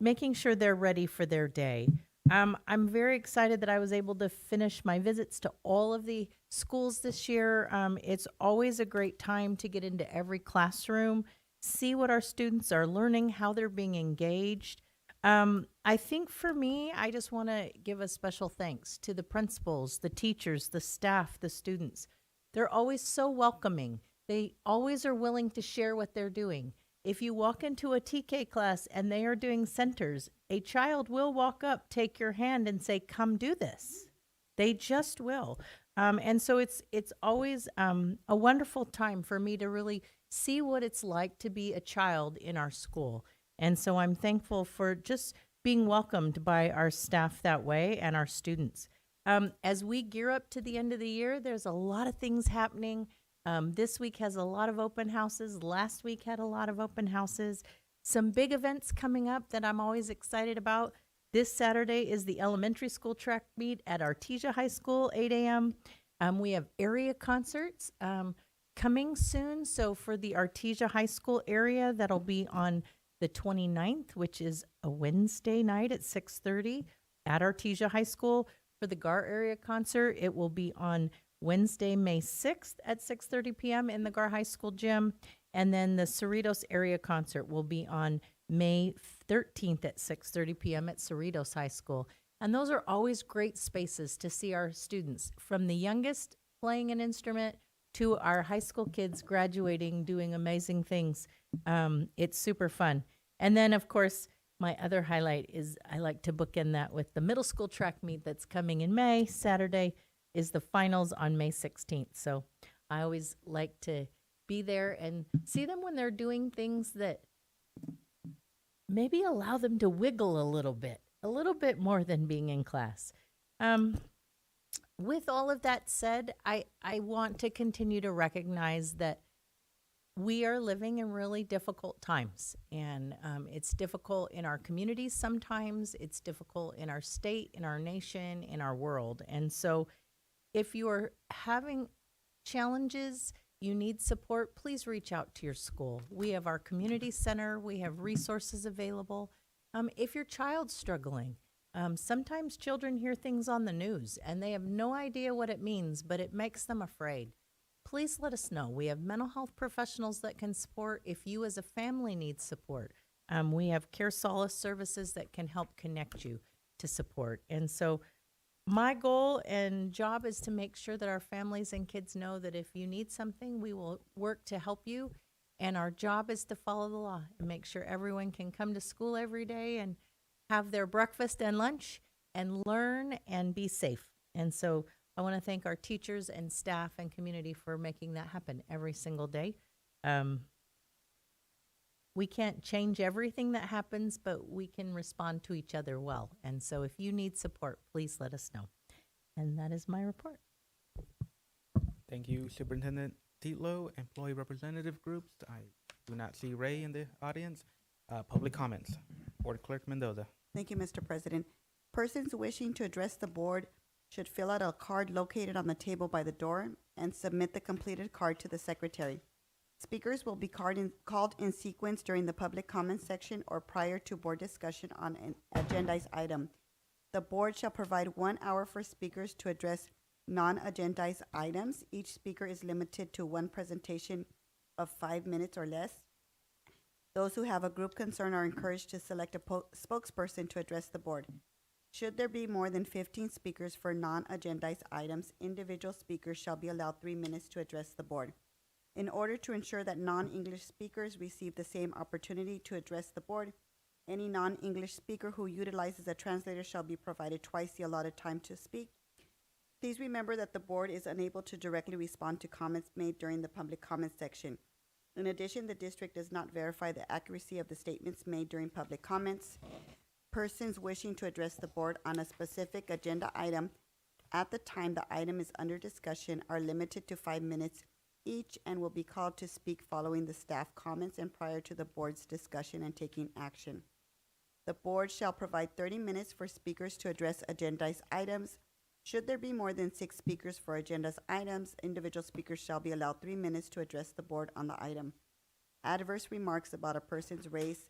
making sure they're ready for their day. I'm very excited that I was able to finish my visits to all of the schools this year. It's always a great time to get into every classroom, see what our students are learning, how they're being engaged. I think for me, I just want to give a special thanks to the principals, the teachers, the staff, the students. They're always so welcoming. They always are willing to share what they're doing. If you walk into a TK class and they are doing centers, a child will walk up, take your hand, and say, "Come do this." They just will. And so it's always a wonderful time for me to really see what it's like to be a child in our school. And so I'm thankful for just being welcomed by our staff that way and our students. As we gear up to the end of the year, there's a lot of things happening. This week has a lot of open houses. Last week had a lot of open houses. Some big events coming up that I'm always excited about. This Saturday is the elementary school track meet at Artisia High School, 8 a.m. We have area concerts coming soon. So for the Artisia High School area, that'll be on the 29th, which is a Wednesday night at 6:30 at Artisia High School. For the GAR area concert, it will be on Wednesday, May 6th at 6:30 p.m. in the GAR High School gym. And then the Cerritos area concert will be on May 13th at 6:30 p.m. at Cerritos High School. And those are always great spaces to see our students, from the youngest playing an instrument to our high school kids graduating, doing amazing things. It's super fun. And then, of course, my other highlight is I like to bookend that with the middle school track meet that's coming in May. Saturday is the finals on May 16th. So I always like to be there and see them when they're doing things that maybe allow them to wiggle a little bit more than being in class. With all of that said, I want to continue to recognize that we are living in really difficult times, and it's difficult in our communities sometimes, it's difficult in our state, in our nation, in our world. And so if you are having challenges, you need support, please reach out to your school. We have our community center, we have resources available. If your child's struggling, sometimes children hear things on the news and they have no idea what it means, but it makes them afraid. Please let us know. We have mental health professionals that can support if you as a family need support. We have Care Solace services that can help connect you to support. And so my goal and job is to make sure that our families and kids know that if you need something, we will work to help you. And our job is to follow the law and make sure everyone can come to school every day and have their breakfast and lunch and learn and be safe. And so I want to thank our teachers and staff and community for making that happen every single day. We can't change everything that happens, but we can respond to each other well. And so if you need support, please let us know. And that is my report. Thank you, Superintendent Titlow. Employee representative groups. I do not see Ray in the audience. Public comments. Board Clerk Mendoza. Thank you, Mr. President. Persons wishing to address the board should fill out a card located on the table by the door and submit the completed card to the secretary. Speakers will be called in sequence during the public comment section or prior to board discussion on an agendized item. The board shall provide 1 hour for speakers to address non-agendized items. Each speaker is limited to one presentation of 5 minutes or less. Those who have a group concern are encouraged to select a spokesperson to address the board. Should there be more than 15 speakers for non-agendized items, individual speakers shall be allowed 3 minutes to address the board. In order to ensure that non-English speakers receive the same opportunity to address the board, any non-English speaker who utilizes a translator shall be provided twice the allotted time to speak. Please remember that the board is unable to directly respond to comments made during the public comment section. In addition, the district does not verify the accuracy of the statements made during public comments. Persons wishing to address the board on a specific agenda item at the time the item is under discussion are limited to 5 minutes each and will be called to speak following the staff comments and prior to the board's discussion and taking action. The board shall provide 30 minutes for speakers to address agendized items. Should there be more than 6 speakers for agendized items, individual speakers shall be allowed 3 minutes to address the board on the item. Adverse remarks about a person's race,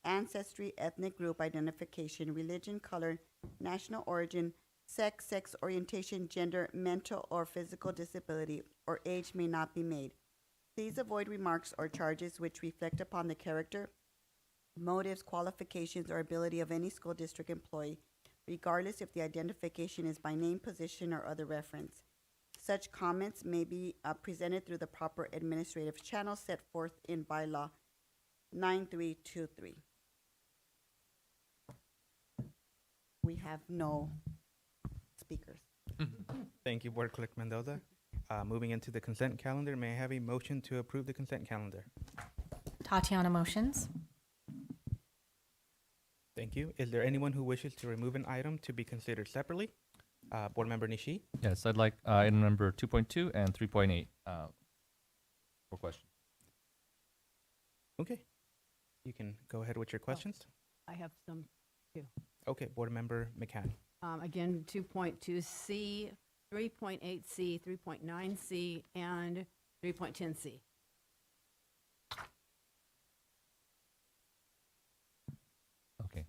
ancestry, ethnic group identification, religion, color, national origin, sex, sex orientation, gender, mental or physical disability, or age may not be made. Please avoid remarks or charges which reflect upon the character, motives, qualifications, or ability of any school district employee, regardless if the identification is by name, position, or other reference. Such comments may be presented through the proper administrative channels set forth in bylaw 9323. We have no speakers. Thank you, Board Clerk Mendoza. Moving into the consent calendar, may I have a motion to approve the consent calendar? Tatiana motions. Thank you. Is there anyone who wishes to remove an item to be considered separately? Board Member Nishi? Yes, I'd like item number 2.2 and 3.8 for question. Okay. You can go ahead with your questions. I have some too. Okay, Board Member McCann. Again, 2.2C, 3.8C, 3.9C, and 3.10C. Okay.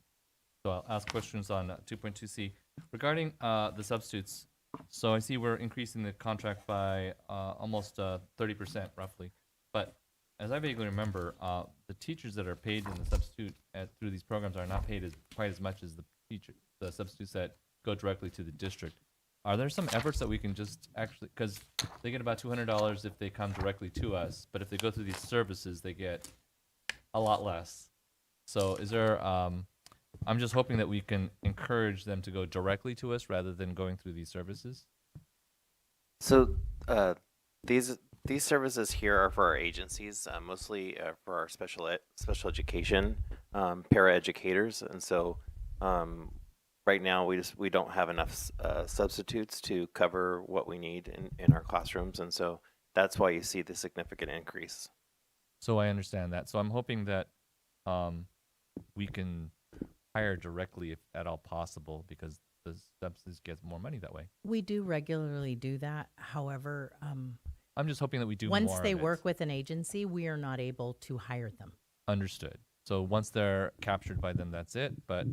So I'll ask questions on 2.2C. Regarding the substitutes, so I see we're increasing the contract by almost 30% roughly. But as I vaguely remember, the teachers that are paid in the substitute through these programs are not paid quite as much as the substitutes that go directly to the district. Are there some efforts that we can just actually, because they get about $200 if they come directly to us, but if they go through these services, they get a lot less. So is there, I'm just hoping that we can encourage them to go directly to us rather than going through these services. So these services here are for our agencies, mostly for our special education paraeducators, and so right now we don't have enough substitutes to cover what we need in our classrooms, and so that's why you see the significant increase. So I understand that. So I'm hoping that we can hire directly if at all possible, because the subsidies get more money that way. We do regularly do that. However, I'm just hoping that we do once more they of it. work with an agency, we are not able to hire them. Understood. So once they're captured by them, that's it. But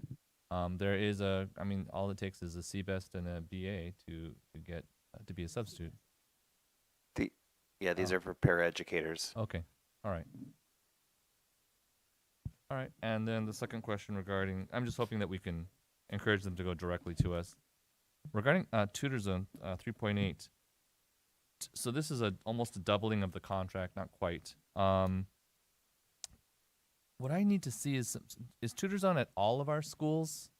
there is all it takes is a CBEST and a BA to get to be a substitute. These are for paraeducators. Okay. All right. All right. And then the second question regarding, I'm just hoping that we can encourage them to go directly to us. Regarding Tutor Zone 3.8, so this is almost a doubling of the contract, not quite. What I need to see is Tutor Zone at all of our schools?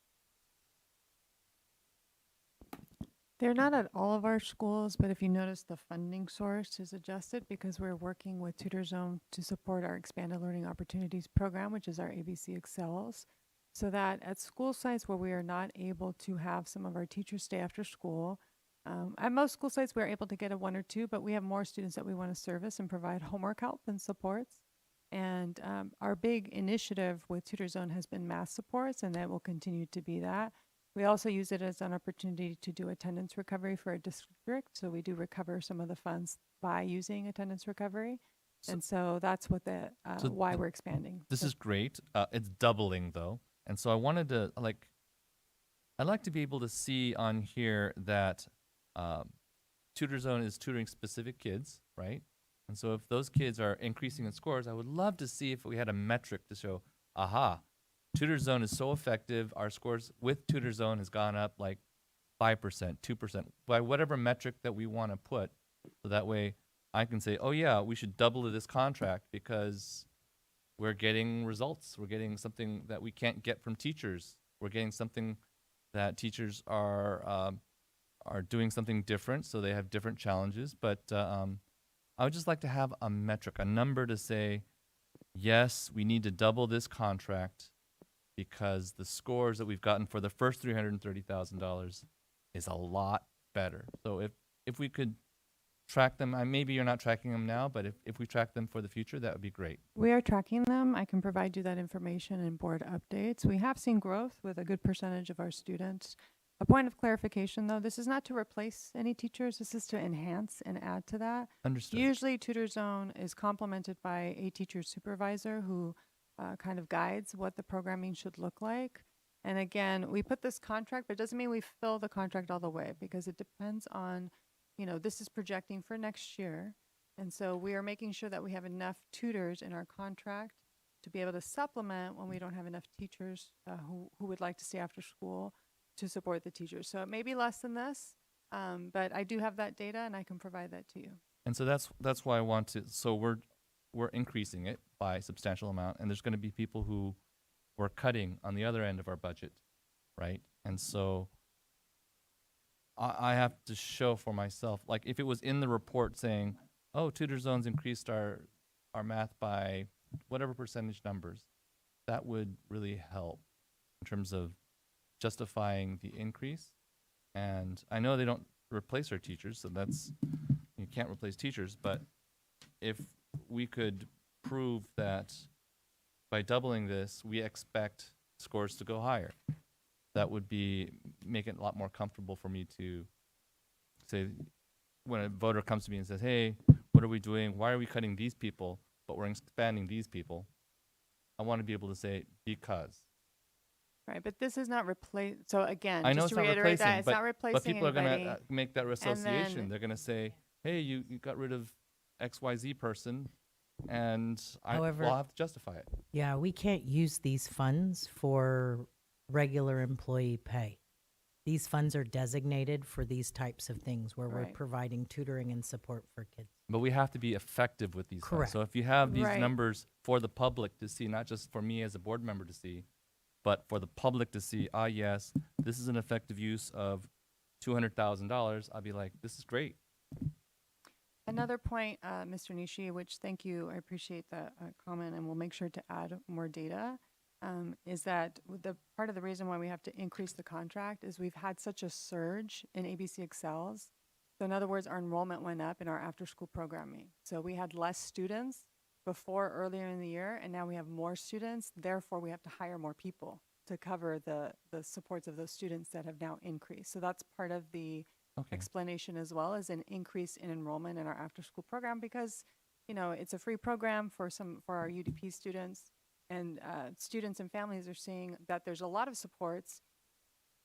They're not at all of our schools, but if you notice, the funding source is adjusted because we're working with Tutor Zone to support our Expanded Learning Opportunities program, which is our ABC Excels. So that at school sites where we are not able to have some of our teachers stay after school, at most school sites we're able to get a 1 or 2, but we have more students that we want to service and provide homework help and supports. And our big initiative with Tutor Zone has been math supports, and that will continue to be that. We also use it as an opportunity to do attendance recovery for a district. So we do recover some of the funds by using attendance recovery. And so that's what why we're expanding. This is great. It's doubling though. And so I wanted to I'd like to be able to see on here that Tutor Zone is tutoring specific kids, right? And so if those kids are increasing in scores, I would love to see if we had a metric to show, aha, Tutor Zone is so effective. Our scores with Tutor Zone has gone up like 5%, 2%, by whatever metric that we want to put. So that way I can say, oh yeah, we should double this contract because we're getting results. We're getting something that we can't get from teachers. We're getting something that teachers are doing something different, so they have different challenges. But I would just like to have a metric, a number to say, yes, we need to double this contract because the scores that we've gotten for the first $330,000 is a lot better. So if we could track them, maybe you're not tracking them now, but if we track them for the future, that would be great. We are tracking them. I can provide you that information in board updates. We have seen growth with a good percentage of our students. A point of clarification, though, this is not to replace any teachers. This is to enhance and add to that. Understood. Usually, Tutor Zone is complemented by a teacher supervisor who kind of guides what the programming should look like. And again, we put this contract, but it doesn't mean we fill the contract all the way because it depends on, this is projecting for next year. And so we are making sure that we have enough tutors in our contract to be able to supplement when we don't have enough teachers who would like to stay after school to support the teachers. So it may be less than this, but I do have that data and I can provide that to you. And so that's why I want to, so we're increasing it by a substantial amount, and there's going to be people who we're cutting on the other end of our budget, right? And so I have to show for myself, like if it was in the report saying, oh, Tutor Zone's increased our math by whatever percentage numbers, that would really help in terms of justifying the increase. And I know they don't replace our teachers, so you can't replace teachers, but if we could prove that by doubling this, we expect scores to go higher, that would make it a lot more comfortable for me to say, when a voter comes to me and says, hey, what are we doing? Why are we cutting these people, but we're expanding these people? I want to be able to say, because. Right, but this is not replace. So again, I know just it's to not reiterate replacing, that, it's not replacing but people are going anybody. to make that association. then- They're going to say, hey, you got rid of XYZ person, and However- I'll have to justify it. Yeah, we can't use these funds for regular employee pay. These funds are designated for these types of things where we're Right. providing tutoring and support for kids. But we have to be effective with these funds. Correct. So if you have these Right. numbers for the public to see, not just for me as a board member to see, but for the public to see, yes, this is an effective use of $200,000, I'll be like, this is great. Another point, Mr. Nishi, which thank you, I appreciate that comment, and we'll make sure to add more data, is that the part of the reason why we have to increase the contract is we've had such a surge in ABC Excels. So in other words, our enrollment went up in our after-school programming. So we had less students before earlier in the year, and now we have more students. Therefore, we have to hire more people to cover the supports of those students that have now increased. So that's part of the explanation as well, as an increase in enrollment in our after-school program, because it's a free program for our UDP students, and students and families are seeing that there's a lot of supports,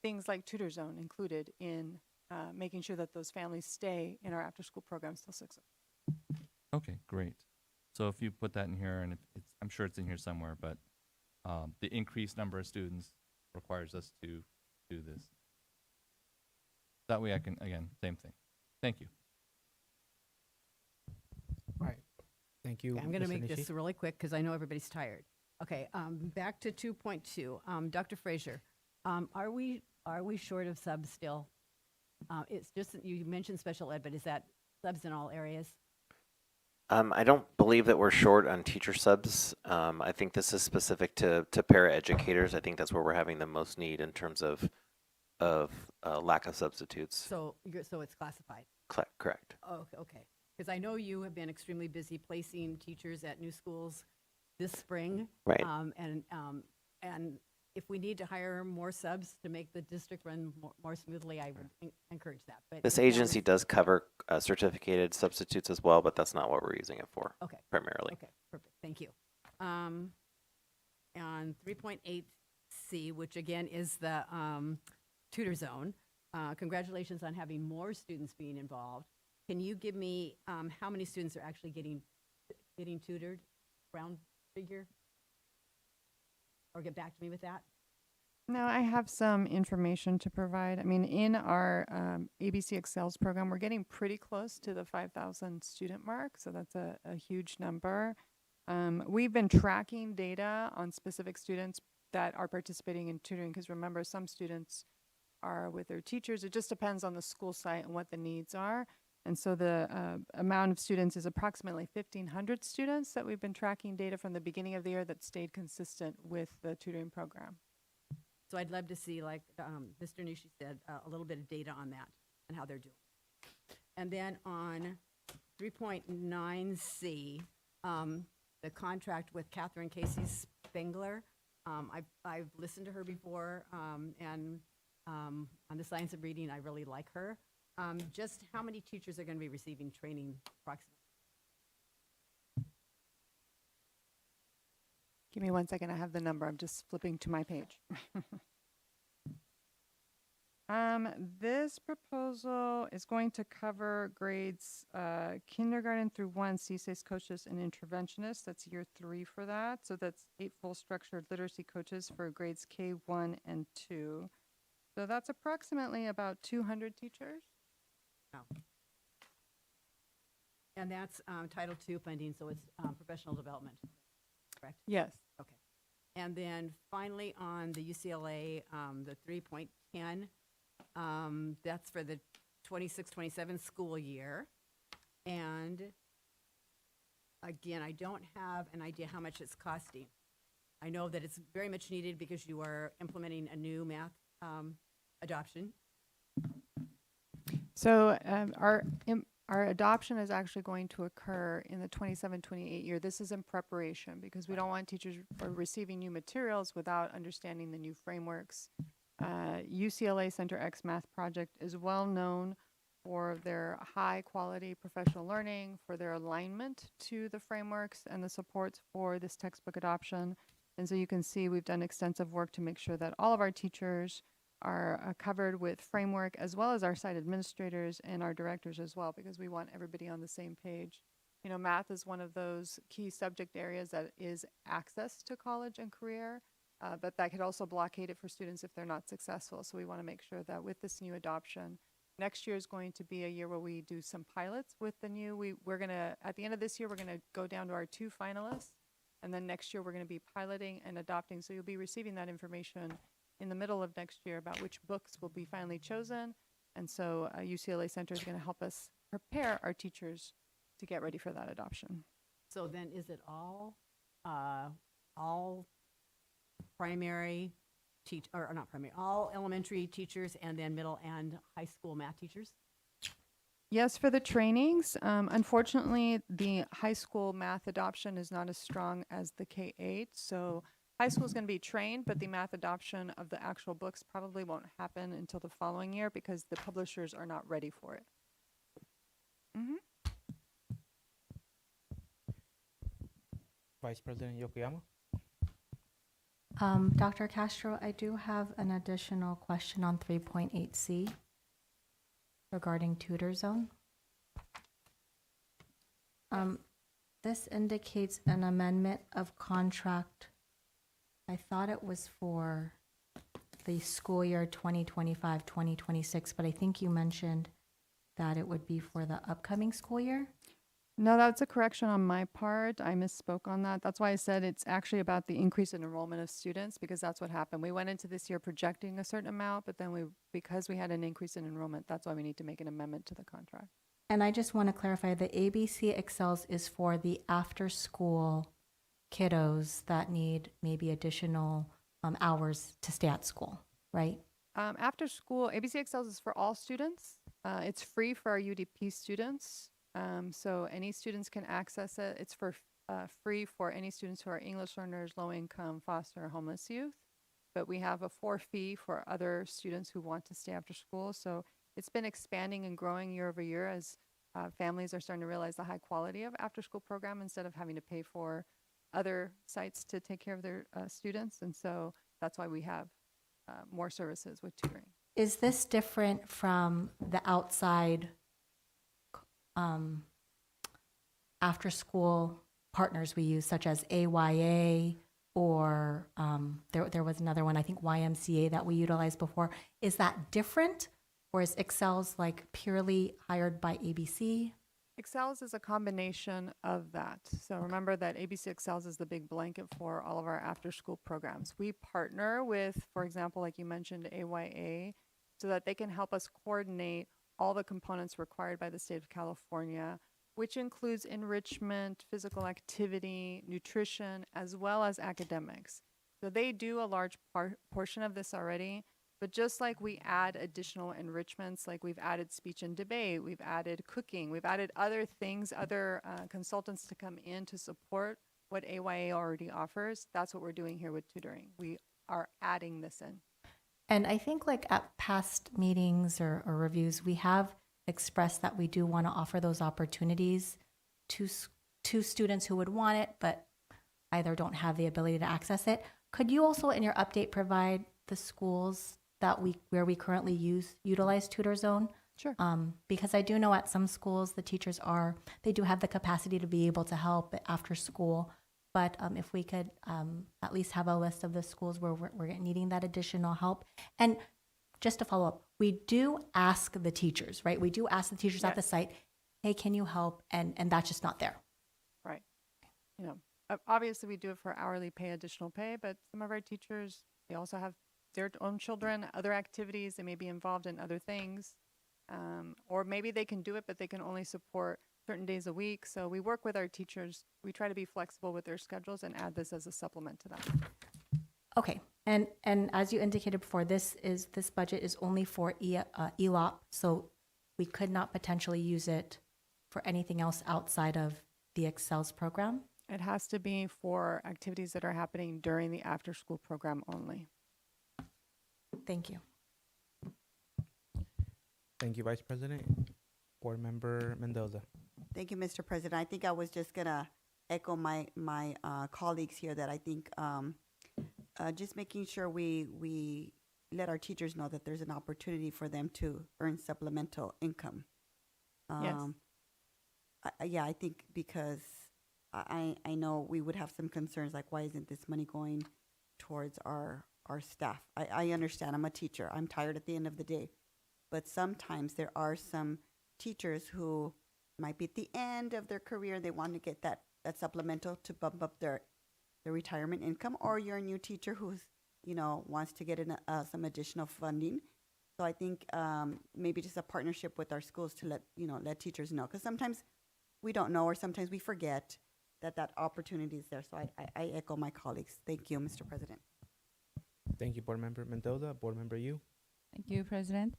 things like Tutor Zone included in making sure that those families stay in our after-school programs till 6. Okay, great. So if you put that in here, and I'm sure it's in here somewhere, but the increased number of students requires us to do this. That way I can, again, same thing. Thank you. All right. Thank you. I'm going to Mr. make this Nishi. really quick because I know everybody's tired. Okay, back to 2.2. Dr. Frazier, are we short of subs still? It's just that you mentioned special ed, but is that subs in all areas? I don't believe that we're short on teacher subs. I think this is specific to paraeducators. I think that's where we're having the most need in terms of lack of substitutes. So it's classified. Correct. Oh, okay. Because I know you have been extremely busy placing teachers at new schools this spring. Right. And if we need to hire more subs to make the district run more smoothly, I would encourage that. But This if that agency was- does cover certificated substitutes as well, but that's not what we're using it for. Okay. Primarily. Okay, perfect, thank you. On 3.8C, which again is the tutor zone, congratulations on having more students being involved. Can you give me how many students are actually getting tutored, round figure? Or get back to me with that? No, I have some information to provide. I mean, in our ABC Excels program, we're getting pretty close to the 5,000 student mark, so that's a huge number. We've been tracking data on specific students that are participating in tutoring, because remember, some students are with their teachers. It just depends on the school site and what the needs are. And so the amount of students is approximately 1,500 students that we've been tracking data from the beginning of the year that stayed consistent with the tutoring program. So I'd love to see, like Mr. Nishi said, a little bit of data on that and how they're doing. And then on 3.9C, the contract with Catherine Casey Spengler, I've listened to her before, and on the science of reading, I really like her. Just how many teachers are going to be receiving training approximately? Give me 1 second, I have the number. I'm just flipping to my page. This proposal is going to cover grades kindergarten through 1, CSAS coaches and interventionists. That's year 3 for that. So that's 8 full structured literacy coaches for grades K1 and 2. So that's approximately about 200 teachers. And that's Title II funding, so it's professional development, correct? Yes. Okay. And then finally on the UCLA, the 3.10, that's for the 26-27 school year. And again, I don't have an idea how much it's costing. I know that it's very much needed because you are implementing a new math adoption. So our adoption is actually going to occur in the 27-28 year. This is in preparation because we don't want teachers receiving new materials without understanding the new frameworks. UCLA Center X Math Project is well known for their high quality professional learning, for their alignment to the frameworks and the supports for this textbook adoption. And so you can see we've done extensive work to make sure that all of our teachers are covered with framework, as well as our site administrators and our directors as well, because we want everybody on the same page. You know, math is one of those key subject areas that is access to college and career, but that could also blockade it for students if they're not successful. So we want to make sure that with this new adoption, next year is going to be a year where we do some pilots with the new. We're going to, at the end of this year, we're going to go down to our 2 finalists. And then next year, we're going to be piloting and adopting. So you'll be receiving that information in the middle of next year about which books will be finally chosen. And so UCLA Center is going to help us prepare our teachers to get ready for that adoption. So then is it all primary or not primary, all elementary teachers and then middle and high school math teachers? Yes, for the trainings. Unfortunately, the high school math adoption is not as strong as the K-8. So high school is going to be trained, but the math adoption of the actual books probably won't happen until the following year because the publishers are not ready for it. Vice President Yokoyama? Dr. Castro, I do have an additional question on 3.8C regarding tutor zone. This indicates an amendment of contract. I thought it was for the school year 2025-2026, but I think you mentioned that it would be for the upcoming school year. No, that's a correction on my part. I misspoke on that. That's why I said it's actually about the increase in enrollment of students, because that's what happened. We went into this year projecting a certain amount, but then because we had an increase in enrollment, that's why we need to make an amendment to the contract. And I just want to clarify, the ABC Excels is for the after-school kiddos that need maybe additional hours to stay at school, right? After school, ABC Excels is for all students. It's free for our UDP students. So any students can access it. It's for free for any students who are English learners, low income, foster, homeless youth. But we have a fee for other students who want to stay after school. So it's been expanding and growing year over year as families are starting to realize the high quality of after school program instead of having to pay for other sites to take care of their students. And so that's why we have more services with tutoring. Is this different from the outside after-school partners we use, such as AYA, or there was another one, I think YMCA, that we utilized before? Is that different, or is Excels like purely hired by ABC? Excels is a combination of that. So remember that ABC Excels is the big blanket for all of our after-school programs. We partner with, for example, like you mentioned, AYA, so that they can help us coordinate all the components required by the state of California, which includes enrichment, physical activity, nutrition, as well as academics. So they do a large portion of this already, but just like we add additional enrichments, like we've added speech and debate, we've added cooking, we've added other things, other consultants to come in to support what AYA already offers. That's what we're doing here with tutoring. We are adding this in. And I think like at past meetings or reviews, we have expressed that we do want to offer those opportunities to students who would want it, but either don't have the ability to access it. Could you also in your update provide the schools that where we currently utilize Tutor Zone? Sure. Because I do know at some schools the teachers they do have the capacity to be able to help after school. But if we could at least have a list of the schools where we're needing that additional help. And just to follow up, we do ask the teachers, right? We do ask the teachers at the site, hey, can you help? And that's just not there. Right. You know, obviously we do it for hourly pay, additional pay, but some of our teachers, they also have their own children, other activities, they may be involved in other things. Or maybe they can do it, but they can only support certain days a week. So we work with our teachers. We try to be flexible with their schedules and add this as a supplement to that. Okay. And as you indicated before, this budget is only for ELOP. So we could not potentially use it for anything else outside of the Excels program? It has to be for activities that are happening during the after-school program only. Thank you. Thank you, Vice President. Board Member Mendoza. Thank you, Mr. President. I think I was just gonna echo my colleagues here that I think just making sure we let our teachers know that there's an opportunity for them to earn supplemental income. Yes. Yeah, I think because I know we would have some concerns like, why isn't this money going towards our staff? I understand. I'm a teacher. I'm tired at the end of the day. But sometimes there are some teachers who might be at the end of their career. They want to get that supplemental to bump up their retirement income, or you're a new teacher who's, wants to get in some additional funding. So I think maybe just a partnership with our schools to let teachers know, because sometimes we don't know, or sometimes we forget that opportunity is there. So I echo my colleagues. Thank you, Mr. President. Thank you, Board Member Mendoza. Board Member Yu. Thank you, President.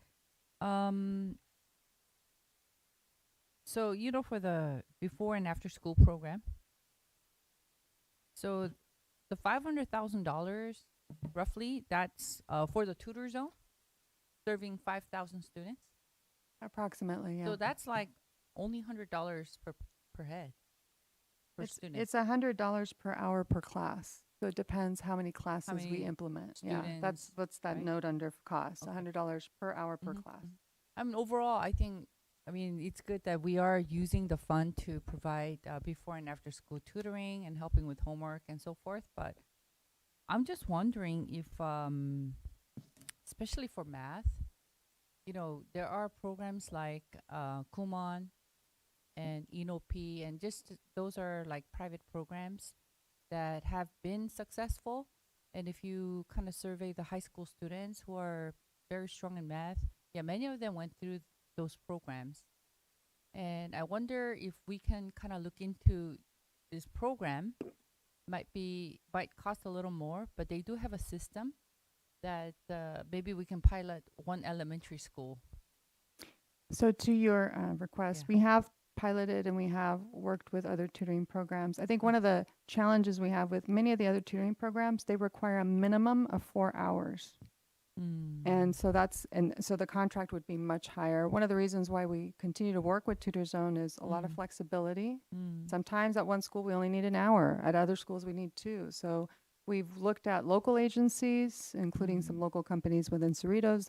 So, for the before and after school program, so the $500,000 roughly, that's for the tutor zone, serving 5,000 students. Approximately, yeah. So that's like only $100 per head per student. It's $100 per hour per class. So it depends how many classes we implement. Yeah, that's what's that note under cost, $100 per hour per class. Overall, I mean, it's good that we are using the fund to provide before and after school tutoring and helping with homework and so forth. But I'm just wondering if, especially for math, there are programs like Kumon and ENOP, and just those are like private programs that have been successful. And if you kind of survey the high school students who are very strong in math, many of them went through those programs. And I wonder if we can kind of look into this program. Might cost a little more, but they do have a system that maybe we can pilot one elementary school. So to your request, we have piloted and we have worked with other tutoring programs. I think one of the challenges we have with many of the other tutoring programs, they require a minimum of 4 hours. And so the contract would be much higher. One of the reasons why we continue to work with Tutor Zone is a lot of flexibility. Sometimes at one school we only need an hour. At other schools we need 2. So we've looked at local agencies, including some local companies within Cerritos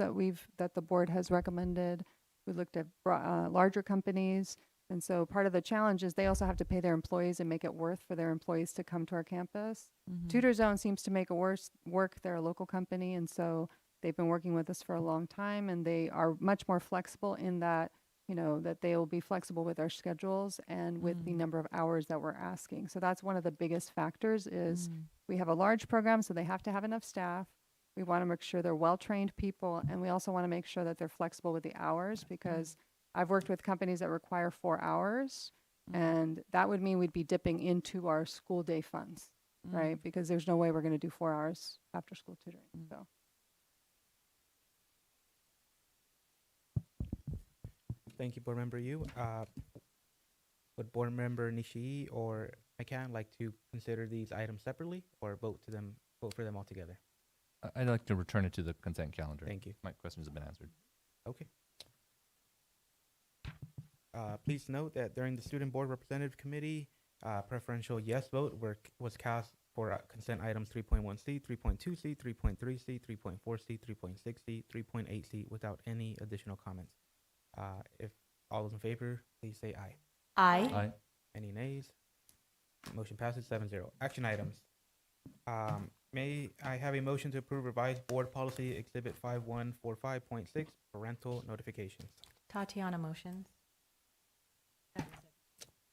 that the board has recommended. We looked at larger companies. And so part of the challenge is they also have to pay their employees and make it worth for their employees to come to our campus. Tutor Zone seems to make it work. They're a local company, and so they've been working with us for a long time, and they are much more flexible in that, that they will be flexible with our schedules and with the number of hours that we're asking. So that's one of the biggest factors is we have a large program, so they have to have enough staff. We want to make sure they're well-trained people, and we also want to make sure that they're flexible with the hours, because I've worked with companies that require 4 hours, and that would mean we'd be dipping into our school day funds, right? Because there's no way we're going to do 4 hours after school tutoring. So. Thank you, Board Member Yu. Would Board Member Nishii or McCann like to consider these items separately or vote for them all together? I'd like to return it to the consent calendar. Thank you. My questions have been answered. Okay. Please note that during the Student Board Representative Committee, preferential yes vote was cast for consent items 3.1C, 3.2C, 3.3C, 3.4C, 3.6C, 3.8C without any additional comments. If all those in favor, please say aye. Aye. Aye. Any nays? Motion passes 7-0. Action items. May I have a motion to approve revised board policy exhibit 5145.6, parental notifications? Tatiana motions.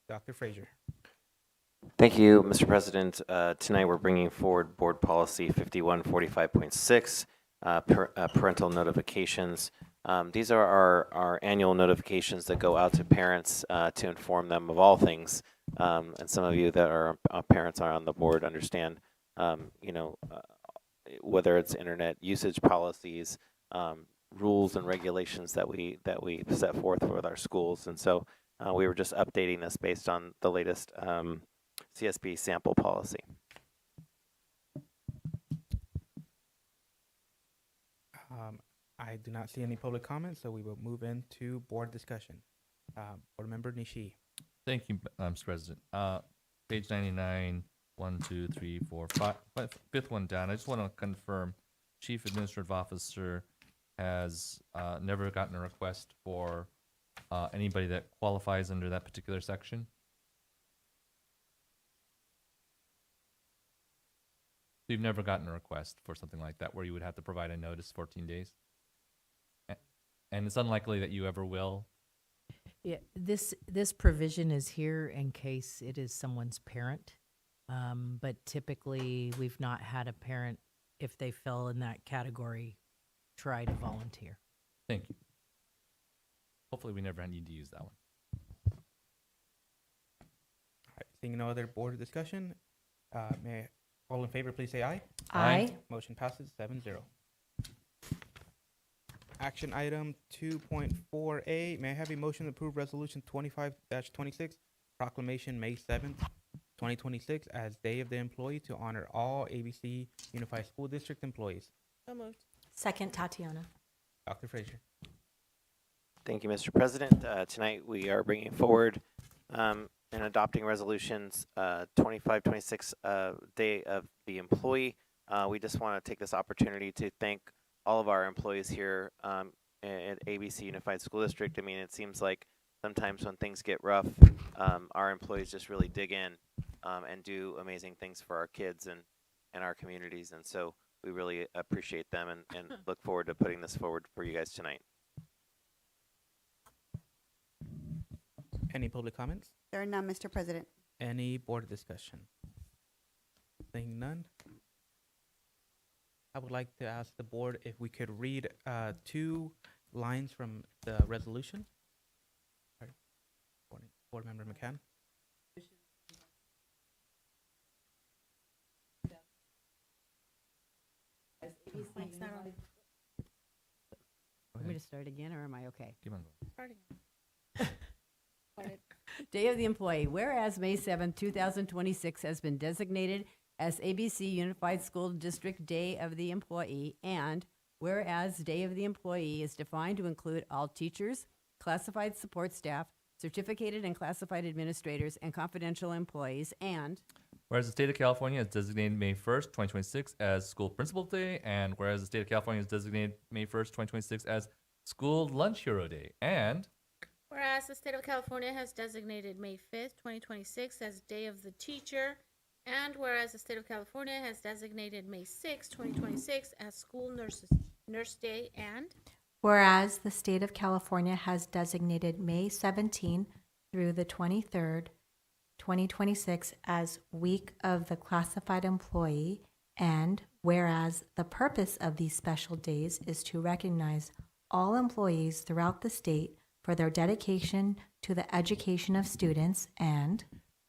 Dr. Frazier. Thank you, Mr. President. Tonight we're bringing forward board policy 5145.6, parental notifications. These are our annual notifications that go out to parents to inform them of all things. And some of you that are parents are on the board understand, whether it's internet usage policies, rules and regulations that we set forth with our schools. And so we were just updating this based on the latest CSB sample policy. I do not see any public comments, so we will move into board discussion. Board Member Nishi. Thank you, Mr. President. Page 99, 1, 2, 3, 4, 5, fifth one down. I just want to confirm Chief Administrative Officer has never gotten a request for anybody that qualifies under that particular section. So you've never gotten a request for something like that where you would have to provide a notice 14 days? And it's unlikely that you ever will. Yeah, this provision is here in case it is someone's parent. But typically, we've not had a parent, if they fell in that category, try to volunteer. Thank you. Hopefully we never need to use that one. All right, seeing no other board discussion, may all in favor please say aye. Aye. Motion passes 7-0. Action item 2.4A, may I have a motion to approve resolution 25-26, proclamation May 7th, 2026 as Day of the Employee to honor all ABC Unified School District employees. So moved. Second, Tatiana. Dr. Frazier. Thank you, Mr. President. Tonight we are bringing forward and adopting resolutions 25-26, Day of the Employee. We just want to take this opportunity to thank all of our employees here at ABC Unified School District. I mean, it seems like sometimes when things get rough, our employees just really dig in and do amazing things for our kids and our communities. And so we really appreciate them and look forward to putting this forward for you guys tonight. Any public comments? There are none, Mr. President. Any board discussion? Seeing none. I would like to ask the board if we could read 2 lines from the resolution. Sorry. Board Member McCann. Want me to start again, or am I okay? Keep on Starting. Day of the Employee. Whereas May 7th, 2026 has been designated as ABC Unified School District Day of the Employee, and whereas Day of the Employee is defined to include all teachers, classified support staff, certificated and classified administrators, and confidential employees, and whereas the state of California has designated May 1st, 2026 as School Principal Day, and whereas the state of California has designated May 1st, 2026 as School Lunch Hero Day, and Whereas the state of California has designated May 5th, 2026 as Day of the Teacher, and whereas the state of California has designated May 6th, 2026 as School Nurse Day, and Whereas the state of California has designated May 17 through the 23rd, 2026 as Week of the Classified Employee, and whereas the purpose of these special days is to recognize all employees throughout the state for their dedication to the education of students, and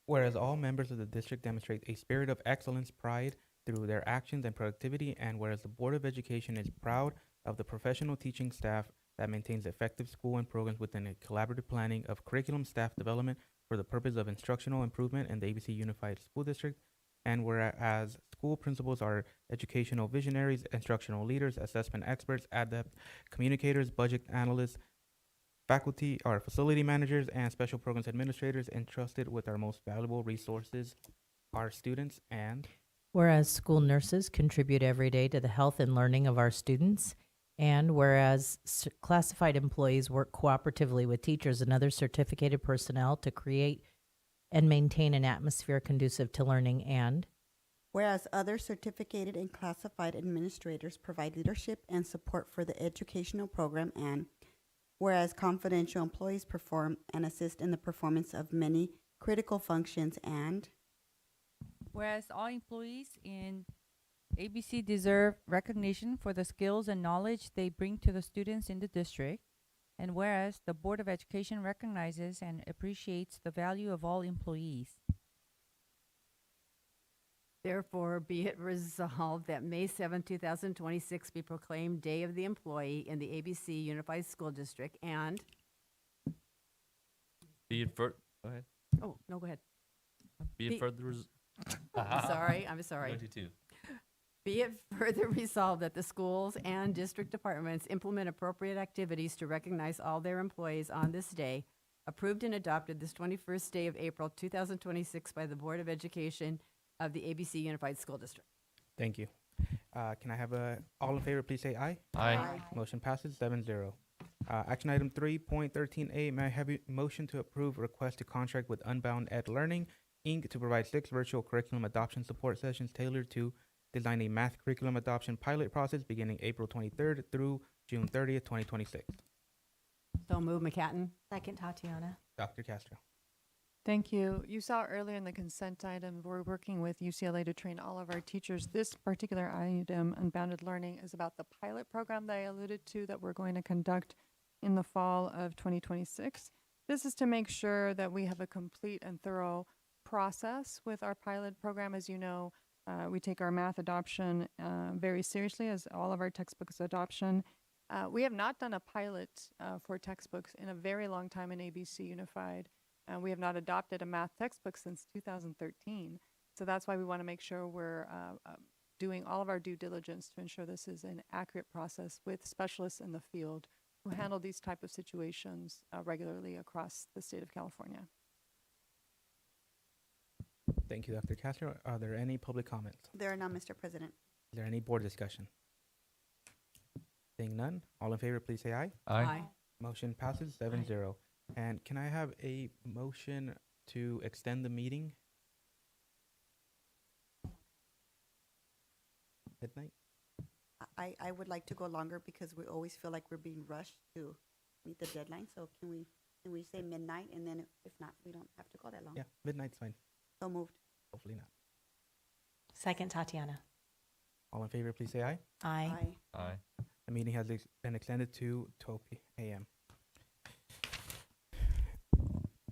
whereas all members of the district demonstrate a spirit of excellence, pride through their actions and productivity, and whereas the Board of Education is proud of the professional teaching staff that maintains effective school and programs within a collaborative planning of curriculum staff development for the purpose of instructional improvement in the ABC Unified School District, and whereas school principals are educational visionaries, instructional leaders, assessment experts, adept communicators, budget analysts, faculty or facility managers, and special programs administrators entrusted with our most valuable resources, our students, and Whereas school nurses contribute every day to the health and learning of our students, and whereas classified employees work cooperatively with teachers and other certificated personnel to create and maintain an atmosphere conducive to learning, and Whereas other certificated and classified administrators provide leadership and support for the educational program, and whereas confidential employees perform and assist in the performance of many critical functions, and Whereas all employees in ABC deserve recognition for the skills and knowledge they bring to the students in the district, and whereas the Board of Education recognizes and appreciates the value of all employees. Therefore, be it resolved that May 7, 2026 be proclaimed Day of the Employee in the ABC Unified School District, and, Be it go ahead. oh, no, go ahead. Be Be- it further. I'm sorry. Go to two. Be it further resolved that the schools and district departments implement appropriate activities to recognize all their employees on this day, approved and adopted this 21st day of April 2026 by the Board of Education of the ABC Unified School District. Thank you. Can I have all in favor, please say aye. Aye. Motion passes 7-0. Action item 3.13A, may I have a motion to approve request to contract with Unbound Ed Learning, Inc. to provide 6 virtual curriculum adoption support sessions tailored to design a math curriculum adoption pilot process beginning April 23rd through June 30th, 2026. So move, McCatton. Second, Tatiana. Dr. Castro. Thank you. You saw earlier in the consent item, we're working with UCLA to train all of our teachers. This particular item, Unbounded Learning, is about the pilot program that I alluded to that we're going to conduct in the fall of 2026. This is to make sure that we have a complete and thorough process with our pilot program. As you know, we take our math adoption very seriously, as all of our textbooks adoption. We have not done a pilot for textbooks in a very long time in ABC Unified. We have not adopted a math textbook since 2013. So that's why we want to make sure we're doing all of our due diligence to ensure this is an accurate process with specialists in the field who handle these type of situations regularly across the state of California. Thank you, Dr. Castro. Are there any public comments? There are none, Mr. President. Is there any board discussion? Seeing none, all in favor, please say aye. Aye. Motion passes 7-0. And can I have a motion to extend the meeting? Midnight? I would like to go longer because we always feel like we're being rushed to meet the deadline. So can we say midnight, and then if not, we don't have to go that long? Yeah, midnight's fine. So moved. Hopefully not. Second, Tatiana. All in favor, please say aye. Aye. Aye. The meeting has been extended to 12 a.m.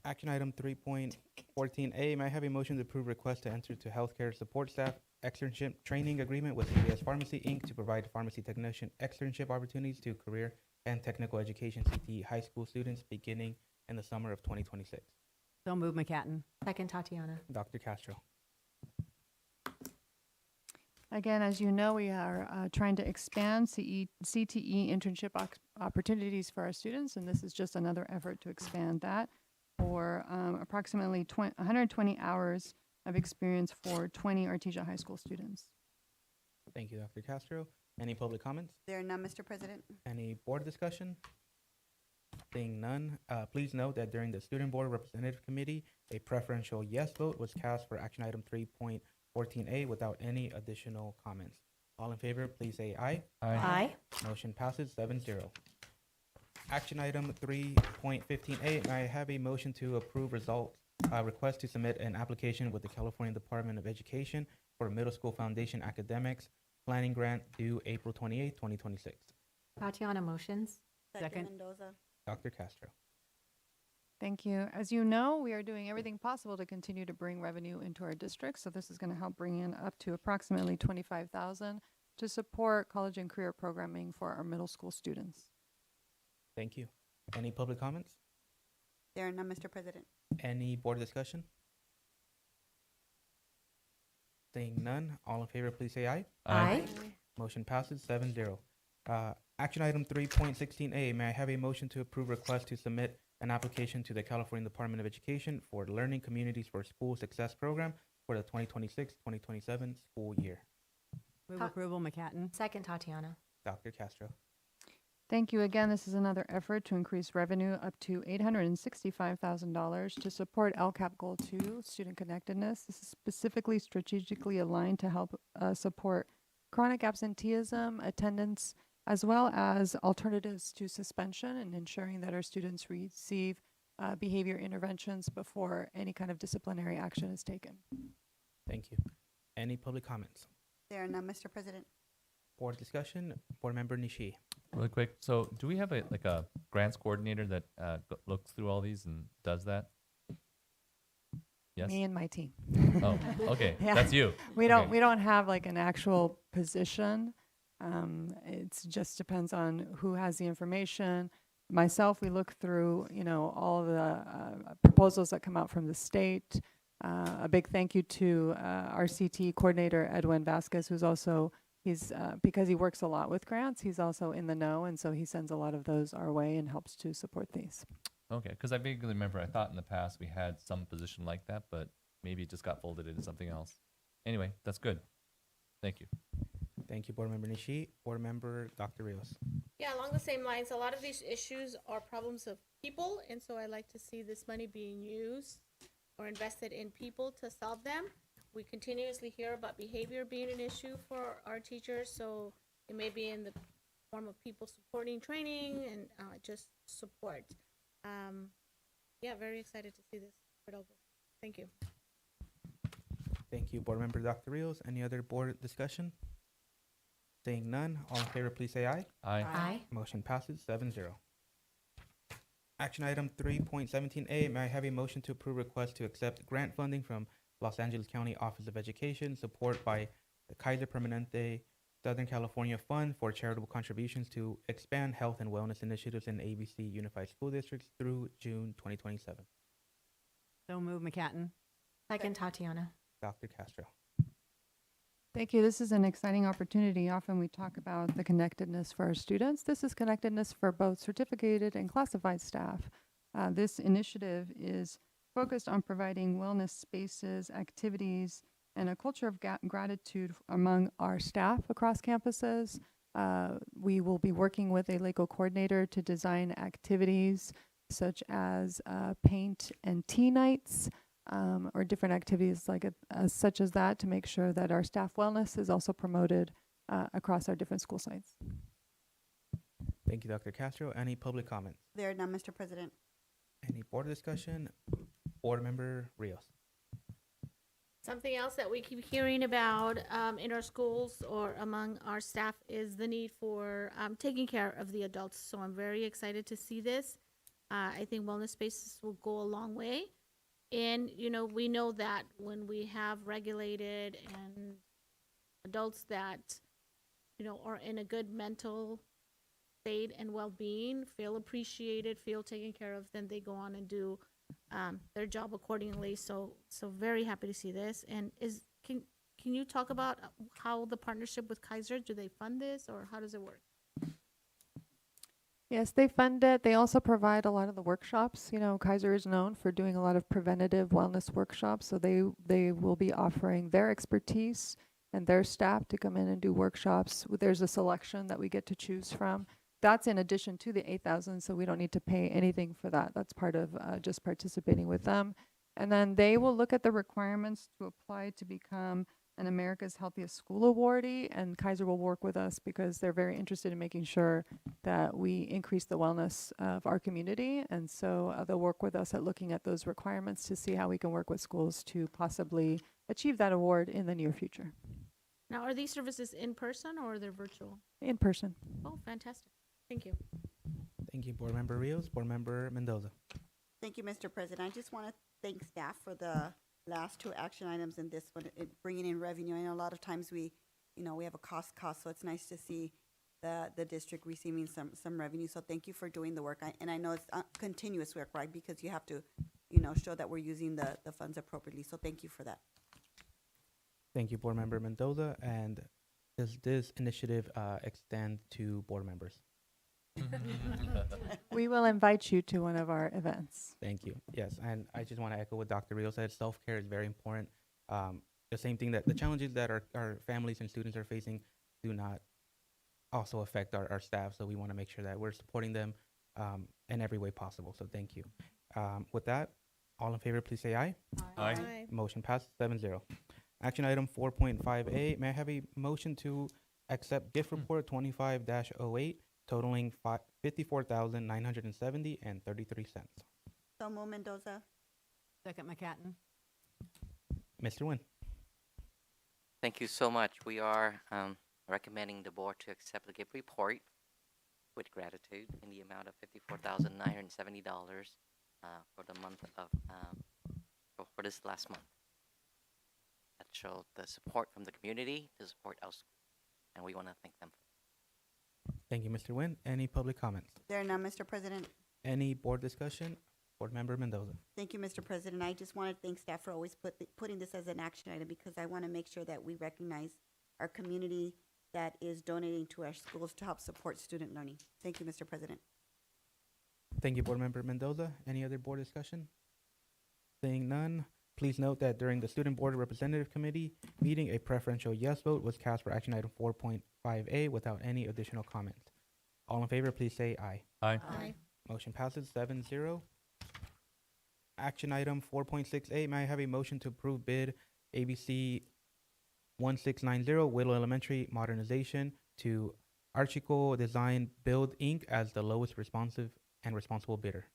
Action item 3.14A, may I have a motion to approve request to enter to healthcare support staff externship training agreement with CVS Pharmacy, Inc. to provide pharmacy technician externship opportunities to career and technical education CTE high school students beginning in the summer of 2026. So move, McCatton. Second, Tatiana. Dr. Castro. Again, as you know, we are trying to expand CTE internship opportunities for our students, and this is just another effort to expand that for approximately 120 hours of experience for 20 Artisia High School students. Thank you, Dr. Castro. Any public comments? There are none, Mr. President. Any board discussion? Seeing none, please note that during the Student Board Representative Committee, a preferential yes vote was cast for action item 3.14A without any additional comments. All in favor, please say aye. Aye. Motion passes 7-0. Action item 3.15A, may I have a motion to approve results, request to submit an application with the California Department of Education for middle school foundation academics planning grant due April 28, 2026. Tatiana motions. Second. Mendoza. Dr. Castro. Thank you. As you know, we are doing everything possible to continue to bring revenue into our district. So this is going to help bring in up to approximately $25,000 to support college and career programming for our middle school students. Thank you. Any public comments? There are none, Mr. President. Any board discussion? Seeing none, all in favor, please say aye. Aye. Motion passes 7-0. Action item 3.16A, may I have a motion to approve request to submit an application to the California Department of Education for Learning Communities for School Success Program for the 2026-2027 school year. Move approval, McCatton. Second, Tatiana. Dr. Castro. Thank you again. This is another effort to increase revenue up to $865,000 to support LCAP Goal 2, student connectedness. This is specifically strategically aligned to help support chronic absenteeism, attendance, as well as alternatives to suspension and ensuring that our students receive behavior interventions before any kind of disciplinary action is taken. Thank you. Any public comments? There are none, Mr. President. Board discussion, Board Member Nishi. Really quick. So, do we have a grants coordinator that looks through all these and does that? Yes? Me and my team. Oh, okay. Yeah. That's you. We don't Okay. we don't have like an actual position. It just depends on who has the information. Myself, we look through, all of the proposals that come out from the state. A big thank you to our CT coordinator, Edwin Vasquez, who's also, because he works a lot with grants, he's also in the know, and so he sends a lot of those our way and helps to support these. Okay, because I vaguely remember, I thought in the past we had some position like that, but maybe it just got folded into something else. Anyway, that's good. Thank you. Thank you, Board Member Nishi. Board Member Dr. Rios. Yeah, along the same lines, a lot of these issues are problems of people, and so I like to see this money being used or invested in people to solve them. We continuously hear about behavior being an issue for our teachers, so it may be in the form of people supporting training and just support. Yeah, very excited to see this put over. Thank you. Thank you, Board Member Dr. Rios. Any other board discussion? Seeing none, all in favor, please say aye. Aye. Aye. Motion passes 7-0. Action item 3.17A, may I have a motion to approve request to accept grant funding from Los Angeles County Office of Education, support by the Kaiser Permanente Southern California Fund for charitable contributions to expand health and wellness initiatives in ABC Unified School Districts through June 2027. So move, McCatton. Second, Tatiana. Dr. Castro. Thank you. This is an exciting opportunity. Often we talk about the connectedness for our students. This is connectedness for both certificated and classified staff. This initiative is focused on providing wellness spaces, activities, and a culture of gratitude among our staff across campuses. We will be working with a LACO coordinator to design activities such as paint and tea nights, or different activities such as that, to make sure that our staff wellness is also promoted across our different school sites. Thank you, Dr. Castro. Any public comments? There are none, Mr. President. Any board discussion? Board Member Rios. Something else that we keep hearing about in our schools or among our staff is the need for taking care of the adults. So I'm very excited to see this. I think wellness spaces will go a long way. And, we know that when we have regulated and adults that, are in a good mental state and well-being, feel appreciated, feel taken care of, then they go on and do their job accordingly. So very happy to see this. And can you talk about how the partnership with Kaiser, do they fund this, or how does it work? Yes, they fund it. They also provide a lot of the workshops. Kaiser is known for doing a lot of preventative wellness workshops, so they will be offering their expertise and their staff to come in and do workshops. There's a selection that we get to choose from. That's in addition to the $8,000, so we don't need to pay anything for that. That's part of just participating with them. And then they will look at the requirements to apply to become an America's Healthiest School awardee, and Kaiser will work with us because they're very interested in making sure that we increase the wellness of our community. And so they'll work with us at looking at those requirements to see how we can work with schools to possibly achieve that award in the near future. Now, are these services in person or they're virtual? In person. Oh, fantastic. Thank you. Thank you, Board Member Rios. Board Member Mendoza. Thank you, Mr. President. I just want to thank staff for the last two action items in this one, bringing in revenue. I know a lot of times we have a cost, so it's nice to see the district receiving some revenue. So thank you for doing the work. And I know it's continuous work, right? Because you have to, show that we're using the funds appropriately. So thank you for that. Thank you, Board Member Mendoza. And does this initiative extend to board members? We will invite you to one of our events. Thank you. Yes, and I just want to echo what Dr. Rios said. Self-care is very important. The same thing that the challenges that our families and students are facing do not also affect our staff. So we want to make sure that we're supporting them in every way possible. So thank you. With that, all in favor, please say aye. Aye. Aye. Motion passes 7-0. Action item 4.5A, may I have a motion to accept gift report 25-08 totaling $54,970.33. So move, Mendoza. Second, McCatton. Mr. Nguyen. Thank you so much. We are recommending the board to accept the gift report with gratitude in the amount of $54,970 for the month of for for this last month. That showed the support from the community to support our school, and we want to thank them. Thank you, Mr. Nguyen. Any public comments? There are none, Mr. President. Any board discussion? Board Member Mendoza. Thank you, Mr. President. I just want to thank staff for always putting this as an action item because I want to make sure that we recognize our community that is donating to our schools to help support student learning. Thank you, Mr. President. Thank you, Board Member Mendoza. Any other board discussion? Seeing none, please note that during the Student Board Representative Committee meeting, a preferential yes vote was cast for action item 4.5A without any additional comments. All in favor, please say aye. Aye. Aye. Motion passes 7-0. Action item 4.6A, may I have a motion to approve bid ABC 1690 Willow Elementary modernization to Archicol Design Build Inc. as the lowest responsive and responsible bidder.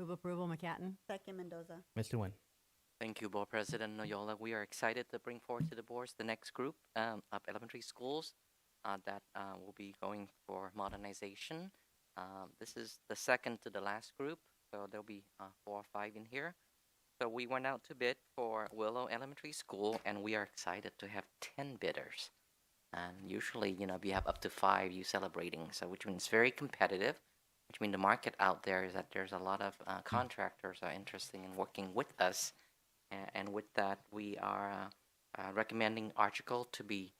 Move approval, McCatton. Second, Mendoza. Mr. Nguyen. Thank you, Board President Noyola. We are excited to bring forward to the boards the next group of elementary schools that will be going for modernization. This is the second to the last group, so there'll be 4 or 5 in here. So we went out to bid for Willow Elementary School, and we are excited to have 10 bidders. And usually, we have up to 5 you celebrating, so which means very competitive, which means the market out there is that there's a lot of contractors are interested in working with us. And with that, we are recommending Archicol to be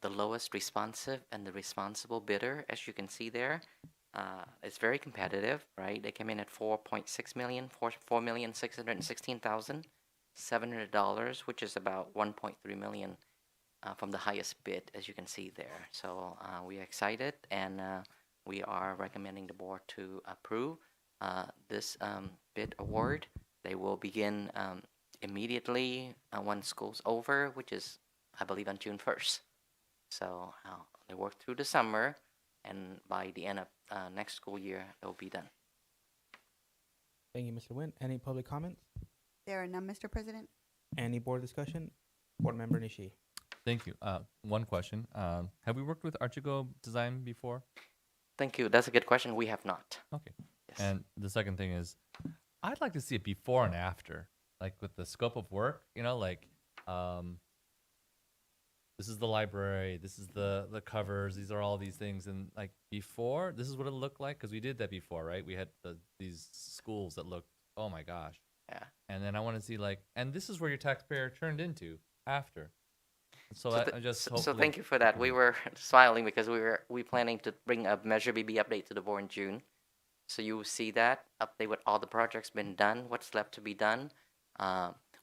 the lowest responsive and the responsible bidder, as you can see there. It's very competitive, right? They came in at $4.6 million, $4,616,700, which is about $1.3 million from the highest bid, as you can see there. So we are excited, and we are recommending the board to approve this bid award. They will begin immediately once school's over, which is, I believe, on June 1st. So they work through the summer, and by the end of next school year, it will be done. Thank you, Mr. Nguyen. Any public comments? There are none, Mr. President. Any board discussion? Board Member Nishi. Thank you. One question. Have we worked with Archicol Design before? Thank you. That's a good question. We have not. Okay. Yes. And the second thing is, I'd like to see it before and after, like with the scope of work, this is the library, this is the covers, these are all these things. And like before, this is what it looked like, because we did that before, right? We had these schools that looked, oh my gosh. Yeah. And then I want to see and this is where your taxpayer turned into after. So I just so thank you for that. We were smiling because we planning to bring a Measure BB update to the board in June. So you will see that update with all the projects been done, what's left to be done,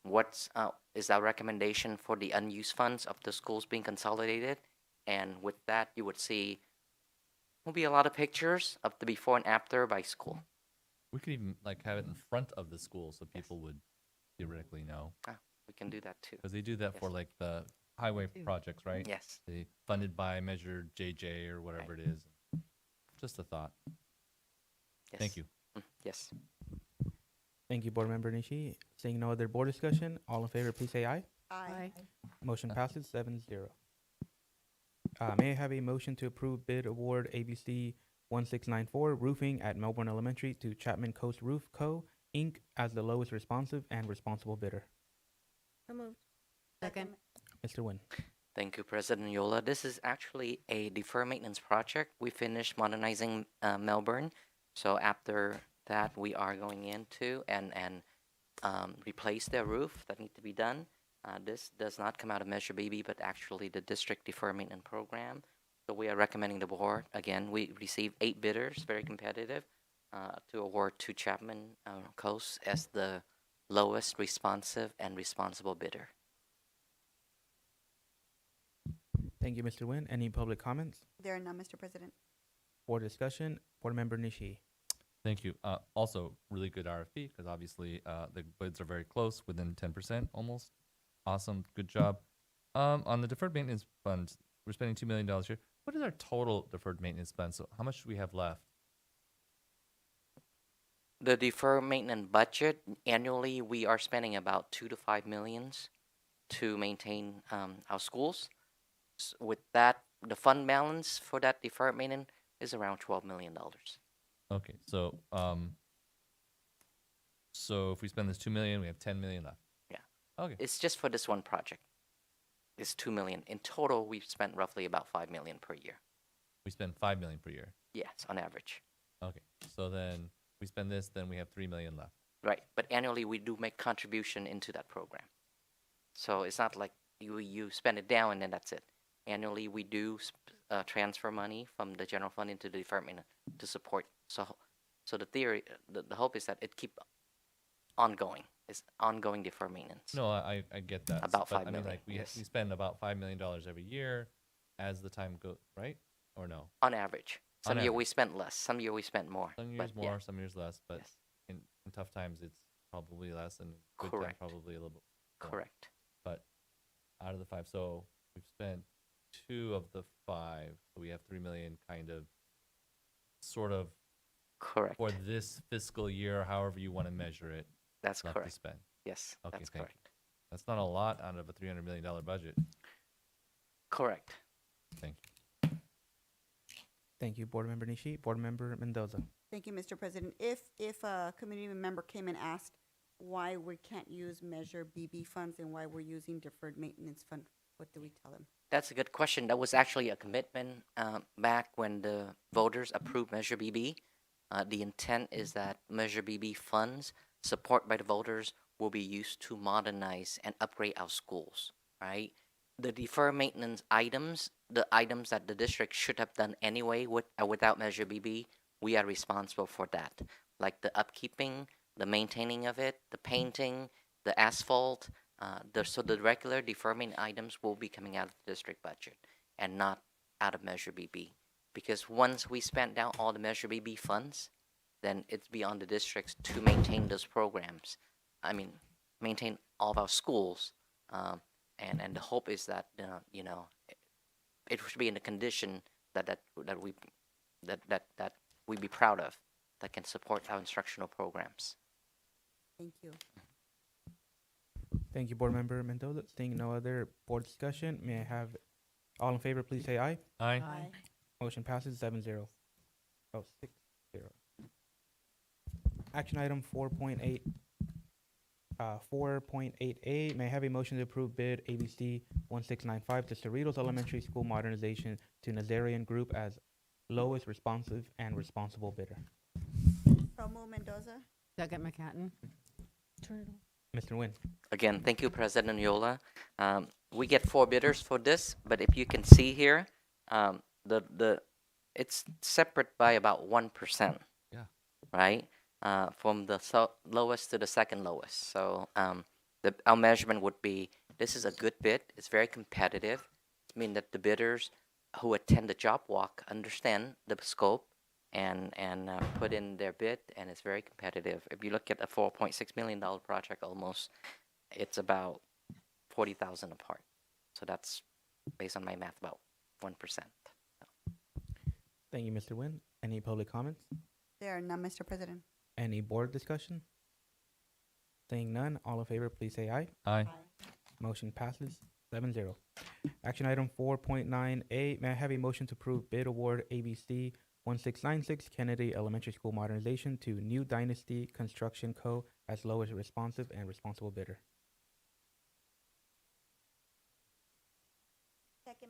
what's is our recommendation for the unused funds of the schools being consolidated, and with that you would see will be a lot of pictures of the before and after by school. We could even have it in front of the school so people would theoretically know. We can do that too. Because they do that for the highway projects, right? Yes. They funded by Measure JJ or whatever it is. Just a thought. Yes. Thank you. Yes. Thank you, Board Member Nishi. Seeing no other board discussion, all in favor, please say aye. Aye. Motion passes 7-0. May I have a motion to approve bid award ABC 1694 roofing at Melbourne Elementary to Chapman Coast Roof Co., Inc. as the lowest responsive and responsible bidder? So moved. Second. Mr. Nguyen. Thank you, President Yola. This is actually a deferred maintenance project. We finished modernizing Melbourne. So after that, we are going into and replace their roof that need to be done. This does not come out of Measure BB, but actually the district deferred maintenance program. So we are recommending the board. Again, we received 8 bidders, very competitive, to award to Chapman Coast as the lowest responsive and responsible bidder. Thank you, Mr. Nguyen. Any public comments? There are none, Mr. President. Board discussion, Board Member Nishi. Thank you. Also, really good RFP because obviously the bids are very close, within 10% almost. Awesome. Good job. On the deferred maintenance fund, we're spending $2 million here. What is our total deferred maintenance spend? So how much do we have left? The deferred maintenance budget, annually, we are spending about $2 to $5 million to maintain our schools. With that, the fund balance for that deferred maintenance is around $12 million. Okay, so So if we spend this 2 million, we have 10 million left. Yeah. Okay. It's just for this one project. It's 2 million. In total, we've spent roughly about 5 million per year. We spend 5 million per year. Yes, on average. Okay. So then we spend this, then we have 3 million left. Right. But annually, we do make contribution into that program. So it's not like you spend it down and then that's it. Annually, we do transfer money from the general fund into the department to support. So the theory, the hope is that it keep ongoing. It's ongoing deferred maintenance. No, I get that. About But 5 I mean, million, like we yes. we spend about $5 million every year as the time goes, right? Or no? On average. Some On year we average. spent less. Some year we spent more. Some years but more, yeah. some years less. But Yes. in tough times, it's probably less, and good Correct. time probably a little bit more. Correct. But out of the 5, so we've spent 2 of the 5. So we have 3 million kind of, sort of, Correct. for this fiscal year, however you want to measure it. That's left correct. to spend. Yes, Okay, that's thank correct. you. That's not a lot out of a $300 million budget. Correct. Thank you. Thank you, Board Member Nishi. Board Member Mendoza. Thank you, Mr. President. If a community member came and asked why we can't use Measure BB funds and why we're using deferred maintenance fund, what do we tell them? That's a good question. That was actually a commitment back when the voters approved Measure BB. The intent is that Measure BB funds, support by the voters, will be used to modernize and upgrade our schools, right? The deferred maintenance items, the items that the district should have done anyway without Measure BB, we are responsible for that. Like the upkeeping, the maintaining of it, the painting, the asphalt. So the regular deferred maintenance items will be coming out of the district budget and not out of Measure BB. Because once we spend down all the Measure BB funds, then it's beyond the districts to maintain those programs. I mean, maintain all of our schools. And the hope is that it should be in a condition that we be proud of, that can support our instructional programs. Thank you. Thank you, Board Member Mendoza. Seeing no other board discussion, may I have all in favor, please say aye. Aye. Aye. Motion passes 7-0. Oh, 6-0. Action item 4.8. 4.8A, may I have a motion to approve bid ABC 1695 to Cerritos Elementary School modernization to Nazarian Group as lowest responsive and responsible bidder. Promo Mendoza. Second McCatton. Mr. Nguyen. Again, thank you, President Yola. We get 4 bidders for this, but if you can see here, it's separate by about 1%. Yeah. Right? From the lowest to the second lowest. So our measurement would be, this is a good bid. It's very competitive. It means that the bidders who attend the job walk understand the scope and put in their bid, and it's very competitive. If you look at a $4.6 million project almost, it's about 40,000 apart. So that's, based on my math, about 1%. Thank you, Mr. Nguyen. Any public comments? There are none, Mr. President. Any board discussion? Seeing none, all in favor, please say aye. Aye. Motion passes 7-0. Action item 4.9A, may I have a motion to approve bid award ABC 1696 Kennedy Elementary School modernization to New Dynasty Construction Co. as lowest responsive and responsible bidder. Second.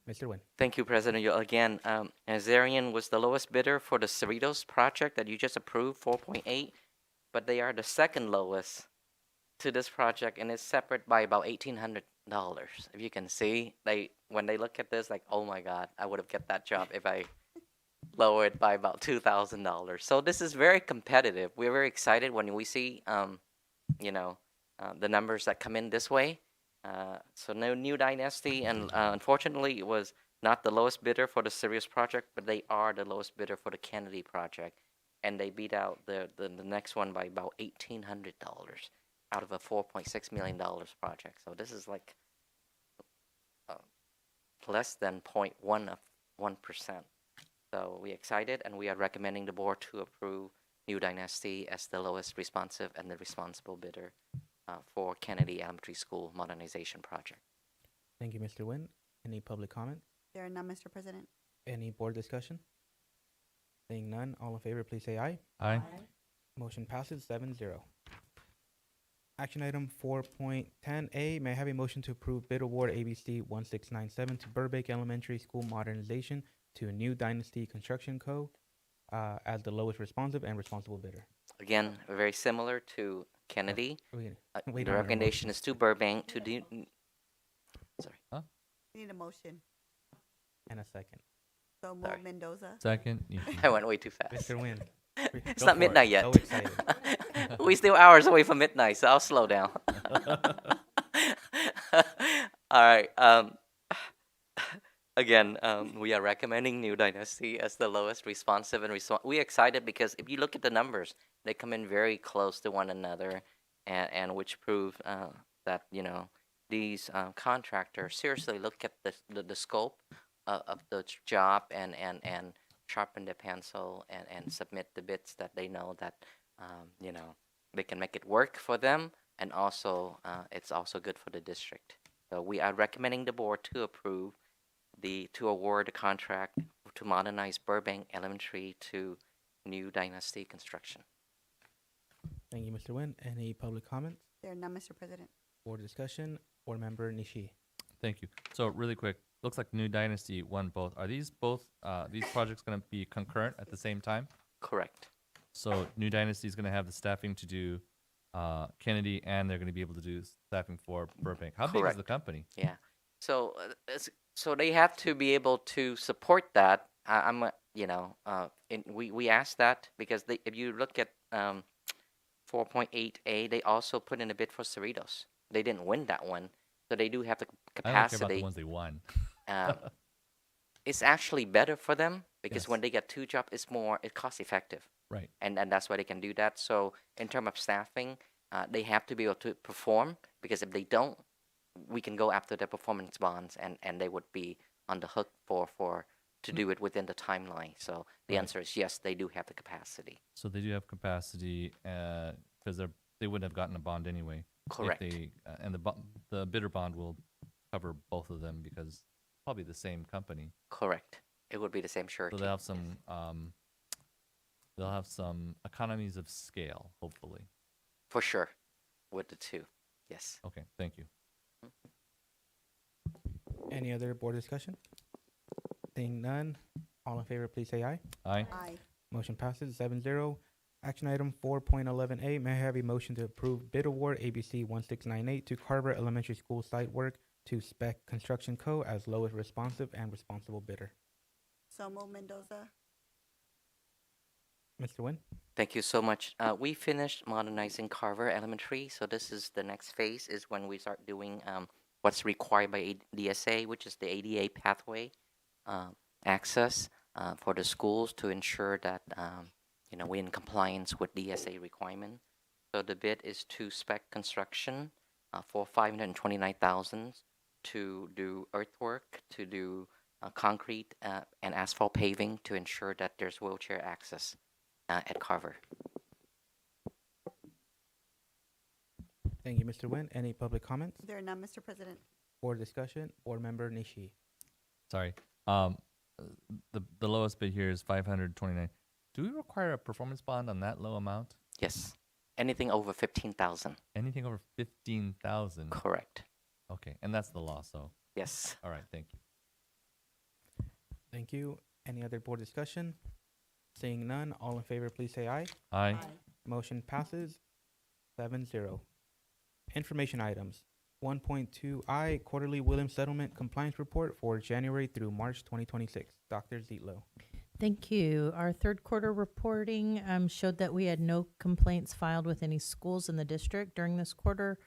Mr. Nguyen. Thank you, President. Again, Nazarian was the lowest bidder for the Cerritos project that you just approved, 4.8, but they are the second lowest to this project, and it's separate by about $1,800. If you can see, when they look at this, like, oh my God, I would have get that job if I lower it by about $2,000. So this is very competitive. We're very excited when we see, the numbers that come in this way. So no New Dynasty, and unfortunately, it was not the lowest bidder for the Cerritos project, but they are the lowest bidder for the Kennedy project, and they beat out the next one by about $1,800 out of a $4.6 million project. So this is like less than 0.1 of 1%. So we're excited, and we are recommending the board to approve New Dynasty as the lowest responsive and the responsible bidder for Kennedy Elementary School modernization project. Thank you, Mr. Nguyen. Any public comment? There are none, Mr. President. Any board discussion? Seeing none, all in favor, please say aye. Aye. Motion passes 7-0. Action item 4.10A, may I have a motion to approve bid award ABC 1697 to Burbank Elementary School modernization to New Dynasty Construction Co. As the lowest responsive and responsible bidder. Again, very similar to Kennedy. Wait The on your recommendation is to Burbank to do. Sorry. Huh? Need a motion. And a second. So Sorry. move Mendoza. Second. I went way too fast. Mr. Wynn. It's Go not for it. midnight yet. So excited. We still hours away from midnight, so I'll slow down. All right. Again, we are recommending New Dynasty as the lowest responsive and we're excited because if you look at the numbers, they come in very close to one another, and which prove that these contractors seriously look at the scope of the job and sharpen the pencil and submit the bids that they know that they can make it work for them, and also it's also good for the district. So we are recommending the board to approve to award the contract to modernize Burbank Elementary to New Dynasty Construction. Thank you, Mr. Wynn. Any public comments? There are none, Mr. President. Board discussion. Board member Nishi. Thank you. So really quick, looks like New Dynasty won both. Are these these projects going to be concurrent at the same time? Correct. So New Dynasty is going to have the staffing to do Kennedy, and they're going to be able to do staffing for Burbank. How big is Correct. the company? Yeah. So so they have to be able to support that. We asked that because if you look at 4.8A, they also put in a bid for Cerritos. They didn't win that one, so they do have the capacity. I don't care about the ones they won. It's actually better for them because Yes. when they get two jobs, it's cost effective. Right. And that's why they can do that. So in terms of staffing, they have to be able to perform, because if they don't, we can go after their performance bonds, and they would be on the hook to do it within the timeline. So the Right. answer is yes, they do have the capacity. So they do have capacity because they wouldn't have gotten a bond anyway. if Correct. And the bidder bond will cover both of them because probably the same company. Correct. It would be the same surety. So they'll have some economies of scale, hopefully. For sure, with the two. Yes. Okay, thank you. Any other board discussion? Seeing none, all in favor, please say aye. Aye. Aye. Motion passes 7-0. Action item 4.11A, may I have a motion to approve bid award ABC 1698 to Carver Elementary School site work to Spec Construction Co. as lowest responsive and responsible bidder. So move Mendoza. Mr. Wynn? Thank you so much. We finished modernizing Carver Elementary, so this is the next phase is when we start doing what's required by DSA, which is the ADA pathway access for the schools to ensure that we're in compliance with DSA requirement. So the bid is to Spec Construction for $529,000 to do earthwork, to do concrete and asphalt paving to ensure that there's wheelchair access at Carver. Thank you, Mr. Wynn. Any public comments? There are none, Mr. President. Board discussion. Board member Nishi. Sorry. The lowest bid here is 529. Do we require a performance bond on that low amount? Yes. Anything over 15,000. Anything over 15,000. Correct. Okay, and that's the law. So. Yes. All right. Thank you. Thank you. Any other board discussion? Seeing none, all in favor, please say aye. Aye. Motion passes 7-0. Information items. 1.2I, Quarterly Williams Settlement Compliance Report for January through March 2026. Dr. Zietlow. Thank you. Our third quarter reporting showed that we had no complaints filed with any schools in the district during this quarter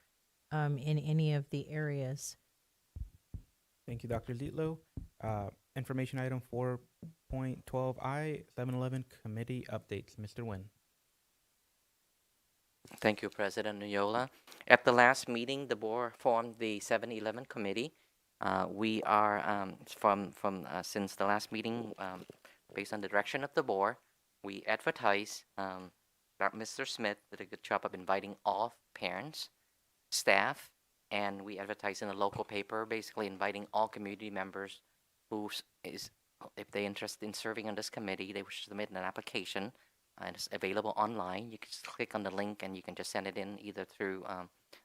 in any of the areas. Thank you, Dr. Zietlow. Information item 4.12I, 7-Eleven Committee Updates. Mr. Wynn. Thank you, President Nuyola. At the last meeting, the board formed the 7-Eleven committee. We are since the last meeting, based on the direction of the board, we advertise. Mr. Smith did a good job of inviting all parents, staff, and we advertise in a local paper, basically inviting all community members if they're interested in serving on this committee, they should submit an application. and it's available online. You can just click on the link and you can just send it in either through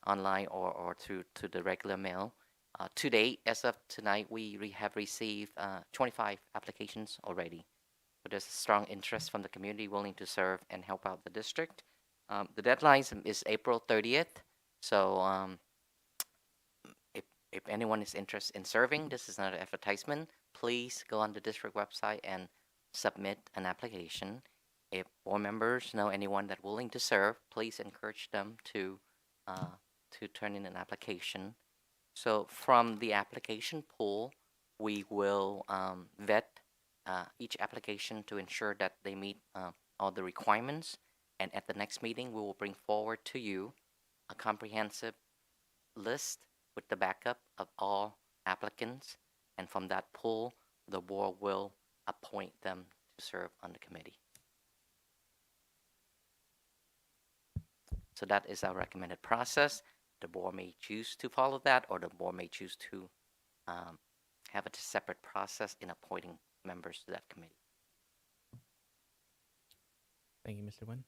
online or through to the regular mail. To date, as of tonight, we have received 25 applications already. So there's a strong interest from the community willing to serve and help out the district. The deadline is April 30th. So if anyone is interested in serving, this is not an advertisement. Please go on the district website and submit an application. If board members know anyone that's willing to serve, please encourage them to turn in an application. So from the application pool, we will vet each application to ensure that they meet all the requirements. And at the next meeting, we will bring forward to you a comprehensive list with the backup of all applicants. And from that pool, the board will appoint them to serve on the committee. So that is our recommended process. The board may choose to follow that, or the board may choose to have a separate process in appointing members to that committee. Thank you, Mr. Nguyen.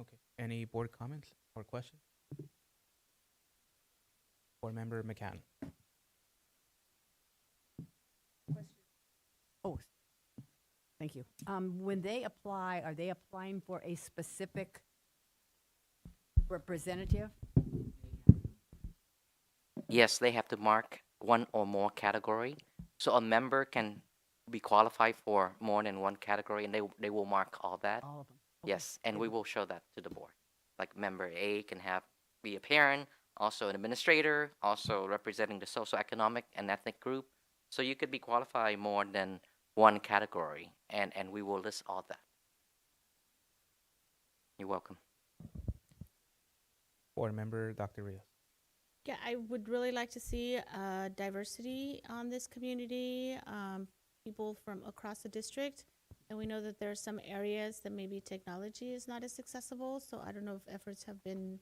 Okay. Any board comments or questions? Board member McCann. Oh, thank you. When they apply, are they applying for a specific representative? Yes, they have to mark one or more category. So a member can be qualified for more than one category, and they will mark all that. All of them. Okay. Yes, and we will show that to the board. Like member A can be a parent, also an administrator, also representing the socioeconomic and ethnic group. So you could be qualified more than one category, and we will list all that. You're welcome. Board member Dr. Rios. Yeah, I would really like to see diversity on this community, people from across the district. And we know that there are some areas that maybe technology is not as accessible. So I don't know if efforts have been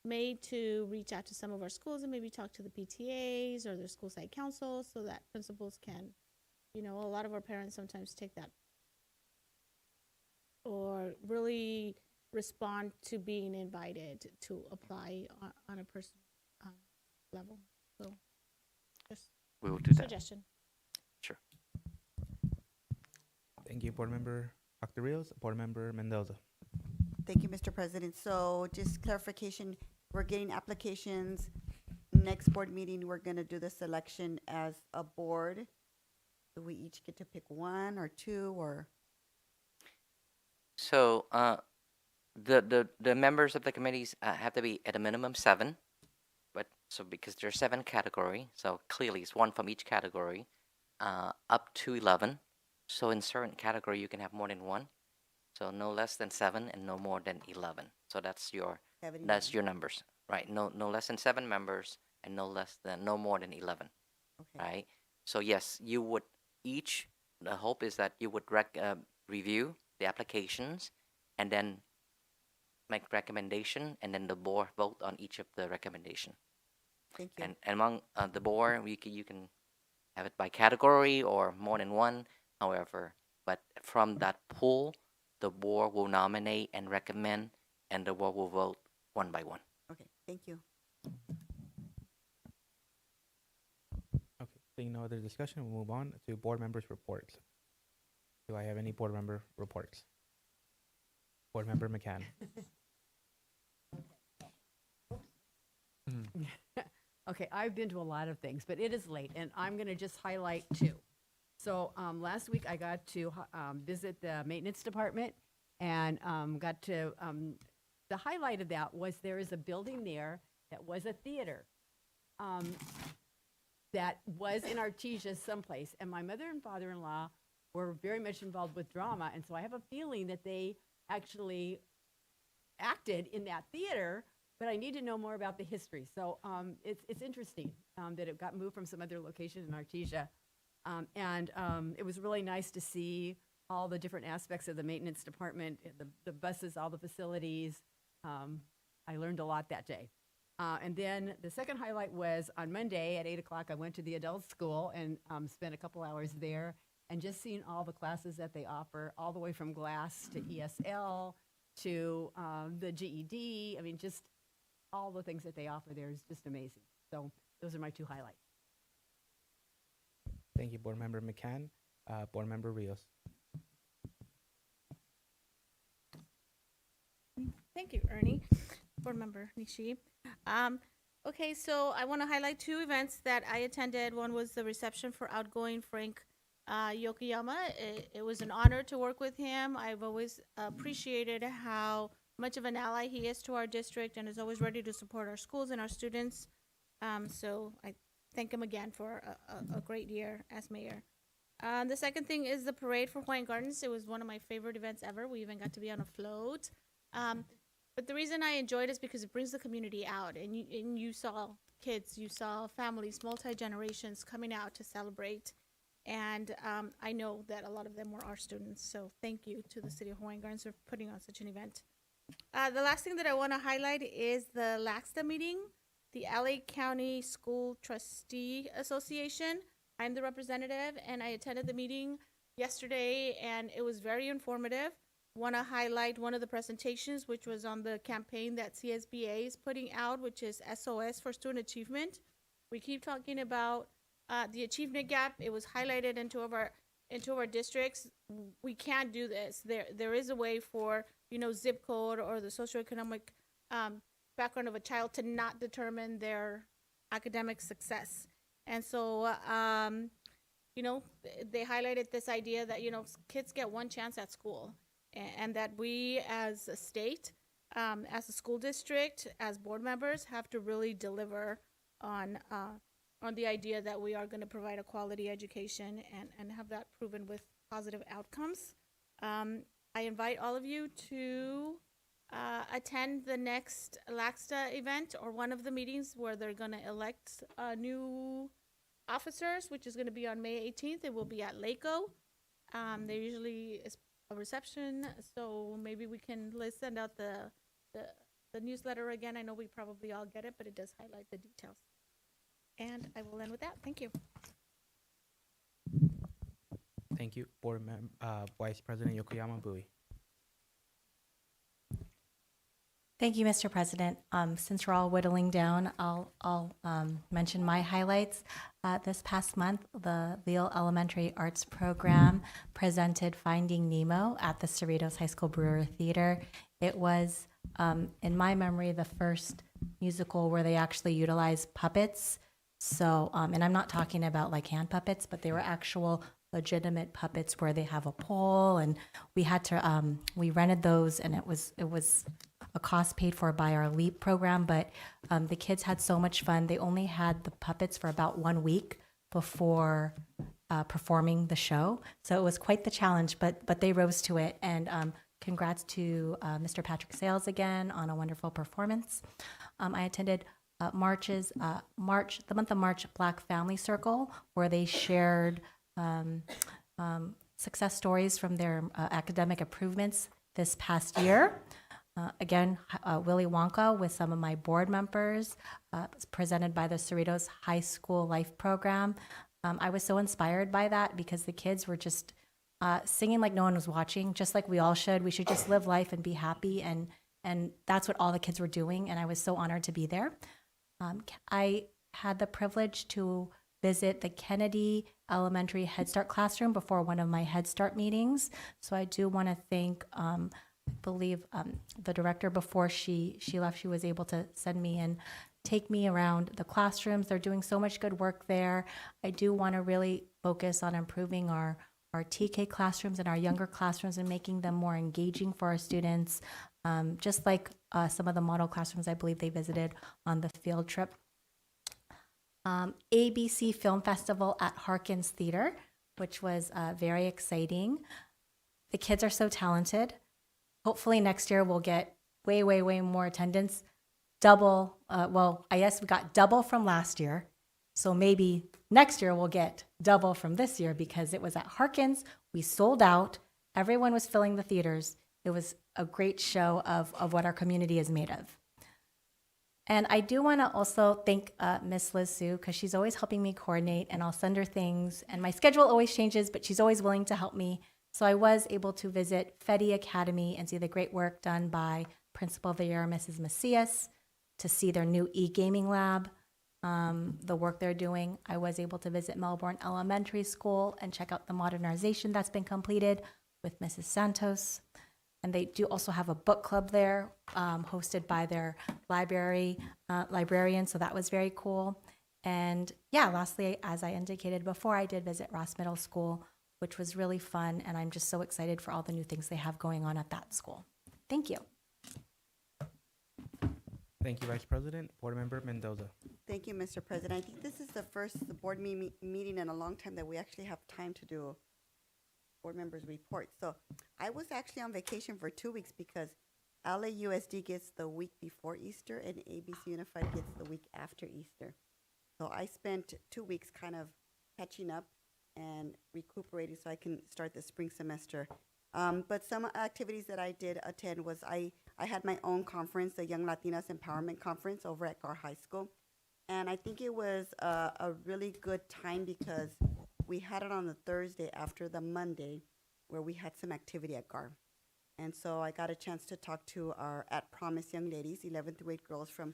made to reach out to some of our schools and maybe talk to the PTAs or their school site councils so that principals can, a lot of our parents sometimes take that or really respond to being invited to apply on a personal level. So just we will do that. Suggestion. Sure. Thank you, board member Dr. Rios. Board member Mendoza. Thank you, Mr. President. So just clarification, we're getting applications. Next board meeting, we're gonna do the selection as a board. Do we each get to pick one or two or? So the members of the committees have to be at a minimum 7. But so because there's 7 category, so clearly it's 1 from each category, up to 11. So in certain category you can have more than 1. So no less than 7 and no more than 11. So that's your numbers, right? No less than 7 members and no more than 11, Okay. right? So yes, you would each. The hope is that you would review the applications and then make recommendation, and then the board vote on each of the recommendation. Thank you. And among the board, you can have it by category or more than 1. However, but from that pool, the board will nominate and recommend, and the board will vote one by one. Okay, thank you. Okay, seeing no other discussion, we'll move on to board members' reports. Do I have any board member reports? Board member McCann. Okay, I've been to a lot of things, but it is late, and I'm going to just highlight 2. So last week I got to visit the maintenance department, and got to, the highlight of that was there is a building there that was a theater that was in Artesia someplace, and my mother and father-in-law were very much involved with drama, and so I have a feeling that they actually acted in that theater, but I need to know more about the history. So it's interesting that it got moved from some other location in Artesia. And it was really nice to see all the different aspects of the maintenance department, the buses, all the facilities. I learned a lot that day. And then the second highlight was on Monday at 8 o'clock, I went to the adult school and spent a couple hours there and just seeing all the classes that they offer, all the way from glass to ESL to the GED. I mean, just all the things that they offer there is just amazing. So those are my two highlights. Thank you, Board Member McCann. Board Member Rios. Thank you, Ernie. Board Member Nishi. Okay, so I want to highlight two events that I attended. One was the reception for outgoing Frank Yokoyama. It was an honor to work with him. I've always appreciated how much of an ally he is to our district and is always ready to support our schools and our students. So I thank him again for a great year as mayor. The second thing is the parade for Hawaiian Gardens. It was one of my favorite events ever. We even got to be on a float. But the reason I enjoyed it is because it brings the community out, and you saw kids, you saw families, multi-generations coming out to celebrate. And I know that a lot of them were our students. So thank you to the City of Hawaiian Gardens for putting on such an event. The last thing that I want to highlight is the LAXTA meeting, the LA County School Trustee Association. I'm the representative, and I attended the meeting yesterday, and it was very informative. Want to highlight one of the presentations, which was on the campaign that CSBA is putting out, which is SOS for Student Achievement. We keep talking about the achievement gap. It was highlighted in two of our districts. We can't do this. There is a way for, zip code or the socioeconomic background of a child to not determine their academic success. And so, they highlighted this idea that, kids get one chance at school, and that we as a state, as a school district, as board members, have to really deliver on the idea that we are going to provide a quality education and have that proven with positive outcomes. I invite all of you to attend the next LAXTA event or one of the meetings where they're going to elect new officers, which is going to be on May 18th. It will be at LACO. There usually is a reception, so maybe we can send out the newsletter again. I know we probably all get it, but it does highlight the details. And I will end with that. Thank you. Thank you, Vice President Yokoyama Bui. Thank you, Mr. President. Since we're all whittling down, I'll mention my highlights. This past month, the Leo Elementary Arts Program presented Finding Nemo at the Cerritos High School Brewer Theater. It was, in my memory, the first musical where they actually utilized puppets. So, and I'm not talking about like hand puppets, but they were actual legitimate puppets where they have a pole, and we had to, we rented those, and it was a cost paid for by our LEAP program, but the kids had so much fun. They only had the puppets for about 1 week before performing the show. So it was quite the challenge, but they rose to it. And congrats to Mr. Patrick Sales again on a wonderful performance. I attended the month of March Black Family Circle, where they shared success stories from their academic improvements this past year. Again, Willy Wonka with some of my board members, presented by the Cerritos High School Life Program. I was so inspired by that because the kids were just singing like no one was watching, just like we all should. We should just live life and be happy, and that's what all the kids were doing, and I was so honored to be there. I had the privilege to visit the Kennedy Elementary Head Start classroom before one of my Head Start meetings, so I do want to thank I believe the director, before she left, she was able to send me and take me around the classrooms. They're doing so much good work there. I do want to really focus on improving our TK classrooms and our younger classrooms and making them more engaging for our students, just like some of the model classrooms I believe they visited on the field trip. ABC Film Festival at Harkins Theater, which was very exciting. The kids are so talented. Hopefully next year we'll get way, way, way more attendance. Double, I guess we got double from last year. So maybe next year we'll get double from this year because it was at Harkins. We sold out. Everyone was filling the theaters. It was a great show of what our community is made of. And I do want to also thank Miss Liz Sue, because she's always helping me coordinate, and I'll send her things. And my schedule always changes, but she's always willing to help me. So I was able to visit FEDI Academy and see the great work done by Principal Villar, Mrs. Macias, to see their new e-gaming lab, the work they're doing. I was able to visit Melbourne Elementary School and check out the modernization that's been completed with Mrs. Santos. And they do also have a book club there, hosted by their librarian, so that was very cool. And yeah, lastly, as I indicated before, I did visit Ross Middle School, which was really fun, and I'm just so excited for all the new things they have going on at that school. Thank you. Thank you, Vice President. Board Member Mendoza. Thank you, Mr. President. I think this is the first board meeting in a long time that we actually have time to do board members' report. So I was actually on vacation for 2 weeks because LAUSD gets the week before Easter and ABC Unified gets the week after Easter. So I spent 2 weeks kind of catching up and recuperating so I can start the spring semester. But some activities that I did attend was I had my own conference, the Young Latinas Empowerment Conference over at Gar High School. And I think it was a really good time because we had it on the Thursday after the Monday where we had some activity at Gar. And so I got a chance to talk to our At Promise young ladies, 11th grade girls from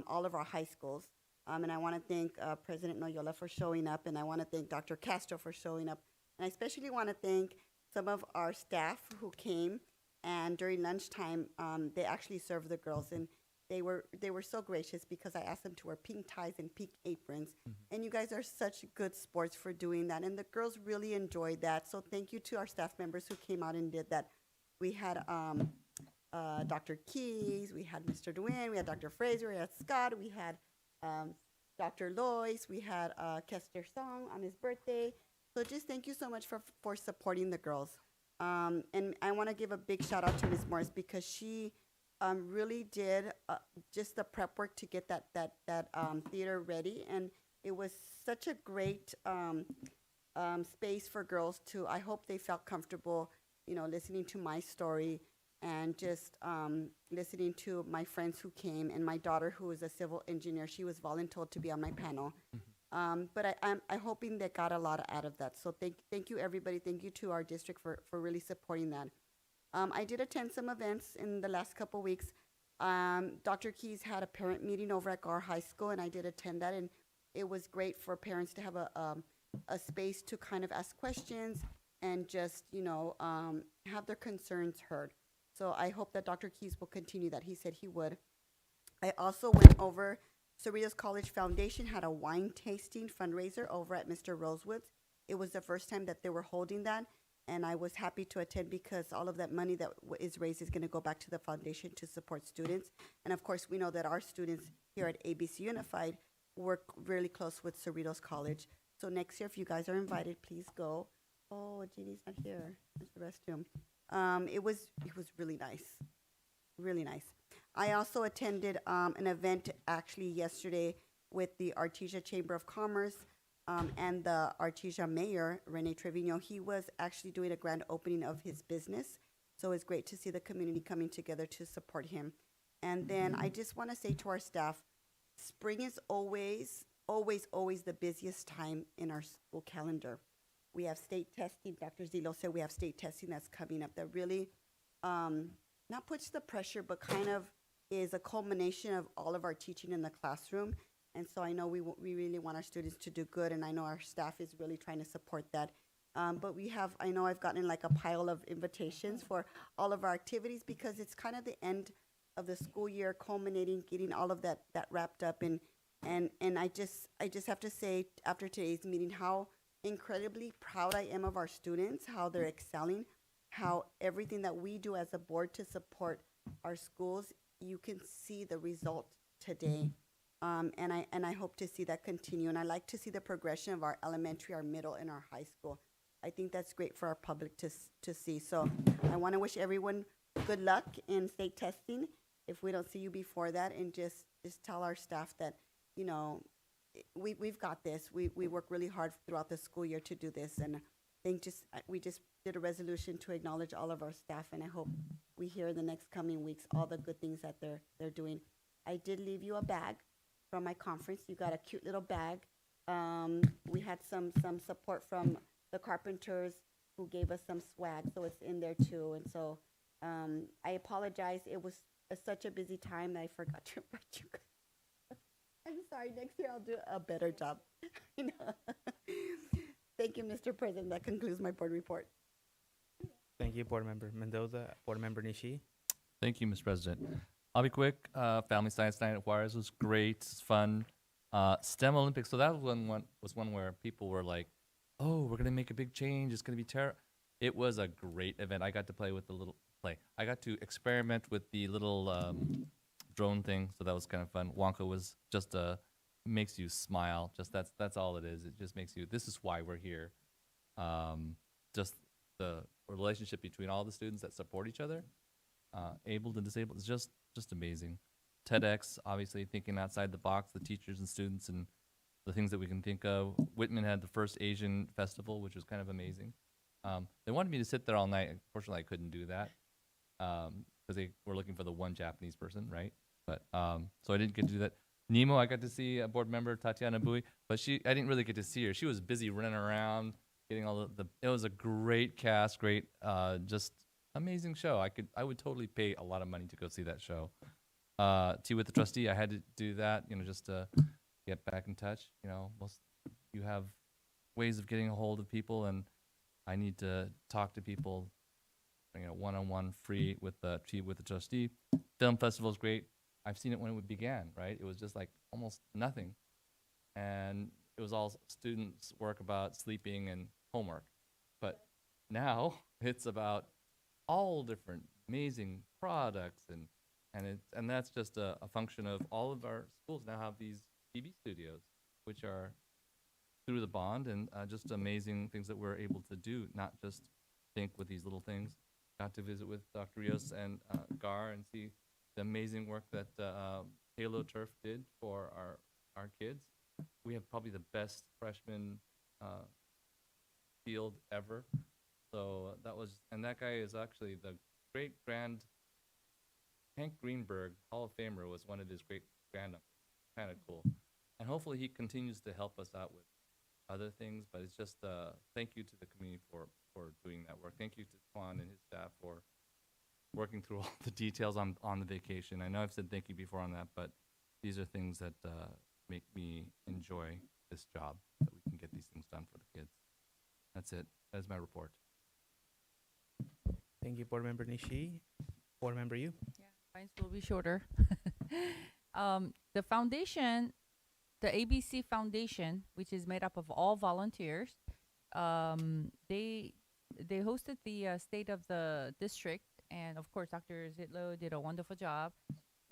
all of our high schools. And I want to thank President Noyola for showing up, and I want to thank Dr. Castro for showing up. And I especially want to thank some of our staff who came, and during lunchtime, they actually served the girls. And they were so gracious because I asked them to wear pink ties and pink aprons. Mm-hmm. And you guys are such good sports for doing that. And the girls really enjoyed that. So thank you to our staff members who came out and did that. We had Dr. Keys, we had Mr. Duane, we had Dr. Fraser, we had Scott, we had Dr. Lois, we had Kester Song on his birthday. So just thank you so much for supporting the girls. And I want to give a big shout out to Ms. Morris because she really did just the prep work to get that theater ready. And it was such a great space for girls to, I hope they felt comfortable, you know, listening to my story and just listening to my friends who came, and my daughter, who is a civil engineer. She was volunteered to be on my panel. Mm-hmm. But I'm hoping they got a lot out of that. So thank you, everybody. Thank you to our district for really supporting that. I did attend some events in the last couple weeks. Dr. Keys had a parent meeting over at Gar High School, and I did attend that. And it was great for parents to have a space to kind of ask questions and just, you know, have their concerns heard. So I hope that Dr. Keys will continue that. He said he would. I also went over, Cerritos College Foundation had a wine tasting fundraiser over at Mr. Rosewood's. It was the first time that they were holding that, and I was happy to attend because all of that money that is raised is going to go back to the foundation to support students. And of course, we know that our students here at ABC Unified work really close with Cerritos College. So next year, if you guys are invited, please go. Oh, Jeannie's not here. There's the restroom. It was really nice, really nice. I also attended an event actually yesterday with the Artisia Chamber of Commerce and the Artisia Mayor, Rene Trevino. He was actually doing a grand opening of his business. So it's great to see the community coming together to support him. And then I just want to say to our staff, spring is always, always, always the busiest time in our school calendar. We have state testing. Dr. Zilo said we have state testing that's coming up that really not puts the pressure, but kind of is a culmination of all of our teaching in the classroom. And so I know we really want our students to do good, and I know our staff is really trying to support that. But I know I've gotten like a pile of invitations for all of our activities because it's kind of the end of the school year, culminating, getting all of that wrapped up. And I just have to say, after today's meeting, how incredibly proud I am of our students, how they're excelling, how everything that we do as a board to support our schools, you can see the result today. And I hope to see that continue. And I like to see the progression of our elementary, our middle, and our high school. I think that's great for our public to see. So I want to wish everyone good luck in state testing if we don't see you before that, and just tell our staff that, you know, we've got this. We work really hard throughout the school year to do this, and we just did a resolution to acknowledge all of our staff, and I hope we hear in the next coming weeks all the good things that they're doing. I did leave you a bag from my conference. You got a cute little bag. We had some support from the carpenters who gave us some swag, so it's in there too. And so I apologize. It was such a busy time that I forgot to invite you guys. I'm sorry. Next year I'll do a better job. You know. Thank you, Mr. President. That concludes my board report. Thank you, Board Member Mendoza. Board Member Nishi. Thank you, Mr. President. I'll be quick. Family Science Night at Juarez was great. It's fun. STEM Olympics. So that was one where people were like, "Oh, we're gonna make a big change. It's gonna be terrible." It was a great event. I got to play with the little I got to experiment with the little drone thing. So that was kind of fun. Wonka was just makes you smile. Just that's all it is. It just makes you. This is why we're here. Just the relationship between all the students that support each other, able and disabled, is just amazing. TEDx, obviously thinking outside the box, the teachers and students and the things that we can think of. Whitman had the first Asian festival, which was kind of amazing. They wanted me to sit there all night. Unfortunately, I couldn't do that because they were looking for the one Japanese person, right? But so I didn't get to do that. Nemo, I got to see a board member, Tatiana Bui, but I didn't really get to see her. She was busy running around, getting all it was a great cast, great, just amazing show. I would totally pay a lot of money to go see that show. Tea with the Trustee, I had to do that, just to get back in touch. You have ways of getting a hold of people, and I need to talk to people, one-on-one, free with the Tea with the Trustee. Film festival is great. I've seen it when it began, right? It was just like almost nothing. And it was all students' work about sleeping and homework. But now it's about all different amazing products, and that's just a function of all of our schools now have these TV studios, which are through the bond, and just amazing things that we're able to do, not just think with these little things. Got to visit with Dr. Rios and Gar and see the amazing work that Halo Turf did for our kids. We have probably the best freshman field ever. So that guy is actually the great grand Hank Greenberg Hall of Famer was one of his great granduncles. Kind of cool. And hopefully he continues to help us out with other things, but it's just thank you to the community for doing that work. Thank you to Quan and his staff for working through all the details on the vacation. I know I've said thank you before on that, but these are things that make me enjoy this job, that we can get these things done for the kids. That's it. That's my report. Thank you, Board Member Nishi. Board Member Yu. Yeah, mine will be shorter. The foundation, the ABC Foundation, which is made up of all volunteers, they hosted the State of the District, and of course, Dr. Zitlo did a wonderful job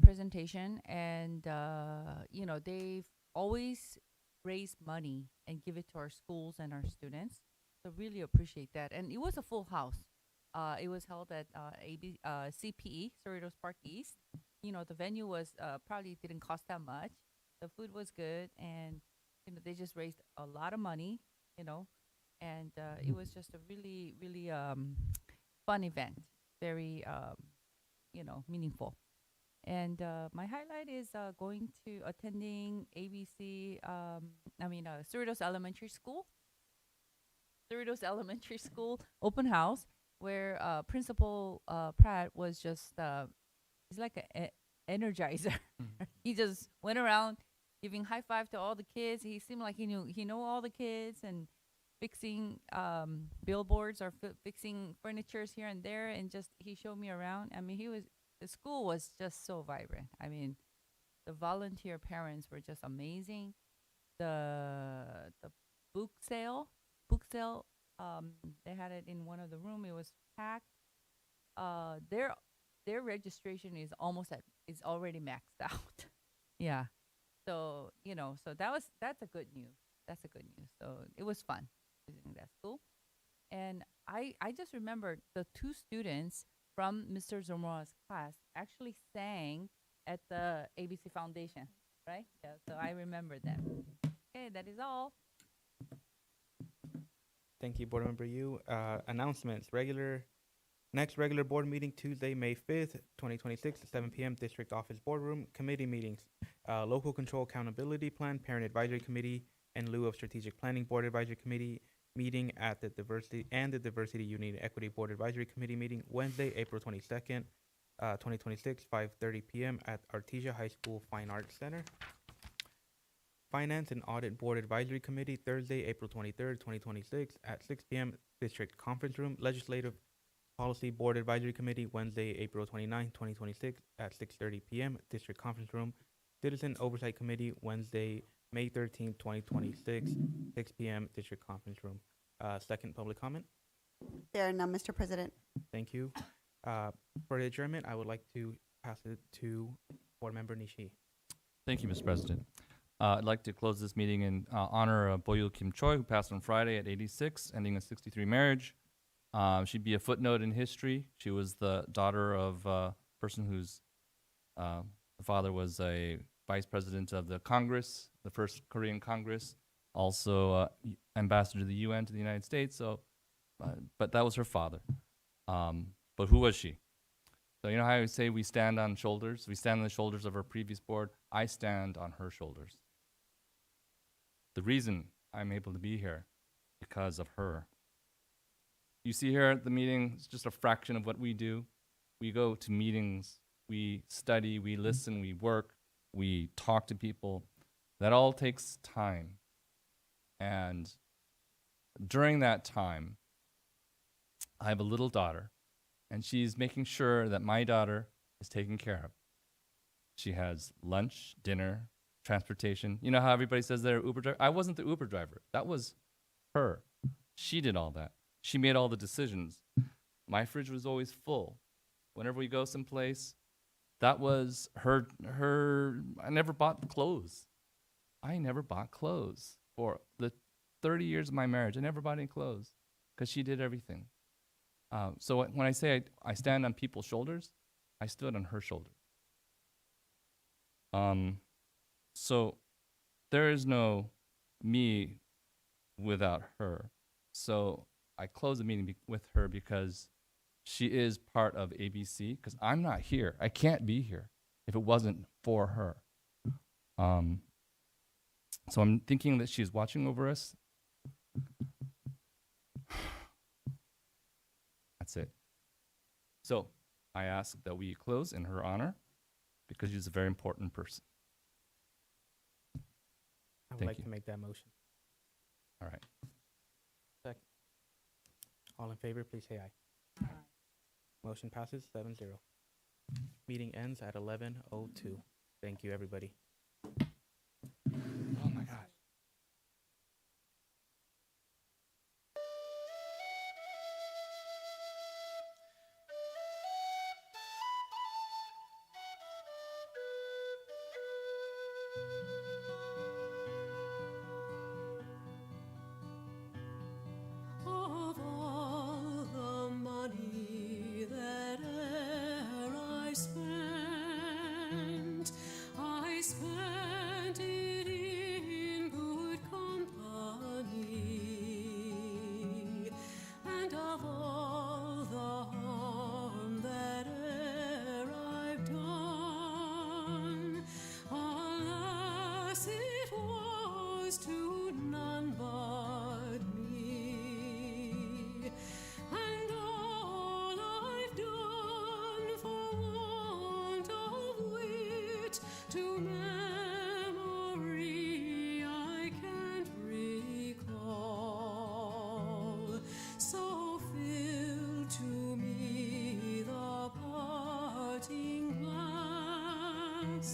presentation, and they've always raised money and give it to our schools and our students. So really appreciate that, and it was a full house. It was held at CPE, Cerritos Park East. The venue was probably didn't cost that much. The food was good, and they just raised a lot of money. And it was just a really, really fun event. Very, meaningful. And my highlight is attending Cerritos Elementary School. Cerritos Elementary School open house, where Principal Pratt was just, he's like an energizer. He just went around giving high five to all the kids. He seemed like he knew all the kids, and fixing billboards or fixing furnitures here and there, and just he showed me around. The school was just so vibrant. The volunteer parents were just amazing. The book sale, they had it in one of the room. It was packed. Their registration is is already maxed out. Yeah. So that's a good news. That's a good news. So it was fun visiting that school. And I just remembered the two students from Mr. Zamora's class actually sang at the ABC Foundation, right? Yeah, so I remember them. Okay, that is all. Thank you, Board Member Yu. Announcements. Regular Next regular board meeting, Tuesday, May 5th, 2026, 7 p.m., District Office Boardroom. Committee meetings, Local Control Accountability Plan, Parent Advisory Committee, in lieu of Strategic Planning Board Advisory Committee meeting at the Diversity Unity and Equity Board Advisory Committee meeting, Wednesday, April 22nd, 2026, 5:30 p.m. at Artisia High School Fine Arts Center. Finance and Audit Board Advisory Committee, Thursday, April 23rd, 2026, at 6 p.m., District Conference Room. Legislative Policy Board Advisory Committee, Wednesday, April 29th, 2026, at 6:30 p.m., District Conference Room. Citizen Oversight Committee, Wednesday, May 13th, 2026, 6 p.m., District Conference Room. Second public comment. There are none, Mr. President. Thank you. For the adjournment, I would like to pass it to Board Member Nishi. Thank you, Mr. President. I'd like to close this meeting in honor of Boyul Kim Choi, who passed on Friday at 86, ending a 63 marriage. She'd be a footnote in history. She was the daughter of a person whose father was a vice president of the Congress, the first Korean Congress, also ambassador to the UN to the United States. So, but that was her father. But who was she? So you know how I say we stand on shoulders? We stand on the shoulders of our previous board. I stand on her shoulders. The reason I'm able to be here, because of her. You see here at the meeting, it's just a fraction of what we do. We go to meetings, we study, we listen, we work, we talk to people. That all takes time. And during that time, I have a little daughter, and she's making sure that my daughter is taken care of. She has lunch, dinner, transportation. You know how everybody says they're Uber driver? I wasn't the Uber driver. That was her. She did all that. She made all the decisions. My fridge was always full. Whenever we go someplace, that was her. I never bought clothes. I never bought clothes. For the 30 years of my marriage, I never bought any clothes because she did everything. So when I say I stand on people's shoulders, I stood on her shoulders. So there is no me without her. So I close the meeting with her because she is part of ABC, because I'm not here. I can't be here if it wasn't for her. So I'm thinking that she's watching over us. That's it. So I ask that we close in her honor because she's a very important person. I would Thank like you. to make that motion. All right. Second. All in favor, please say aye. Motion passes 7-0. Meeting ends at 11:02. Thank you, everybody. Oh my gosh. Of all the money that e'er I spent it in good company. And of all the harm that e'er I've done, alas, it was to none but me. And all I've done for want of wit to memory I can't recall. So fill to me the parting glass.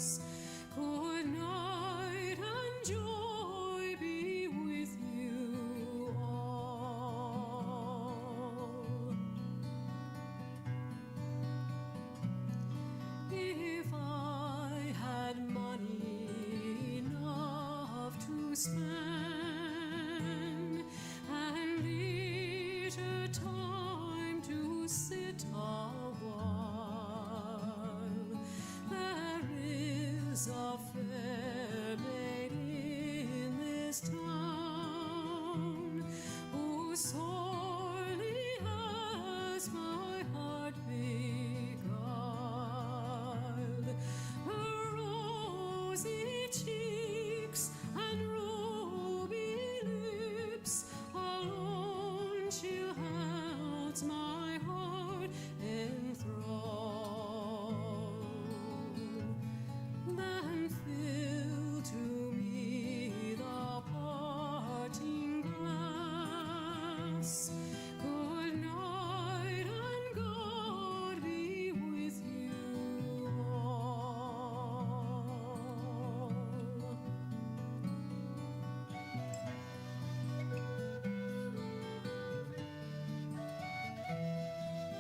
Good night and joy be with you all. If I had money enough to spend and leisure time to sit a while, there is a fair maid in this town.